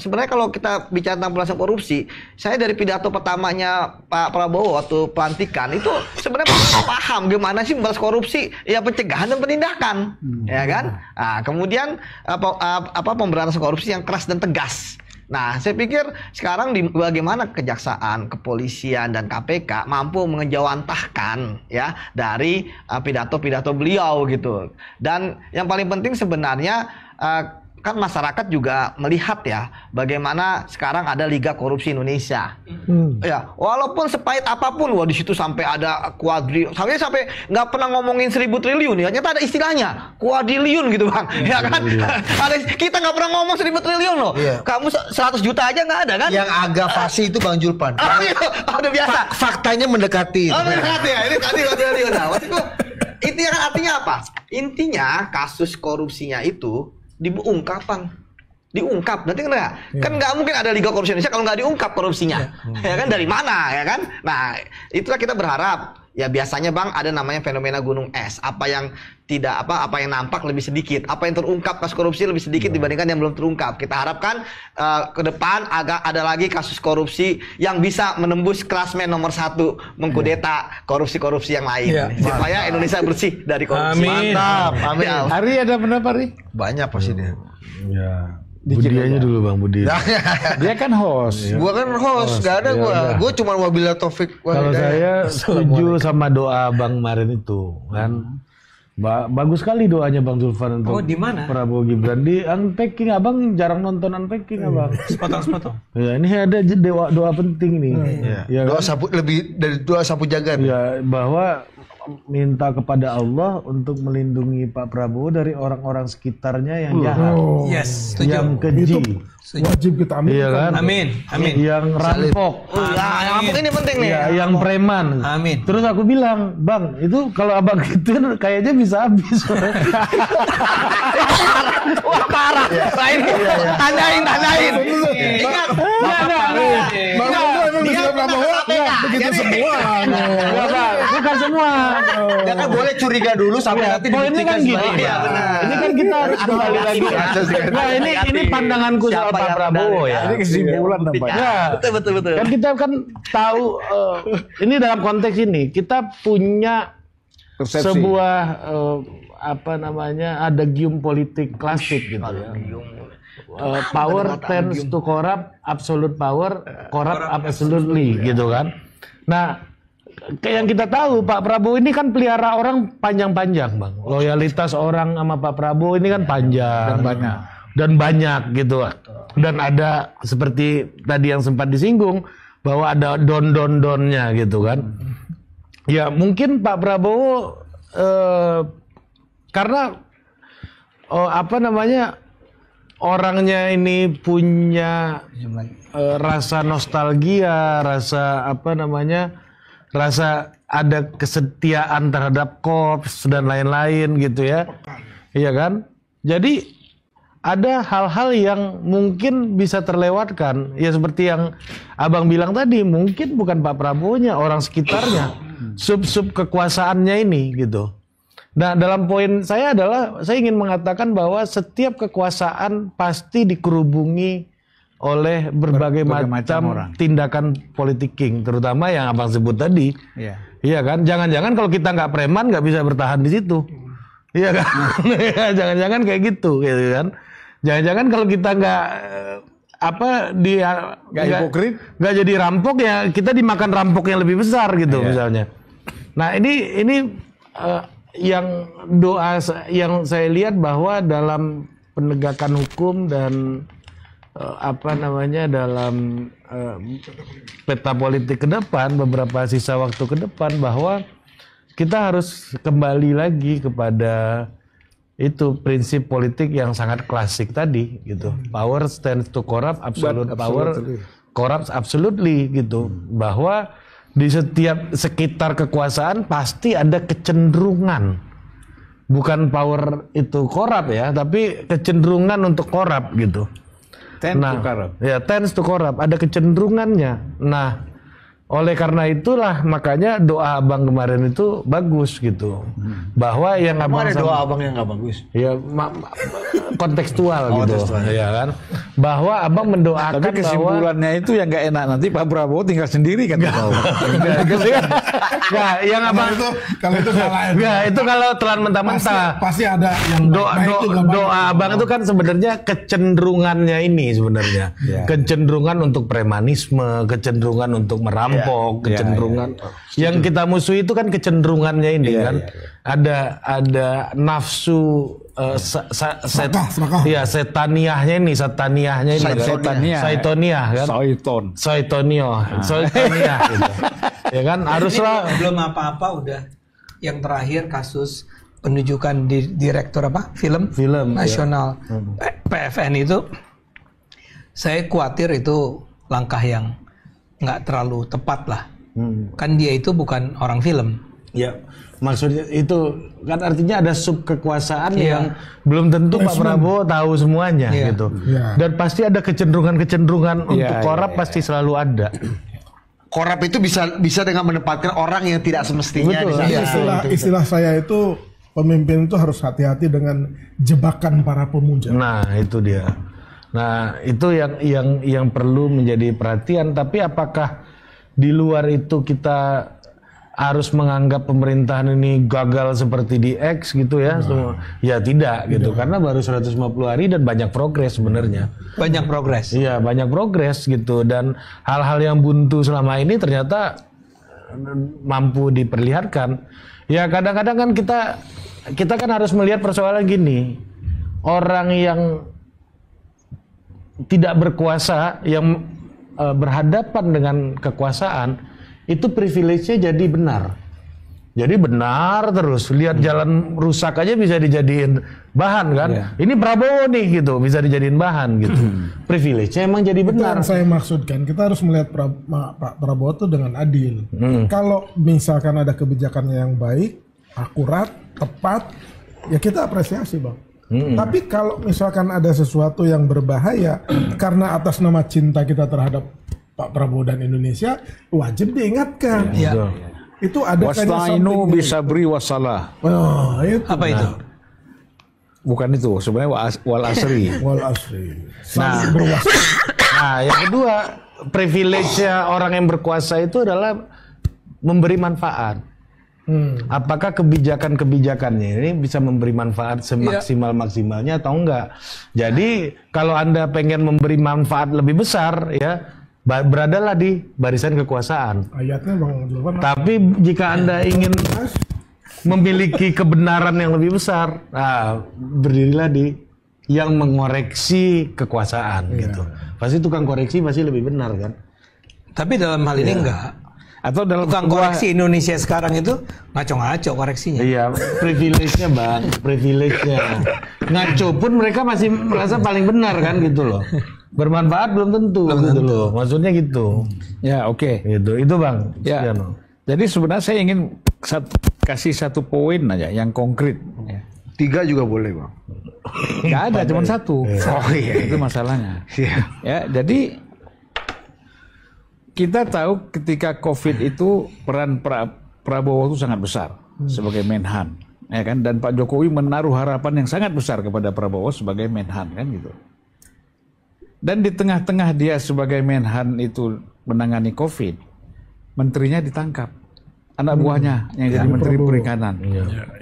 sebenarnya kalau kita bicara tentang pemberantasan korupsi, saya dari pidato pertamanya Pak Prabowo waktu pelantikan itu sebenarnya paham gimana sih memberantas korupsi, ya pencegahan dan penindakan, ya kan. Nah, kemudian pemberantasan korupsi yang keras dan tegas. Nah, saya pikir sekarang bagaimana kejaksaan, kepolisian dan KPK mampu mengejawantahkan ya dari pidato-pidato beliau gitu. Dan yang paling penting sebenarnya kan masyarakat juga melihat ya bagaimana sekarang ada Liga Korupsi Indonesia. Ya, walaupun sepahit apapun, wah di situ sampai ada sampai nggak pernah ngomongin 1.000 triliun ya, ternyata ada istilahnya kuadriliun gitu bang, ya kan? Kita nggak pernah ngomong 1.000 triliun loh. Kamu 100 juta aja nggak ada kan? Yang agak fasih itu Bang Julpan. Udah biasa. Faktanya mendekati. Mendekati ya, ini tadi kuadriliun. Nah, itu kan artinya apa? Intinya kasus korupsinya itu diungkap. Nanti kan nggak mungkin ada Liga Korupsi Indonesia kalau nggak diungkap korupsinya, ya kan, dari mana, ya kan? Nah, itulah kita berharap. Ya biasanya bang ada namanya fenomena gunung es. Apa yang nampak lebih sedikit, apa yang terungkap kasus korupsi lebih sedikit dibandingkan yang belum terungkap. Kita harapkan ke depan agak ada lagi kasus korupsi yang bisa menembus klasmen nomor 1 mengkudeta korupsi yang lain, supaya Indonesia bersih dari korupsi. Amin. Mantap. Amin. Ari ada pendapat, Ari? Banyak pasti dia. Ya. Budi aja dulu bang, Budi. Dia kan host. Gua kan host, gak ada gua. Gua cuma wabillahi taufik. Kalau saya setuju sama doa Bang kemarin itu kan. Bagus sekali doanya Bang Zulfan untuk di mana? Prabowo Gibran di unpacking. Abang jarang nonton unpacking abang. Sepotong. Ya ini ada doa penting nih. Ya, doa sapu lebih dari doa sapu jagat. Ya bahwa minta kepada Allah untuk melindungi Pak Prabowo dari orang-orang sekitarnya yang jahat, Yes, yang keji. Wajib kita amin. Iya kan? Amin. Yang rampok. Yang rampok ini penting nih. Ya, yang preman. Amin. Terus aku bilang, Bang, itu kalau abang gituin kayaknya bisa habis. Wah parah. Tanyain. Ingat. Bang Prabowo emang bisa Prabowo begitu semua. Bukan semua. Ya kan boleh curiga dulu sampai nanti poinnya kan gini. Iya benar. Ini kan kita harus kembali lagi. Nah, ini pandanganku soal Pak Prabowo ya. Ini kesimpulan nampaknya. Betul. Kan kita kan tahu ini dalam konteks ini kita punya Persepsi. sebuah adagium politik klasik gitu ya. Power tends to corrupt, absolute power corrupt absolutely gitu kan. Nah, kayak yang kita tahu Pak Prabowo ini kan pelihara orang panjang-panjang bang. Loyalitas orang sama Pak Prabowo ini kan panjang dan banyak gitu. Dan ada seperti tadi yang sempat disinggung bahwa ada don-don-donnya gitu kan. Ya mungkin Pak Prabowo karena orangnya ini punya rasa nostalgia, rasa ada kesetiaan terhadap korps dan lain-lain gitu ya. Iya kan? Jadi ada hal-hal yang mungkin bisa terlewatkan. Ya seperti yang Abang bilang tadi, mungkin bukan Pak Prabowo-nya, orang sekitarnya, sub-sub kekuasaannya ini gitu. Nah, dalam poin saya adalah saya ingin mengatakan bahwa setiap kekuasaan pasti dikerubungi oleh berbagai macam orang. Tindakan politicking, terutama yang Abang sebut tadi. Iya kan? Jangan-jangan kalau kita nggak preman nggak bisa bertahan di situ. Iya kan? Jangan-jangan kayak gitu kan? Jangan-jangan kalau kita nggak hipokrit, nggak jadi rampok ya kita dimakan rampok yang lebih besar gitu misalnya. Nah ini yang doa yang saya lihat bahwa dalam penegakan hukum dan dalam peta politik ke depan, beberapa sisa waktu ke depan, bahwa kita harus kembali lagi kepada itu prinsip politik yang sangat klasik tadi gitu. Power stands to corrupt, absolute power corrupts absolutely gitu. Bahwa di setiap sekitar kekuasaan pasti ada kecenderungan, bukan power itu korup ya, tapi kecenderungan untuk korup gitu. Tends to corrupt, ada kecenderungannya. Nah, oleh karena itulah makanya doa Abang kemarin itu bagus gitu. Bahwa yang Abang ada doa Abang yang nggak bagus. Ya kontekstual gitu. Ya kan? Bahwa Abang mendoakan bahwa tapi kesimpulannya itu yang nggak enak, nanti Pak Prabowo tinggal sendiri kan. Nah, yang Abang kalau itu salah. Ya, itu kalau telan mentah-mentah. Pasti ada yang doa Abang itu kan sebenarnya kecenderungannya ini sebenarnya. Kecenderungan untuk premanisme, kecenderungan untuk merampok. kelompok, kecenderungan. Yang kita musuhi itu kan kecenderungannya ini kan. Ada nafsu setaniahnya ini, sataniahnya ini. Saitoniah kan. Saitoniah gitu. Ya kan haruslah belum apa-apa udah yang terakhir kasus penunjukan di direktur film nasional PFN itu, saya khawatir itu langkah yang nggak terlalu tepat lah. Kan dia itu bukan orang film. Ya, maksudnya itu kan artinya ada sub kekuasaan yang belum tentu Pak Prabowo tahu semuanya gitu. Dan pasti ada kecenderungan untuk korup pasti selalu ada. Korup itu bisa dengan menempatkan orang yang tidak semestinya. Istilah saya itu pemimpin itu harus hati-hati dengan jebakan para pemuja. Nah, itu dia. Nah, itu yang perlu menjadi perhatian. Tapi apakah di luar itu kita harus menganggap pemerintahan ini gagal seperti di X gitu ya? Ya tidak gitu. Karena baru 150 hari dan banyak progres sebenarnya. Banyak progres. Iya, banyak progres gitu. Dan hal-hal yang buntu selama ini ternyata mampu diperlihatkan. Ya kadang-kadang kan kita kan harus melihat persoalan gini. Orang yang tidak berkuasa, yang berhadapan dengan kekuasaan, itu privilege-nya jadi benar. Jadi benar terus. Lihat jalan rusak aja bisa dijadiin bahan kan. Ini Prabowo nih gitu, bisa dijadiin bahan gitu. Privilege-nya emang jadi benar. Itu yang saya maksudkan, kita harus melihat Pak Prabowo itu dengan adil. Kalau misalkan ada kebijakannya yang baik, akurat, tepat, ya kita apresiasi Bang. Tapi kalau misalkan ada sesuatu yang berbahaya karena atas nama cinta kita terhadap Pak Prabowo dan Indonesia, wajib diingatkan. Itu ada Wasta'inu bisabri wassalah. Oh, itu. Apa itu? Bukan itu, sebenarnya wal asri. Wal asri. Nah, yang kedua, privilege-nya orang yang berkuasa itu adalah memberi manfaat. Apakah kebijakan-kebijakannya ini bisa memberi manfaat semaksimal-maksimalnya atau enggak? Jadi kalau Anda pengen memberi manfaat lebih besar ya, beradalah di barisan kekuasaan. Ayatnya Bang Zulfan. Tapi jika Anda ingin memiliki kebenaran yang lebih besar, berdirilah di yang mengoreksi kekuasaan gitu. Pasti tukang koreksi pasti lebih benar kan? Tapi dalam hal ini enggak. Atau dalam tukang koreksi Indonesia sekarang itu ngaco-ngaco koreksinya. Iya, privilege-nya Bang, privilege-nya. Ngaco pun mereka masih merasa paling benar kan gitu loh. Bermanfaat belum tentu gitu loh. Maksudnya gitu. Ya, oke. Gitu. Itu Bang. Ya. Jadi sebenarnya saya ingin kasih satu poin aja yang konkret. 3 juga boleh Bang. Nggak ada, cuma 1. Oh iya, itu masalahnya. Ya, jadi kita tahu ketika COVID itu peran Prabowo itu sangat besar sebagai Menhan, ya kan? Dan Pak Jokowi menaruh harapan yang sangat besar kepada Prabowo sebagai Menhan, kan gitu. Dan di tengah-tengah dia sebagai Menhan itu menangani COVID, menterinya ditangkap, anak buahnya yang jadi Menteri Perikanan.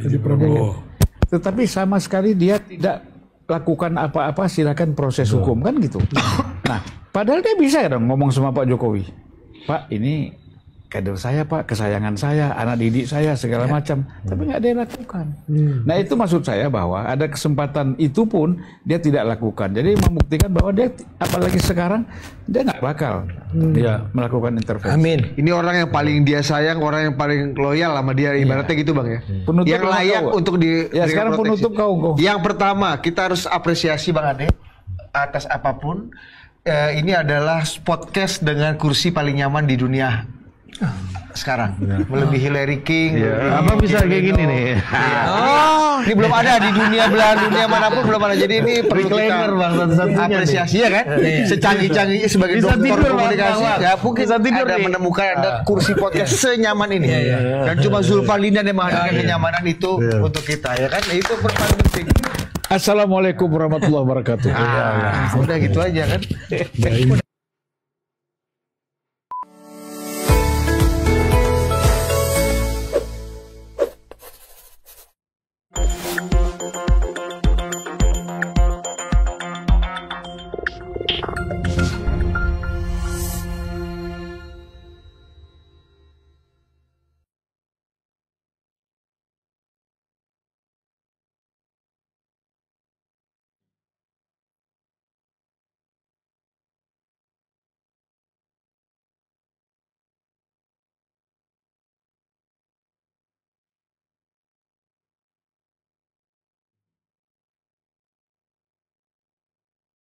Jadi Prabowo. Tetapi sama sekali dia tidak lakukan apa-apa, silakan proses hukum kan gitu. Nah, padahal dia bisa dong ngomong sama Pak Jokowi. Pak, ini kader saya Pak, kesayangan saya, anak didik saya, segala macam. Tapi nggak dia lakukan. Nah itu maksud saya bahwa ada kesempatan itu pun dia tidak lakukan. Jadi membuktikan bahwa dia, apalagi sekarang, dia nggak bakal dia melakukan intervensi. Amin. Ini orang yang paling dia sayang, orang yang paling loyal sama dia, ibaratnya gitu Bang ya. Penutup yang layak untuk di ya sekarang proteksi. penutup kau. Yang pertama, kita harus apresiasi Bang Ade atas apapun. Ini adalah podcast dengan kursi paling nyaman di dunia sekarang, melebihi Larry King. Apa bisa kayak gini nih? Ini belum ada di belahan dunia manapun belum ada. Jadi ini perlu kita apresiasi ya kan. Secanggih-canggihnya sebagai dokter komunikasi, ya mungkin ada menemukan ada kursi podcast senyaman ini. Dan cuma Zulfan Lindan yang menghadirkan kenyamanan itu untuk kita ya kan. Itu paling penting. Assalamualaikum warahmatullahi wabarakatuh. Udah gitu aja kan.